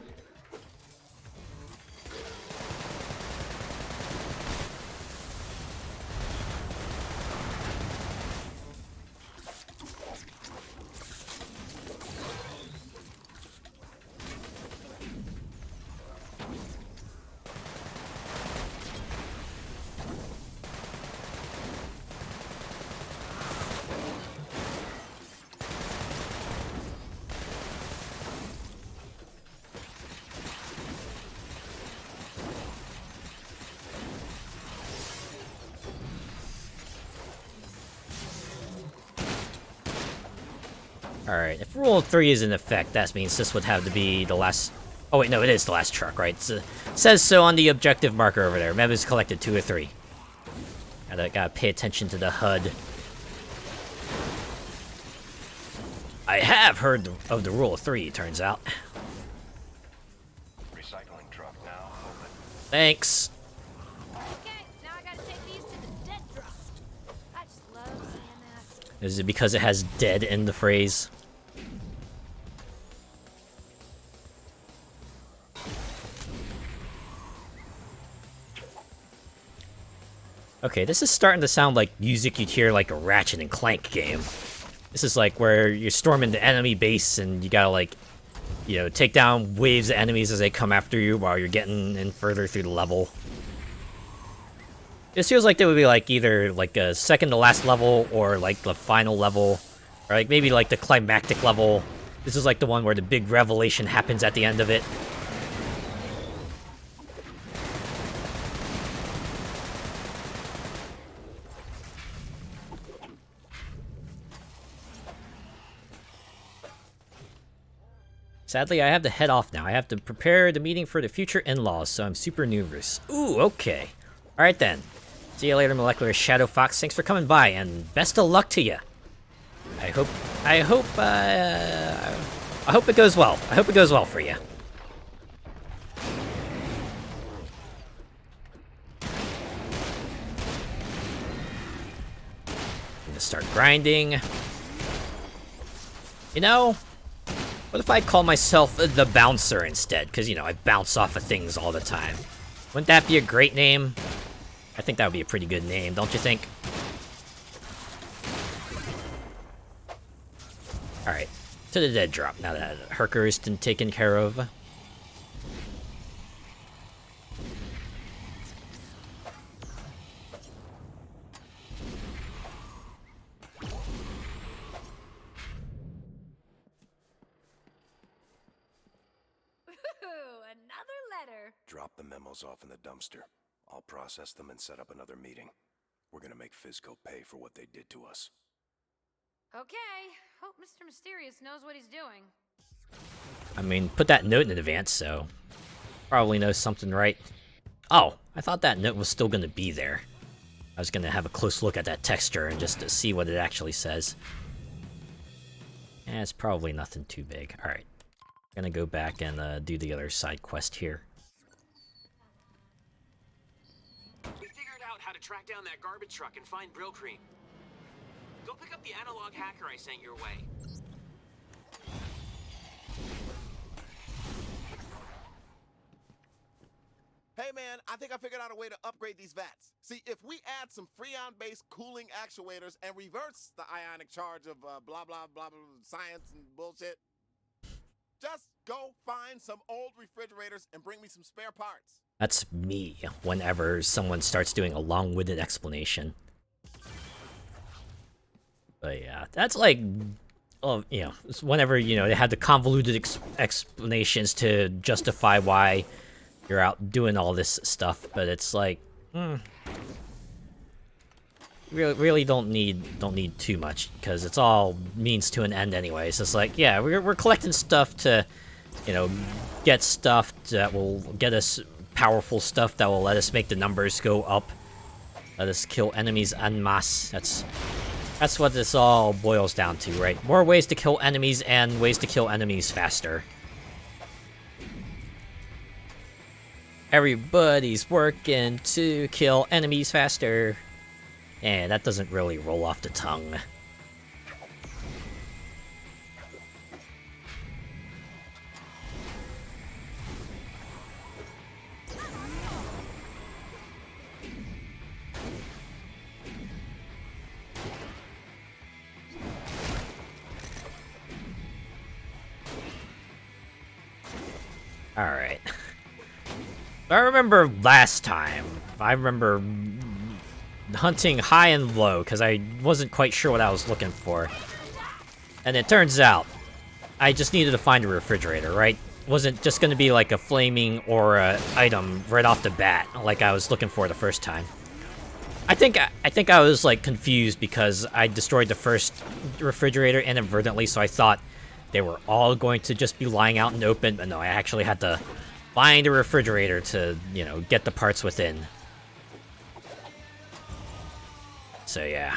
Alright, if Rule 3 is in effect, that means this would have to be the last... Oh wait, no, it is the last truck, right? It says so on the objective marker over there. Members collected 2 or 3. Gotta pay attention to the HUD. I have heard of the Rule of 3, it turns out. Recycling truck now open. Thanks. Okay, now I gotta take these to the dead drop. I just love saying that. Is it because it has dead in the phrase? Okay, this is starting to sound like music you'd hear like a Ratchet and Clank game. This is like where you're storming the enemy base and you gotta like, you know, take down waves of enemies as they come after you while you're getting in further through the level. This feels like there would be like either like a second to last level or like the final level, or like maybe like the climactic level. This is like the one where the big revelation happens at the end of it. Sadly, I have to head off now. I have to prepare the meeting for the future in-laws, so I'm super nervous. Ooh, okay. Alright then. See you later, Molecular Shadow Fox. Thanks for coming by, and best of luck to you. I hope it goes well. I hope it goes well for you. I'm gonna start grinding. You know, what if I call myself the Bouncer instead? Because, you know, I bounce off of things all the time. Wouldn't that be a great name? I think that would be a pretty good name, don't you think? Alright, to the dead drop now that Herker is taken care of. Ooh, another letter. Drop the memos off in the dumpster. I'll process them and set up another meeting. We're gonna make Fizco pay for what they did to us. Okay, hope Mr. Mysterious knows what he's doing. I mean, put that note in advance, so probably knows something, right? Oh, I thought that note was still gonna be there. I was gonna have a close look at that texture and just to see what it actually says. It's probably nothing too big. Alright. Gonna go back and do the other side quest here. We figured out how to track down that garbage truck and find Brill Cream. Go pick up the analog hacker I sent your way. Hey man, I think I figured out a way to upgrade these vats. See, if we add some Freon-based cooling actuators and reverse the ionic charge of blah, blah, blah, blah, science and bullshit, just go find some old refrigerators and bring me some spare parts. That's me whenever someone starts doing a long-winded explanation. But yeah, that's like, oh, you know, it's whenever, you know, they have the convoluted explanations to justify why you're out doing all this stuff, but it's like, really don't need too much, because it's all means to an end anyways. It's like, yeah, we're collecting stuff to, you know, get stuff that will get us powerful stuff that will let us make the numbers go up, let us kill enemies en masse. That's what this all boils down to, right? More ways to kill enemies and ways to kill enemies faster. Everybody's working to kill enemies faster. And that doesn't really roll off the tongue. Alright. I remember last time, I remember hunting high and low, because I wasn't quite sure what I was looking for. And it turns out, I just needed to find a refrigerator, right? It wasn't just going to be like a flaming aura item right off the bat, like I was looking for the first time. I think I was like confused because I destroyed the first refrigerator inadvertently, so I thought they were all going to just be lying out in the open, but no, I actually had to find a refrigerator to, you know, get the parts within. So yeah.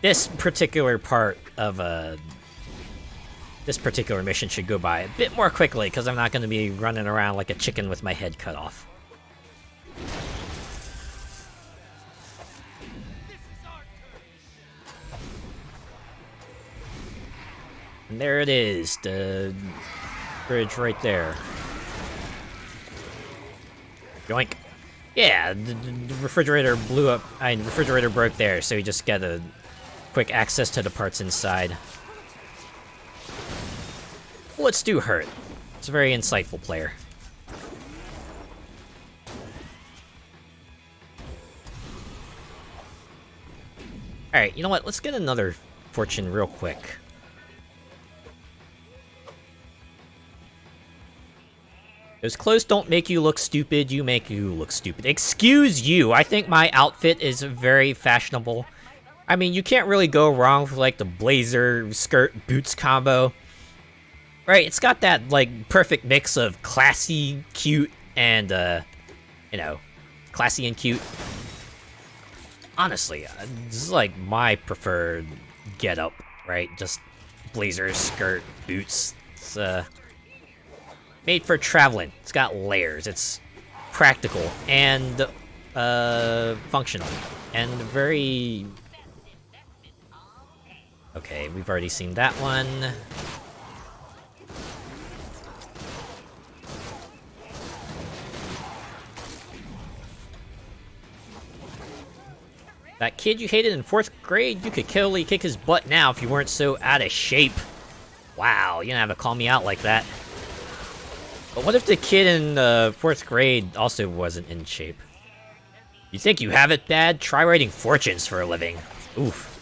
This particular part of this particular mission should go by a bit more quickly, because I'm not going to be running around like a chicken with my head cut off. And there it is, the bridge right there. Yoink. Yeah, the refrigerator blew up. The refrigerator broke there, so you just get a quick access to the parts inside. Bullets do hurt. It's a very insightful player. Alright, you know what? Let's get another fortune real quick. Those clothes don't make you look stupid, you make you look stupid. Excuse you, I think my outfit is very fashionable. I mean, you can't really go wrong with, like, the blazer, skirt, boots combo. Right, it's got that, like, perfect mix of classy, cute, and, you know, classy and cute. Honestly, this is, like, my preferred getup, right? Just blazer, skirt, boots. It's, made for traveling. It's got layers. It's practical and functional and very... Okay, we've already seen that one. That kid you hated in 4th grade, you could totally kick his butt now if you weren't so out of shape. Wow, you didn't have to call me out like that. But what if the kid in 4th grade also wasn't in shape? You think you have it, Dad? Try writing fortunes for a living. Oof.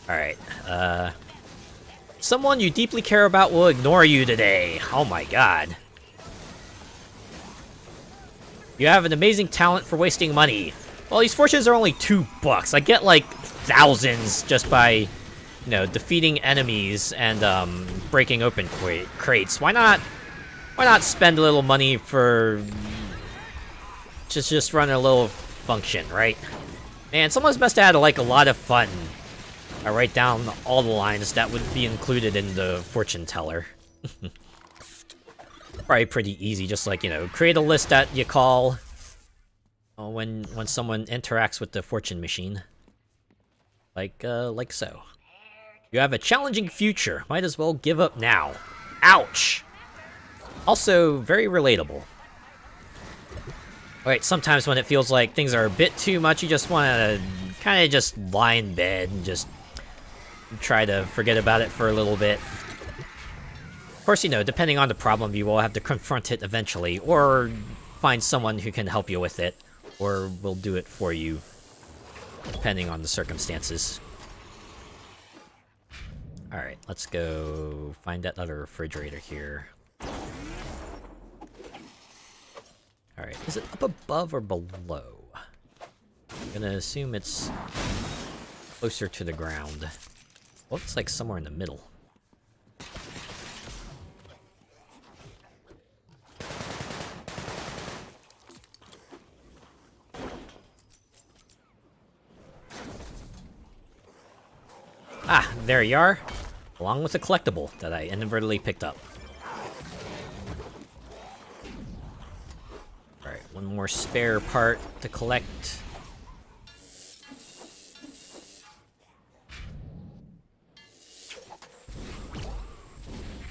Alright, someone you deeply care about will ignore you today. Oh my god. You have an amazing talent for wasting money. Well, these fortunes are only $2. I get, like, thousands just by, you know, defeating enemies and, breaking open crates. Why not spend a little money for just run a little function, right? Man, someone's must have had, like, a lot of fun. I write down all the lines that would be included in the fortune teller. Probably pretty easy, just like, you know, create a list that you call when someone interacts with the fortune machine. Like so. You have a challenging future. Might as well give up now. Ouch! Also, very relatable. Alright, sometimes when it feels like things are a bit too much, you just want to kind of just lie in bed and just try to forget about it for a little bit. Of course, you know, depending on the problem, you will have to confront it eventually, or find someone who can help you with it, or will do it for you, depending on the circumstances. Alright, let's go find that other refrigerator here. Alright, is it up above or below? I'm gonna assume it's closer to the ground. Looks like somewhere in the middle. Ah, there you are! Along with a collectible that I inadvertently picked up. Alright, one more spare part to collect.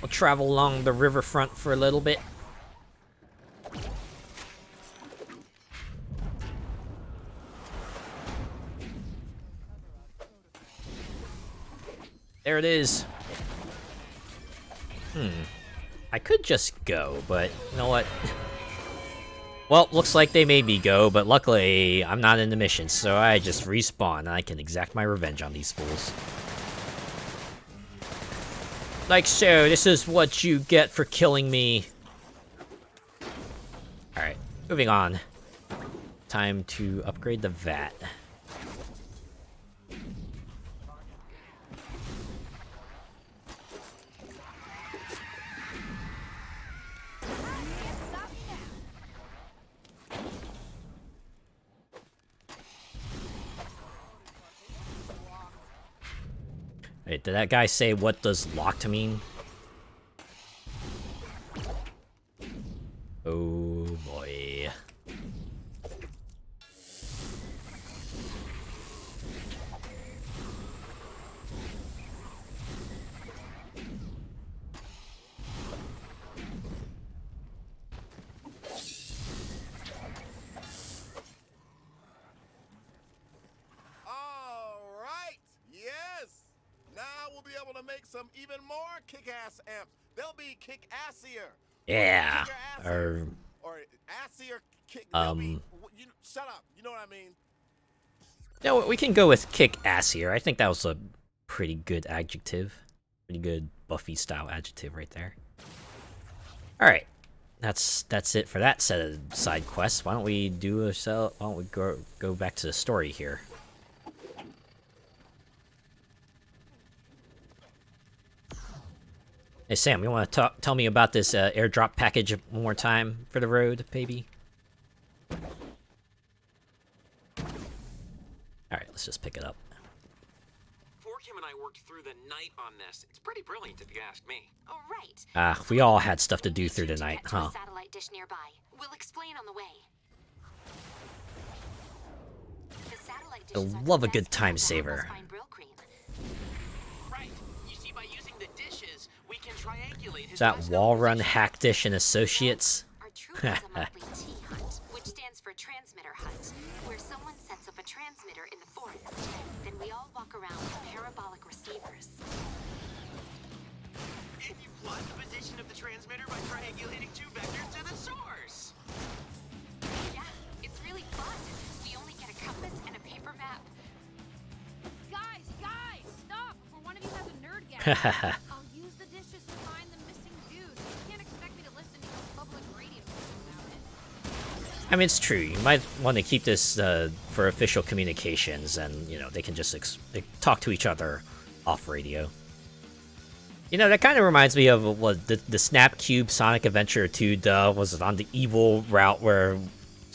We'll travel along the riverfront for a little bit. There it is. I could just go, but you know what? Well, looks like they made me go, but luckily I'm not in the mission, so I just respawn and I can exact my revenge on these fools. Like so, this is what you get for killing me. Alright, moving on. Time to upgrade the vat. Wait, did that guy say what does locked mean? Oh boy. able to make some even more kick-ass amps. They'll be kick-assier. Yeah. Or assier kick. Shut up. You know what I mean? No, we can go with kick-assier. I think that was a pretty good adjective. Pretty good Buffy-style adjective right there. Alright. That's it for that set of side quests. Why don't we go back to the story here? Hey Sam, you want to tell me about this airdrop package one more time for the road, baby? Alright, let's just pick it up. Kim and I worked through the night on this. It's pretty brilliant if you ask me. Oh, right. We all had stuff to do through the night, huh? Satellite dish nearby. We'll explain on the way. The satellite dishes I love a good time saver. Right. You see, by using the dishes, we can triangulate his Is that Wall Run Hack Dish and Associates? Our troop has a monthly T hunt, which stands for Transmitter Hunt, where someone sets up a transmitter in the forest. Then we all walk around with parabolic receivers. And you plot the position of the transmitter by triangulating two vectors to the source. Yeah, it's really fun. We only get a compass and a paper map. Guys, stop! Before one of you has a nerd gap. I'll use the dishes to find the missing dude. You can't expect me to listen to a public radio about it. I mean, it's true. You might want to keep this for official communications, and you know they can just talk to each other off radio. You know, that kind of reminds me of what the Snap Cube Sonic Adventure 2 was on the evil route where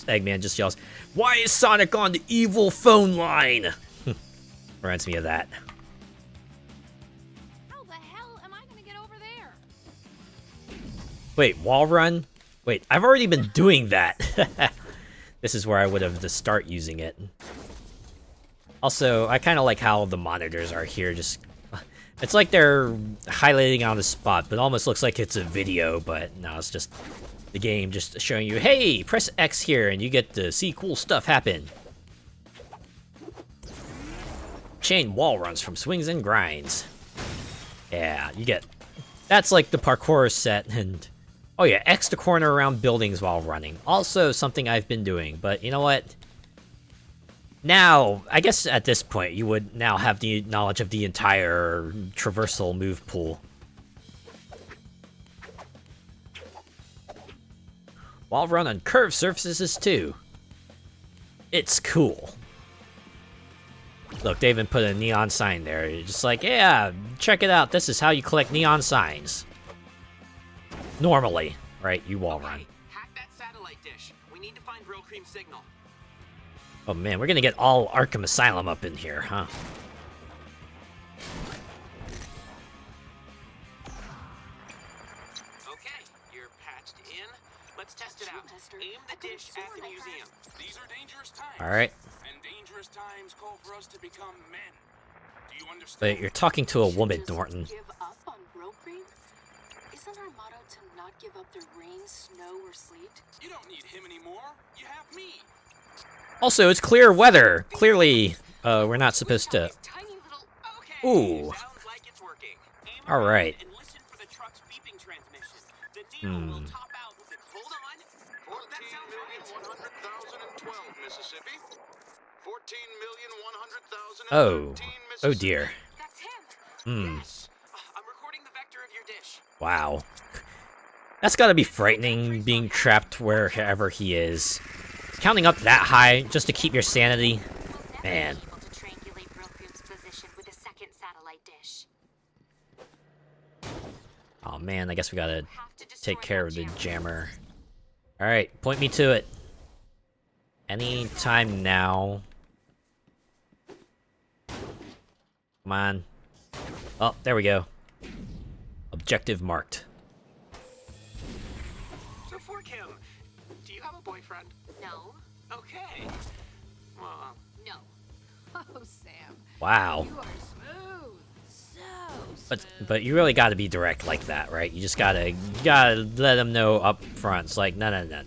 Eggman just yells, "Why is Sonic on the evil phone line?" Reminds me of that. How the hell am I gonna get over there? Wait, wall run? Wait, I've already been doing that. This is where I would have to start using it. Also, I kind of like how the monitors are here. It's like they're highlighting on the spot, but it almost looks like it's a video, but no, it's just the game just showing you, hey, press X here and you get to see cool stuff happen. Chain wall runs from swings and grinds. Yeah, you get... That's like the parkour set, and... Oh yeah, X to corner around buildings while running. Also something I've been doing, but you know what? Now, I guess at this point, you would now have the knowledge of the entire traversal move pool. Wall run on curved surfaces too. It's cool. Look, they even put a neon sign there. You're just like, yeah, check it out. This is how you collect neon signs. Normally, right? You wall run. Hack that satellite dish. We need to find Brill Cream's signal. Oh man, we're gonna get all Arkham Asylum up in here, huh? Okay, you're patched in. Let's test it out. Aim the dish at the museum. These are dangerous times. Alright. And dangerous times call for us to become men. Do you understand? But you're talking to a woman, Norton. Give up on Brill Cream? Isn't our motto to not give up their rain, snow, or sleet? You don't need him anymore. You have me. Also, it's clear weather. Clearly, we're not supposed to... Ooh. Alright. Hmm. 14,100,012 Mississippi. 14,100,000. Oh. Oh dear. Hmm. I'm recording the vector of your dish. Wow. That's gotta be frightening, being trapped wherever he is. Counting up that high just to keep your sanity. Man. Oh man, I guess we gotta take care of the jammer. Alright, point me to it. Anytime now. Come on. Oh, there we go. Objective marked. So for Kim, do you have a boyfriend? No. Okay. Well, No. Oh, Sam. Wow. You are smooth. So smooth. But you really gotta be direct like that, right? You just gotta let them know up front. It's like, no. Hey, Sam,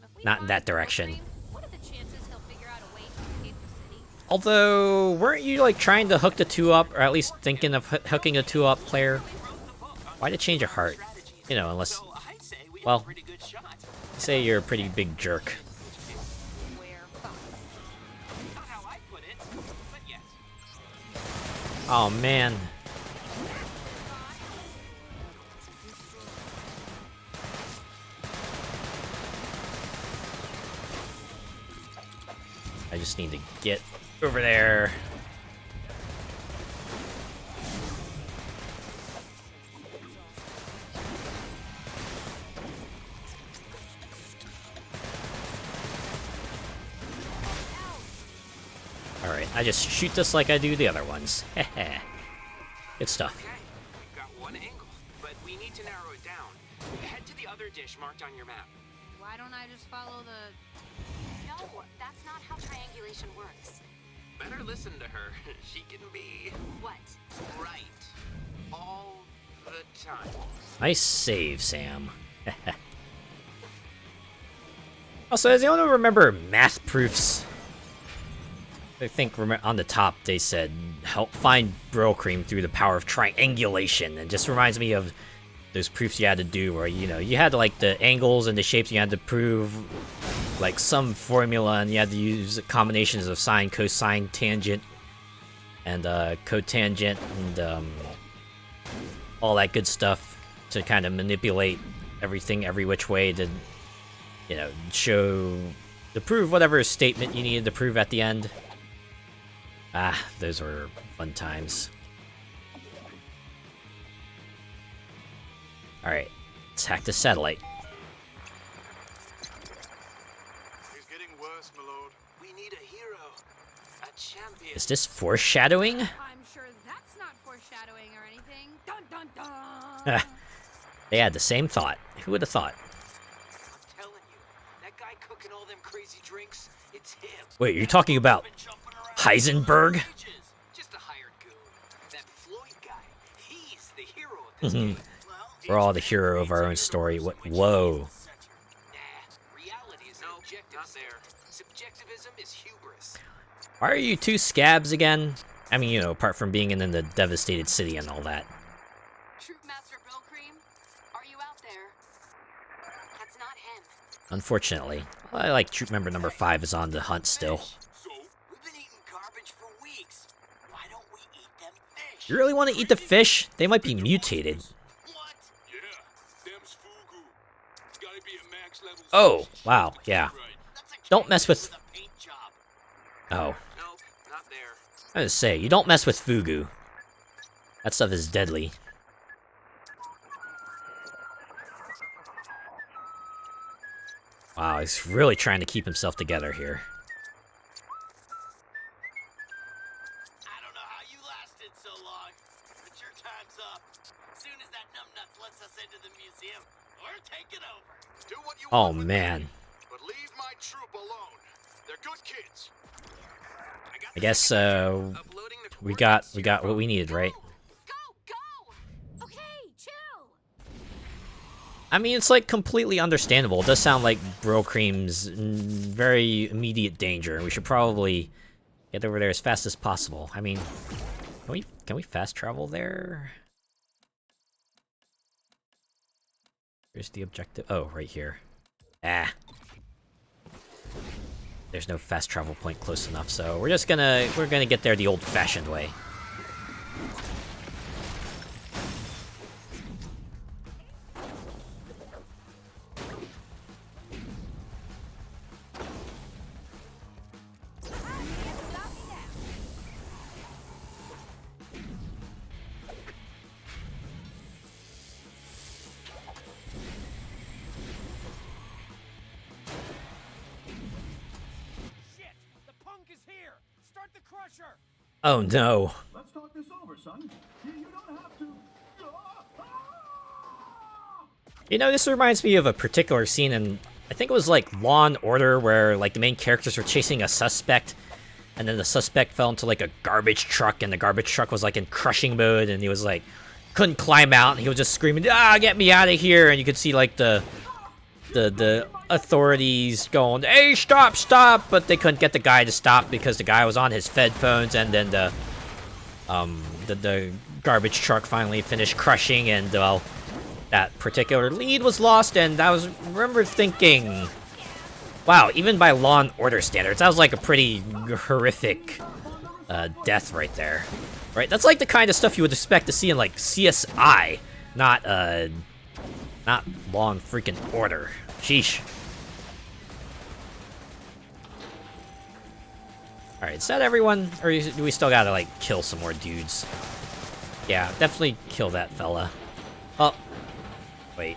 if we Not in that find Brill direction. Cream, what are the chances he'll figure out a way to escape the city? Although, weren't you like trying to hook the two up, or at least thinking of hooking a two up player? Why'd it change your heart? You know, unless, well, say you're a pretty big jerk. Oh man. I just need to get over there. Alright, I just shoot this like I do the other ones. Heh. Good stuff. okay. We've got one angle, but we need to narrow it down. Head to the other dish marked on your map. Why don't I just follow the... No, that's not how triangulation works. Better listen to her. She can be What? right all the time. Nice save, Sam. Also, does anyone remember math proofs? I think on the top they said, help find Brill Cream through the power of triangulation. And just reminds me of those proofs you had to do where, you know, you had like the angles and the shapes you had to prove like some formula, and you had to use combinations of sine, cosine, tangent, and cotangent, and all that good stuff to kind of manipulate everything every which way to, you know, to prove whatever statement you needed to prove at the end. Ah, those were fun times. Alright, let's hack the satellite. He's getting worse, my lord. We need a hero. A champion. Is this foreshadowing? I'm sure that's not foreshadowing or anything. Dun dun dun! They had the same thought. Who would have thought? I'm telling you, that guy cooking all them crazy drinks, it's him. Wait, you're talking about Heisenberg? Just a hired goon. That Floyd guy, he's the hero of this game. Well, We're all the hero of our own story. What? Whoa. Reality is objective, not there. Subjectivism is hubris. Why are you two scabs again? I mean, you know, apart from being in the devastated city and all that. Troop Master Bill Cream, are you out there? That's not him. Unfortunately. I like troop member number 5 is on the hunt still. We've been eating garbage for weeks. Why don't we eat them fish? You really want to eat the fish? They might be mutated. What? Yeah, them's fugu. It's gotta be a max level. Oh, wow, yeah. That's a Don't mess with... a paint job. Oh. Nope, not there. I was gonna say, you don't mess with fugu. That stuff is deadly. Wow, he's really trying to keep himself together here. I don't know how you lasted so long, but your time's up. As soon as that numbnuts lets us into the museum, we're taking over. Do what you Oh, want with man. me, but leave my troop alone. They're good kids. I guess, we got what we needed, right? Go! Okay, chill! I mean, it's, like, completely understandable. It does sound like Brill Cream's very immediate danger, and we should probably get over there as fast as possible. I mean, can we fast travel there? Here's the objective. Oh, right here. Ah. There's no fast travel point close enough, so we're gonna get there the old-fashioned way. Oh no. Let's talk this over, son. You don't have to. You know, this reminds me of a particular scene in, I think it was like Law and Order, where like the main characters were chasing a suspect, and then the suspect fell into like a garbage truck, and the garbage truck was like in crushing mode, and he was like, couldn't climb out, and he was just screaming, "Ah, get me out of here!" And you could see like the authorities going, "Hey, stop, stop!" But they couldn't get the guy to stop because the guy was on his headphones, and then the garbage truck finally finished crushing, and well, that particular lead was lost. And I remember thinking, wow, even by Law and Order standards, that was like a pretty horrific death right there. Right? That's like the kind of stuff you would expect to see in like CSI, not Law and freaking Order. Sheesh. Alright, is that everyone? Or do we still gotta, like, kill some more dudes? Yeah, definitely kill that fella. Oh. Wait.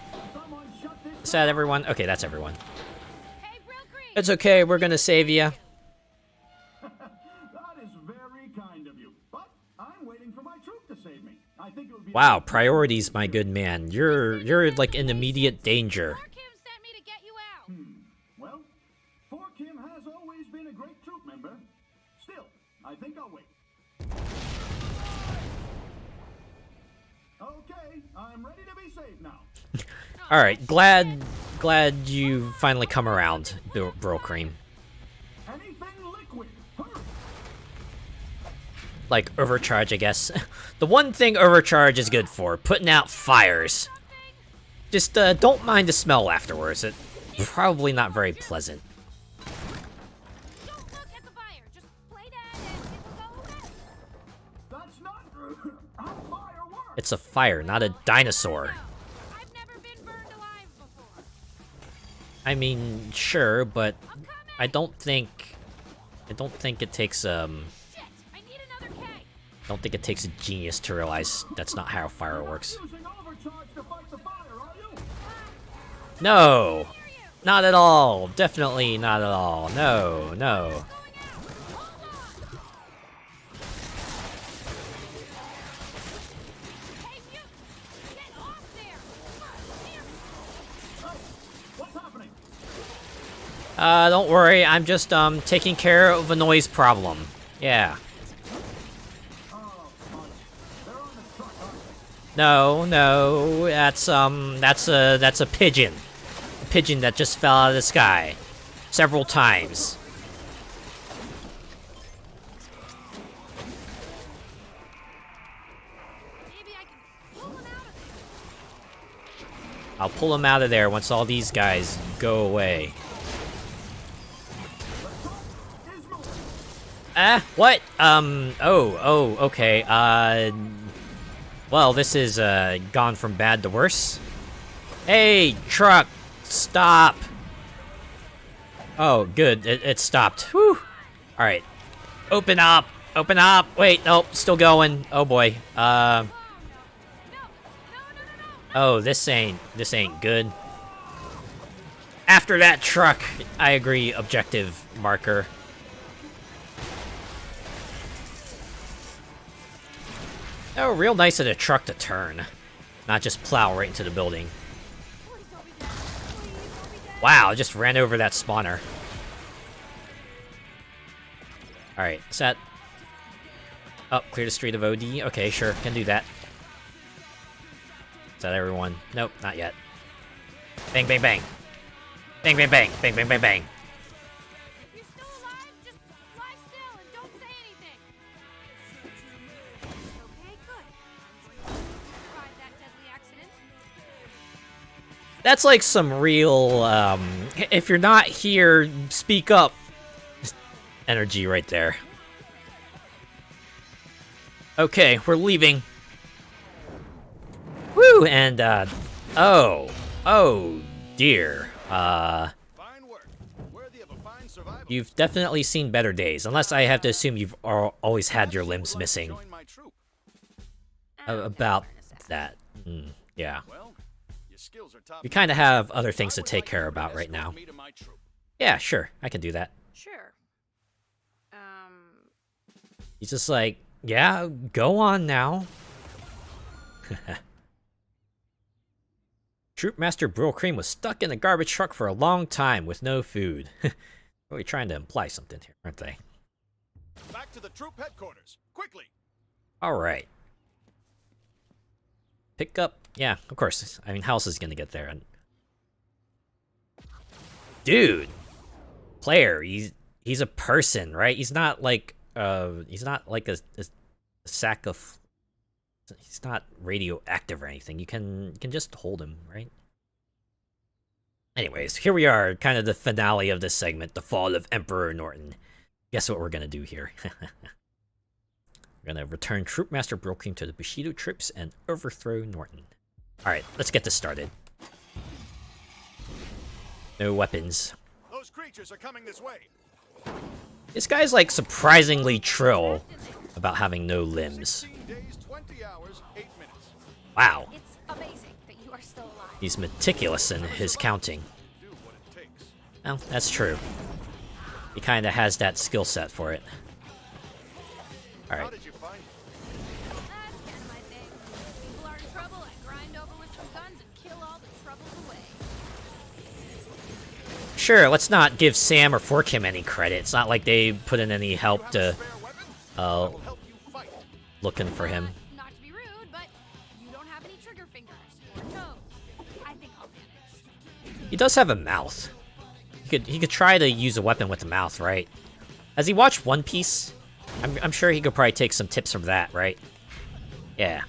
Is that everyone? Okay, that's everyone. It's okay, we're gonna save you. That is very kind of you, but I'm waiting for my troop to save me. I think it would be. Wow, priorities, my good man. You're like in immediate danger. Well, 4Kim has always been a great troop member. Still, I think I'll wait. Okay, I'm ready to be saved now. Alright, glad you finally come around, Brill Cream. Anything liquid, hurry. Like, overcharge, I guess. The one thing overcharge is good for, putting out fires. Just, don't mind the smell afterwards. It's probably not very pleasant. That's not how fire works. It's a fire, not a dinosaur. I mean, sure, but I don't think it takes I don't think it takes a genius to realize that's not how fire works. No, not at all. Definitely not at all. No, no. Don't worry, I'm just, taking care of a noise problem. Yeah. No, no, that's a pigeon. A pigeon that just fell out of the sky. Several times. I'll pull him out of there once all these guys go away. What? Okay, well, this is, gone from bad to worse. Hey, truck! Stop! Oh, good, it stopped. Whew! Alright. Open up! Open up! Wait, nope, still going. Oh boy. Oh, this ain't good. After that truck! I agree, objective marker. Oh, real nice of the truck to turn. Not just plow right into the building. Wow, just ran over that spawner. Alright, set. Oh, clear the street of OD. Okay, sure, can do that. Is that everyone? Nope, not yet. Bang, bang, bang. Bang, bang, bang. Bang, bang, bang, bang. That's like some real, if you're not here, speak up energy right there. Okay, we're leaving. Woo! And, oh dear. You've definitely seen better days, unless I have to assume you've always had your limbs missing. About that. Yeah. We kind of have other things to take care about right now. Yeah, sure, I can do that. Sure. He's just like, yeah, go on now. Troopmaster Brill Cream was stuck in a garbage truck for a long time with no food. Really trying to imply something here, aren't they? Back to the troop headquarters, quickly. All right. Pick up. Yeah, of course. I mean, how else is gonna get there? And dude, player, he's a person, right? He's not like a sack of. He's not radioactive or anything. You can just hold him, right? Anyways, here we are, kind of the finale of this segment, the fall of Emperor Norton. Guess what we're gonna do here? We're gonna return Troopmaster Brill Cream to the Bushido troops and overthrow Norton. Alright, let's get this started. No weapons. Those creatures are coming this way. This guy's like surprisingly trill about having no limbs. 16 days, 20 hours, 8 minutes. Wow. It's amazing that you are still alive. He's meticulous in his counting. Well, that's true. He kind of has that skill set for it. Alright. That's kind of my thing. People are in trouble, I grind over with some guns and kill all the troubles away. Sure, let's not give Sam or Forkim any credit. It's not like they put in any help to, looking for him. Not to be rude, but you don't have any trigger fingers or toes. I think I'll manage. He does have a mouth. He could try to use a weapon with the mouth, right? Has he watched One Piece? I'm sure he could probably take some tips from that, right? Yeah.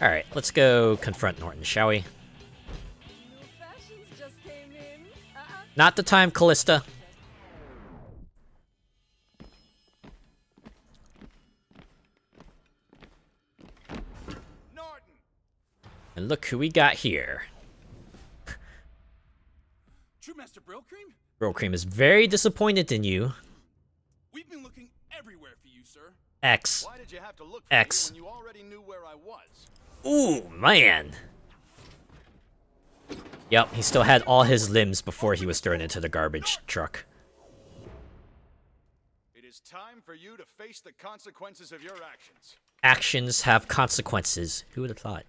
Alright, let's go confront Norton, shall we? Not the time, Callista. And look who we got here. Troopmaster Brill Cream? Brill Cream is very disappointed in you. We've been looking everywhere for you, sir. X. Why did you have to look for X. me when you already knew where I was? Ooh, man. Yep, he still had all his limbs before he was thrown into the garbage truck. It is time for you to face the consequences of your actions. Actions have consequences. Who would have thought?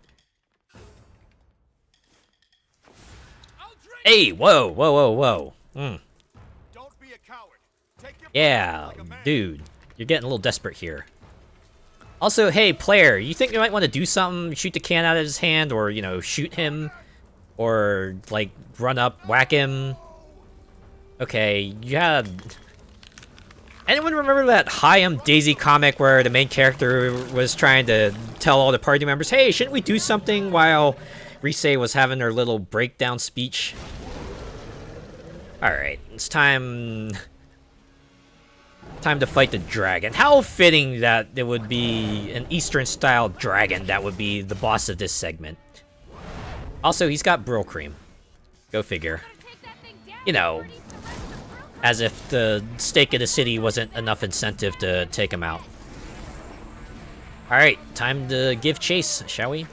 Hey, whoa, whoa, whoa, whoa. Don't be a coward. Take your Yeah, dude. You're getting a little desperate here. Also, hey, player, you think you might want to do something? Shoot the can out of his hand, or, you know, shoot him? Or, like, run up, whack him? Okay, yeah. Anyone remember that Hi, I'm Daisy comic where the main character was trying to tell all the party members, hey, shouldn't we do something, while Rise was having her little breakdown speech? Alright, it's time to fight the dragon. How fitting that it would be an Eastern-style dragon that would be the boss of this segment. Also, he's got Brill Cream. Go figure. You know, as if the stake of the city wasn't enough incentive to take him out. Alright, time to give chase, shall we?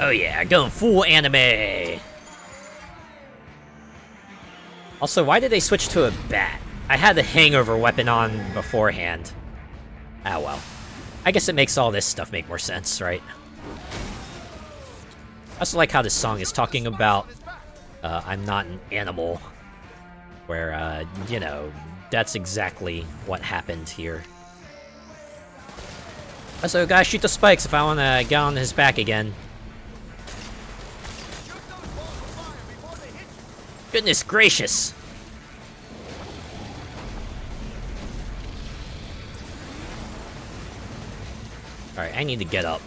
Oh yeah, going full anime! Also, why did they switch to a bat? I had the hangover weapon on beforehand. Ah well. I guess it makes all this stuff make more sense, right? I also like how this song is talking about, I'm not an animal. Where, you know, that's exactly what happened here. Also, gotta shoot the spikes if I wanna get on his back again. Goodness gracious! Alright, I need to get up.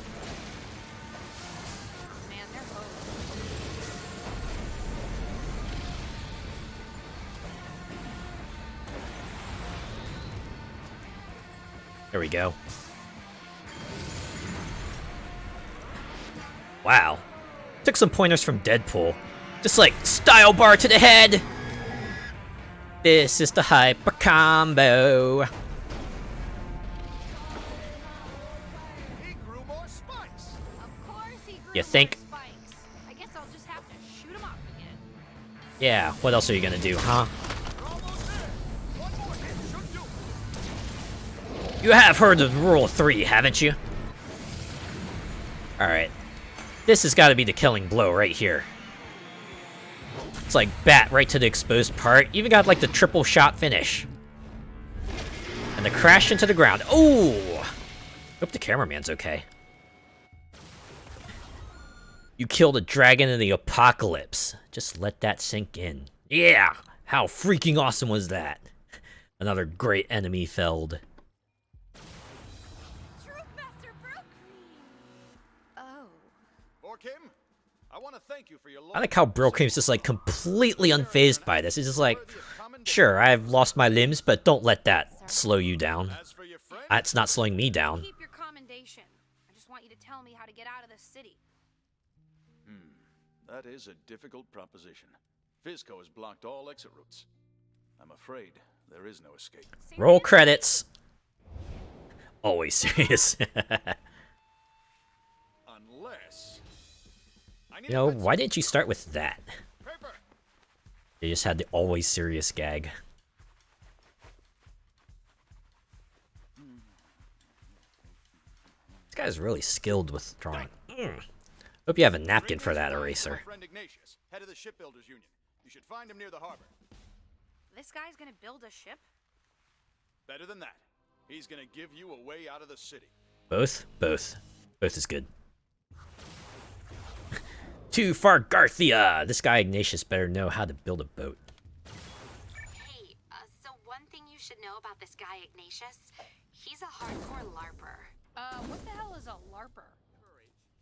There we go. Wow. Took some pointers from Deadpool. Just like, style bar to the head! This is the hyper combo. You think? I guess I'll just have to shoot him off again. Yeah, what else are you gonna do, huh? You have heard of Rule 3, haven't you? Alright. This has gotta be the killing blow right here. It's like bat right to the exposed part. Even got like the triple shot finish. And the crash into the ground. Oh! Hope the cameraman's okay. You killed a dragon in the apocalypse. Just let that sink in. Yeah! How freaking awesome was that? Another great enemy felled. I want to thank you for your I like how Brill Cream's just like completely unfazed by this. He's just like, sure, I've lost my limbs, but don't let that slow you down. It's not slowing me down. Keep your commendation. I just want you to tell me how to get out of this city. That is a difficult proposition. Fizco has blocked all exit routes. I'm afraid there is no escape. Roll credits. Always serious. Unless... You know, why didn't you start with that? You just had the always serious gag. This guy's really skilled with drawing. Hope you have a napkin for that eraser. Friend Ignatius, head of the shipbuilders union. You should find him near the harbor. This guy's gonna build a ship? Better than that. He's gonna give you a way out of the city. Both? Both. Both is good. To Fargarthia! This guy Ignatius better know how to build a boat. Hey, so one thing you should know about this guy Ignatius, he's a hardcore LARPer. What the hell is a LARPer?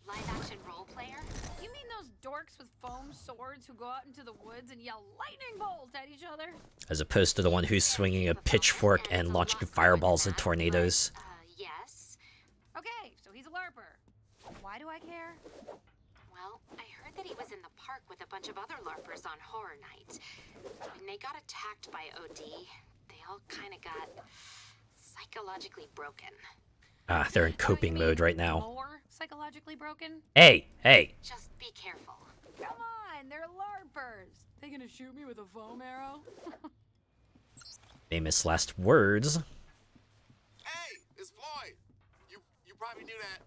Live-action role player? You mean those dorks with foam swords who go out into the woods and yell lightning bolt at each other? As opposed to the one who's swinging a pitchfork and launching fireballs and tornadoes. Yes. Okay, so he's a LARPer. Why do I care? Well, I heard that he was in the park with a bunch of other LARPers on Horror Night. When they got attacked by OD, they all kind of got psychologically broken. Ah, they're in coping mode right now. More psychologically broken? Hey, hey. Just be careful. Come on, they're LARPers. They gonna shoot me with a foam arrow? Famous last words. Hey, it's Floyd. You probably knew that.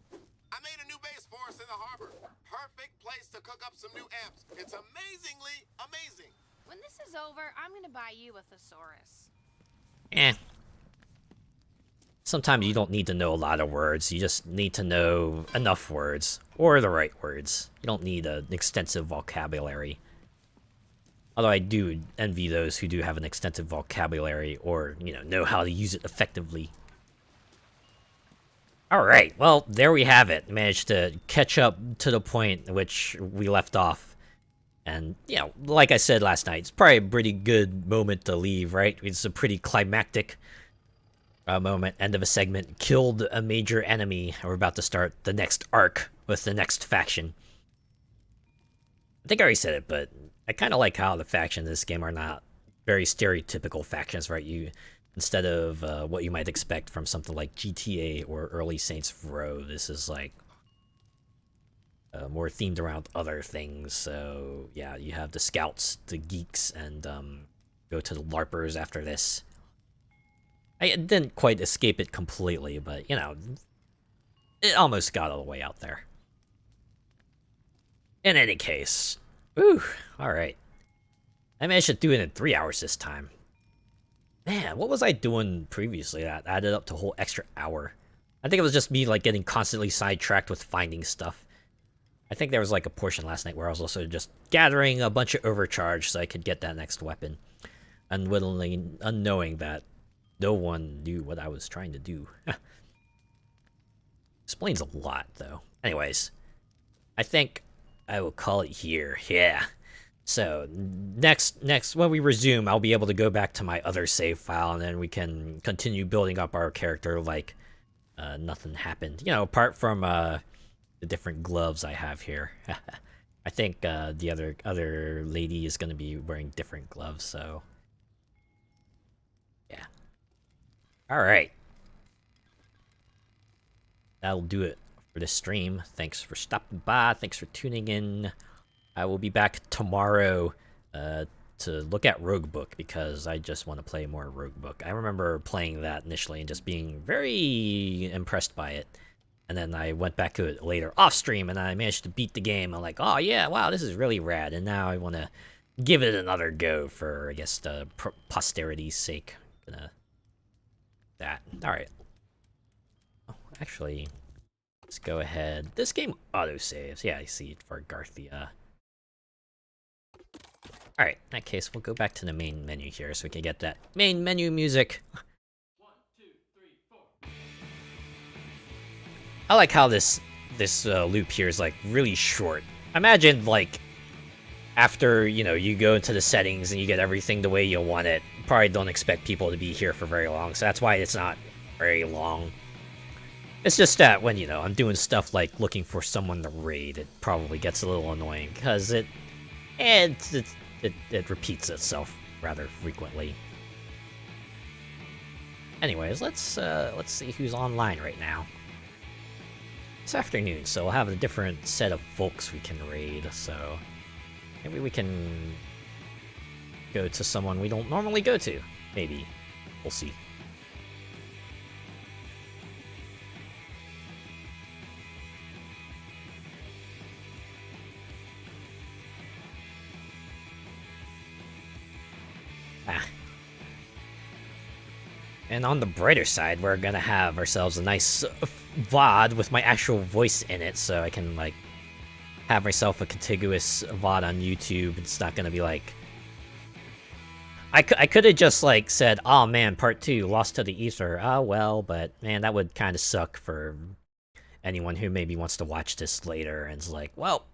I made a new base for us in the harbor. Perfect place to cook up some new amps. It's amazingly amazing. When this is over, I'm gonna buy you a thesaurus. Eh. Sometimes you don't need to know a lot of words. You just need to know enough words. Or the right words. You don't need an extensive vocabulary. Although I do envy those who do have an extensive vocabulary or, know how to use it effectively. Alright, well, there we have it. Managed to catch up to the point at which we left off. And, like I said last night, it's probably a pretty good moment to leave, right? It's a pretty climactic moment. End of a segment. Killed a major enemy. We're about to start the next arc with the next faction. I think I already said it, but I kind of like how the factions in this game are not very stereotypical factions, right? Instead of what you might expect from something like GTA or early Saints Row, this is like more themed around other things. So yeah, you have the scouts, the geeks, and go to the LARPers after this. I didn't quite escape it completely, but it almost got all the way out there. In any case, whew, alright. I managed to do it in 3 hours this time. Man, what was I doing previously that added up to a whole extra hour? I think it was just me, like, getting constantly sidetracked with finding stuff. I think there was, like, a portion last night where I was also just gathering a bunch of overcharge so I could get that next weapon. Unwittingly, unknowing that no one knew what I was trying to do. Explains a lot, though. Anyways, I think I will call it here. Yeah. So next when we resume, I'll be able to go back to my other save file, and then we can continue building up our character like nothing happened. Apart from the different gloves I have here. I think the other lady is going to be wearing different gloves. So yeah. All right. That'll do it for this stream. Thanks for stopping by. Thanks for tuning in. I will be back tomorrow to look at Roguebook because I just want to play more Roguebook. I remember playing that initially and just being very impressed by it. And then I went back to it later off stream and I managed to beat the game. I'm like, oh yeah, wow, this is really rad. And now I want to give it another go for, I guess, the posterity's sake. All right. Oh, actually, let's go ahead. This game autosaves. Yeah, I see it for Garthia. Alright, in that case, we'll go back to the main menu here so we can get that main menu music. 1, 2, 3, 4. I like how this loop here is, like, really short. Imagine, like, after, you go into the settings and you get everything the way you want it, you probably don't expect people to be here for very long, so that's why it's not very long. It's just that when, I'm doing stuff like looking for someone to raid, it probably gets a little annoying, because it repeats itself rather frequently. Anyways, let's see who's online right now. It's afternoon, so we'll have a different set of folks we can raid, so maybe we can go to someone we don't normally go to. Maybe. We'll see. And on the brighter side, we're gonna have ourselves a nice VOD with my actual voice in it, so I can, like, have myself a contiguous VOD on YouTube. It's not gonna be like... I could have just, like, said, oh man, part 2, Lost to the Ether. Oh well, but man, that would kind of suck for anyone who maybe wants to watch this later, and it's like, well,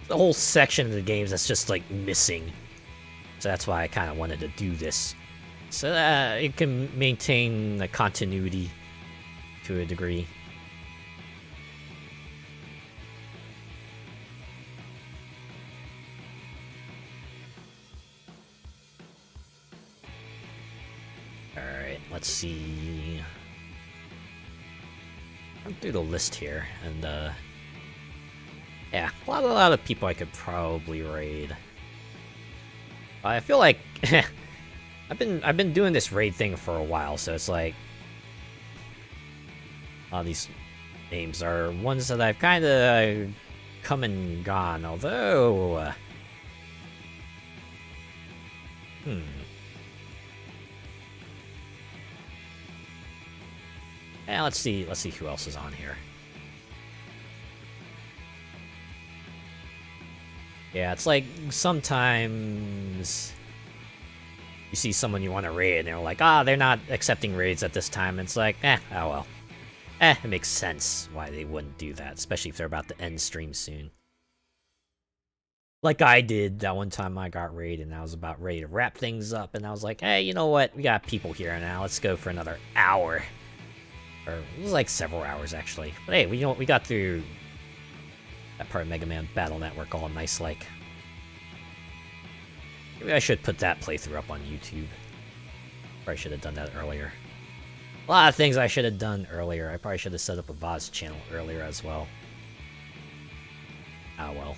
the whole section of the games that's just, like, missing. So that's why I kind of wanted to do this. So it can maintain the continuity to a degree. Alright, let's see. I'm through the list here, and yeah, a lot of people I could probably raid. I feel like I've been doing this raid thing for a while, so it's like all these names are ones that I've kind of come and gone. Although Yeah, let's see who else is on here. Yeah, it's like sometimes you see someone you want to raid and they're like, they're not accepting raids at this time. And it's like, oh well. It makes sense why they wouldn't do that, especially if they're about to end stream soon. Like I did that one time I got raided and I was about ready to wrap things up, and I was like, hey, you know what? We got people here now. Let's go for another hour. Or it was like several hours actually. But hey, we got through that part of Mega Man Battle Network all nice like. Maybe I should put that playthrough up on YouTube. Probably should have done that earlier. A lot of things I should have done earlier. I probably should have set up a VOZ channel earlier as well. Ah well.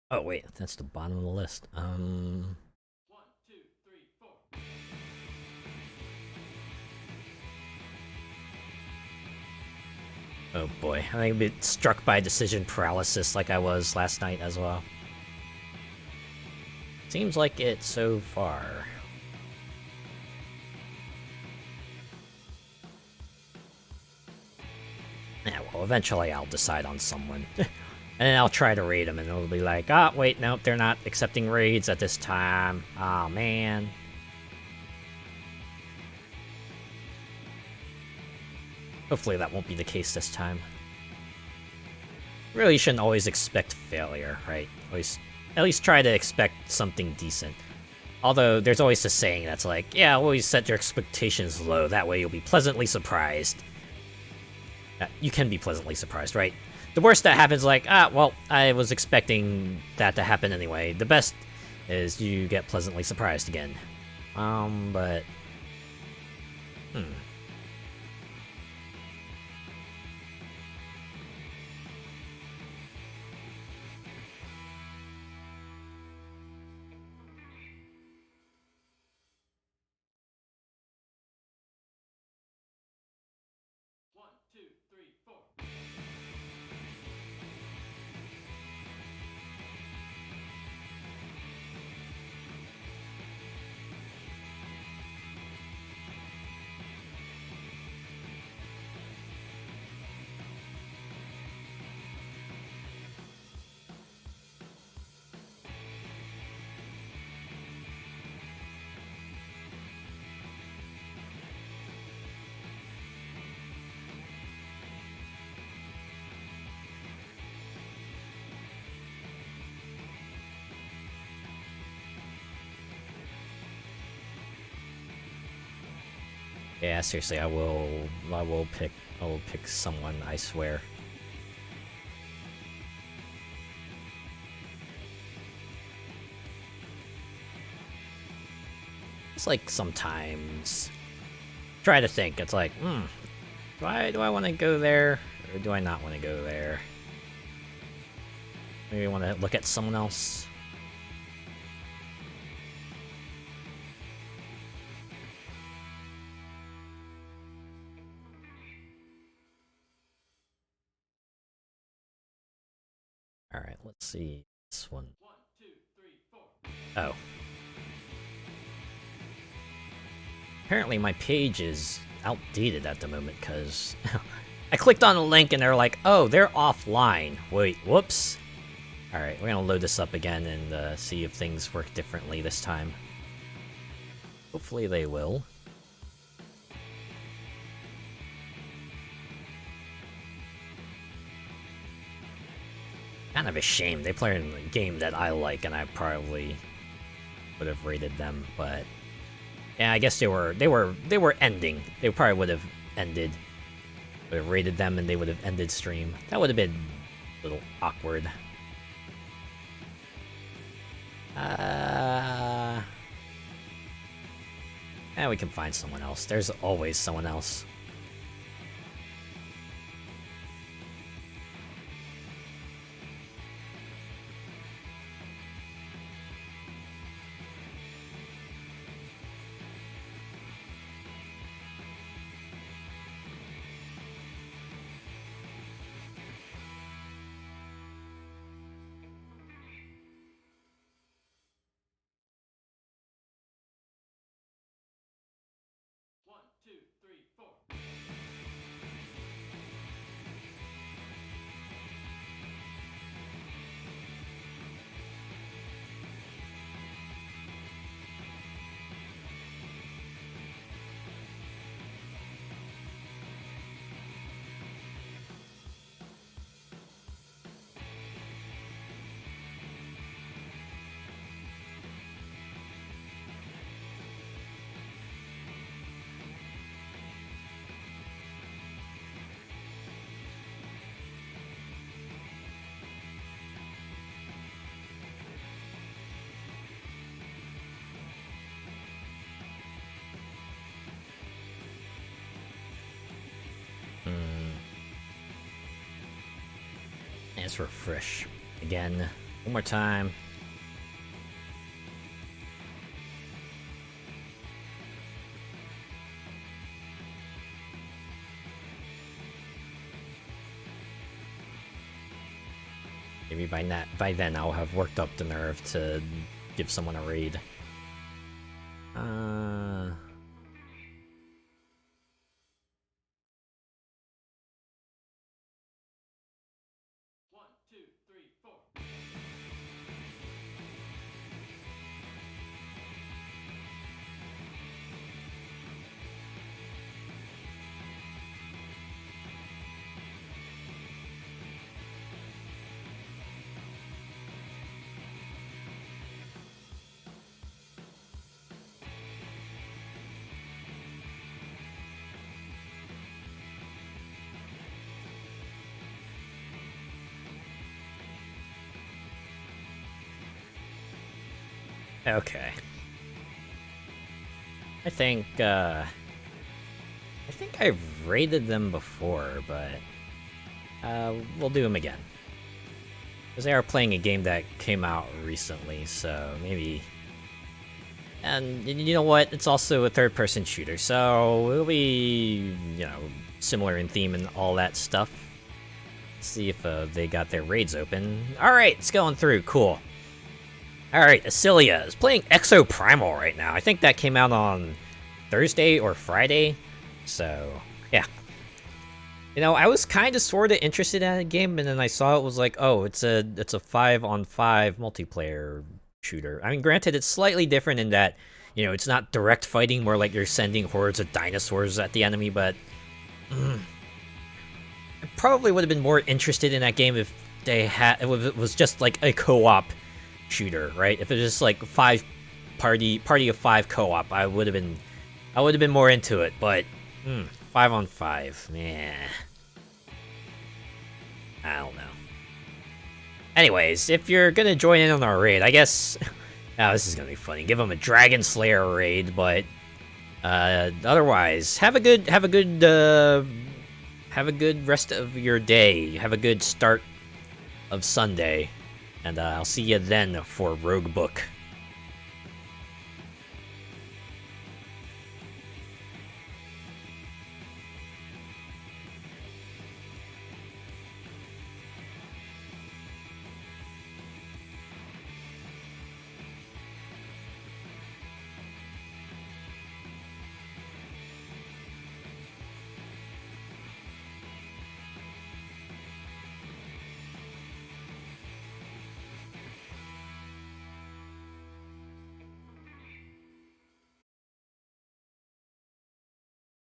Oh wait, that's the bottom of the list. 1, 2, 3, 4. Oh boy, I'm gonna be struck by decision paralysis like I was last night as well. Seems like it so far. Yeah, well, eventually I'll decide on someone. And then I'll try to raid them, and it'll be like, wait, nope, they're not accepting raids at this time. Aw, man. Hopefully that won't be the case this time. Really shouldn't always expect failure, right? At least try to expect something decent. Although, there's always a saying that's like, yeah, always set your expectations low, that way you'll be pleasantly surprised. You can be pleasantly surprised, right? The worst that happens, like, well, I was expecting that to happen anyway. The best is you get pleasantly surprised again. But... yeah, seriously, I will pick someone, I swear. It's like sometimes try to think, it's like, do I want to go there or do I not want to go there? Maybe I want to look at someone else. Alright, let's see this one. 1, 2, 3, 4. Oh. Apparently my page is outdated at the moment, because I clicked on a link and they're like, oh, they're offline. Wait, whoops. Alright, we're gonna load this up again and see if things work differently this time. Hopefully they will. Kind of a shame. They play in a game that I like, and I probably would have rated them, but yeah, I guess they were ending. They probably would have ended. Would have rated them, and they would have ended stream. That would have been a little awkward. And we can find someone else. There's always someone else. Let's refresh again. One more time. Maybe by then I'll have worked up the nerve to give someone a raid. Okay. I think I've rated them before, but we'll do them again. Because they are playing a game that came out recently, so maybe... And you know what? It's also a third-person shooter, so it'll be, you know, similar in theme and all that stuff. Let's see if they got their raids open. Alright, it's going through. Cool. Alright, Asilia is playing Exo Primal right now. I think that came out on Thursday or Friday. So, yeah. You know, I was kind of sort of interested in that game, and then I saw it was like, oh, it's a 5-on-5 multiplayer shooter. I mean, granted, it's slightly different in that, you know, it's not direct fighting, more like you're sending hordes of dinosaurs at the enemy, but... I probably would have been more interested in that game if it was just like a co-op shooter, right? If it was just like party of 5 co-op, I would have been more into it, but 5-on-5, man. I don't know. Anyways, if you're gonna join in on our raid, I guess oh, this is gonna be funny. Give them a Dragon Slayer raid, but otherwise, have a good rest of your day. Have a good start of Sunday. And I'll see you then for Rogue Book.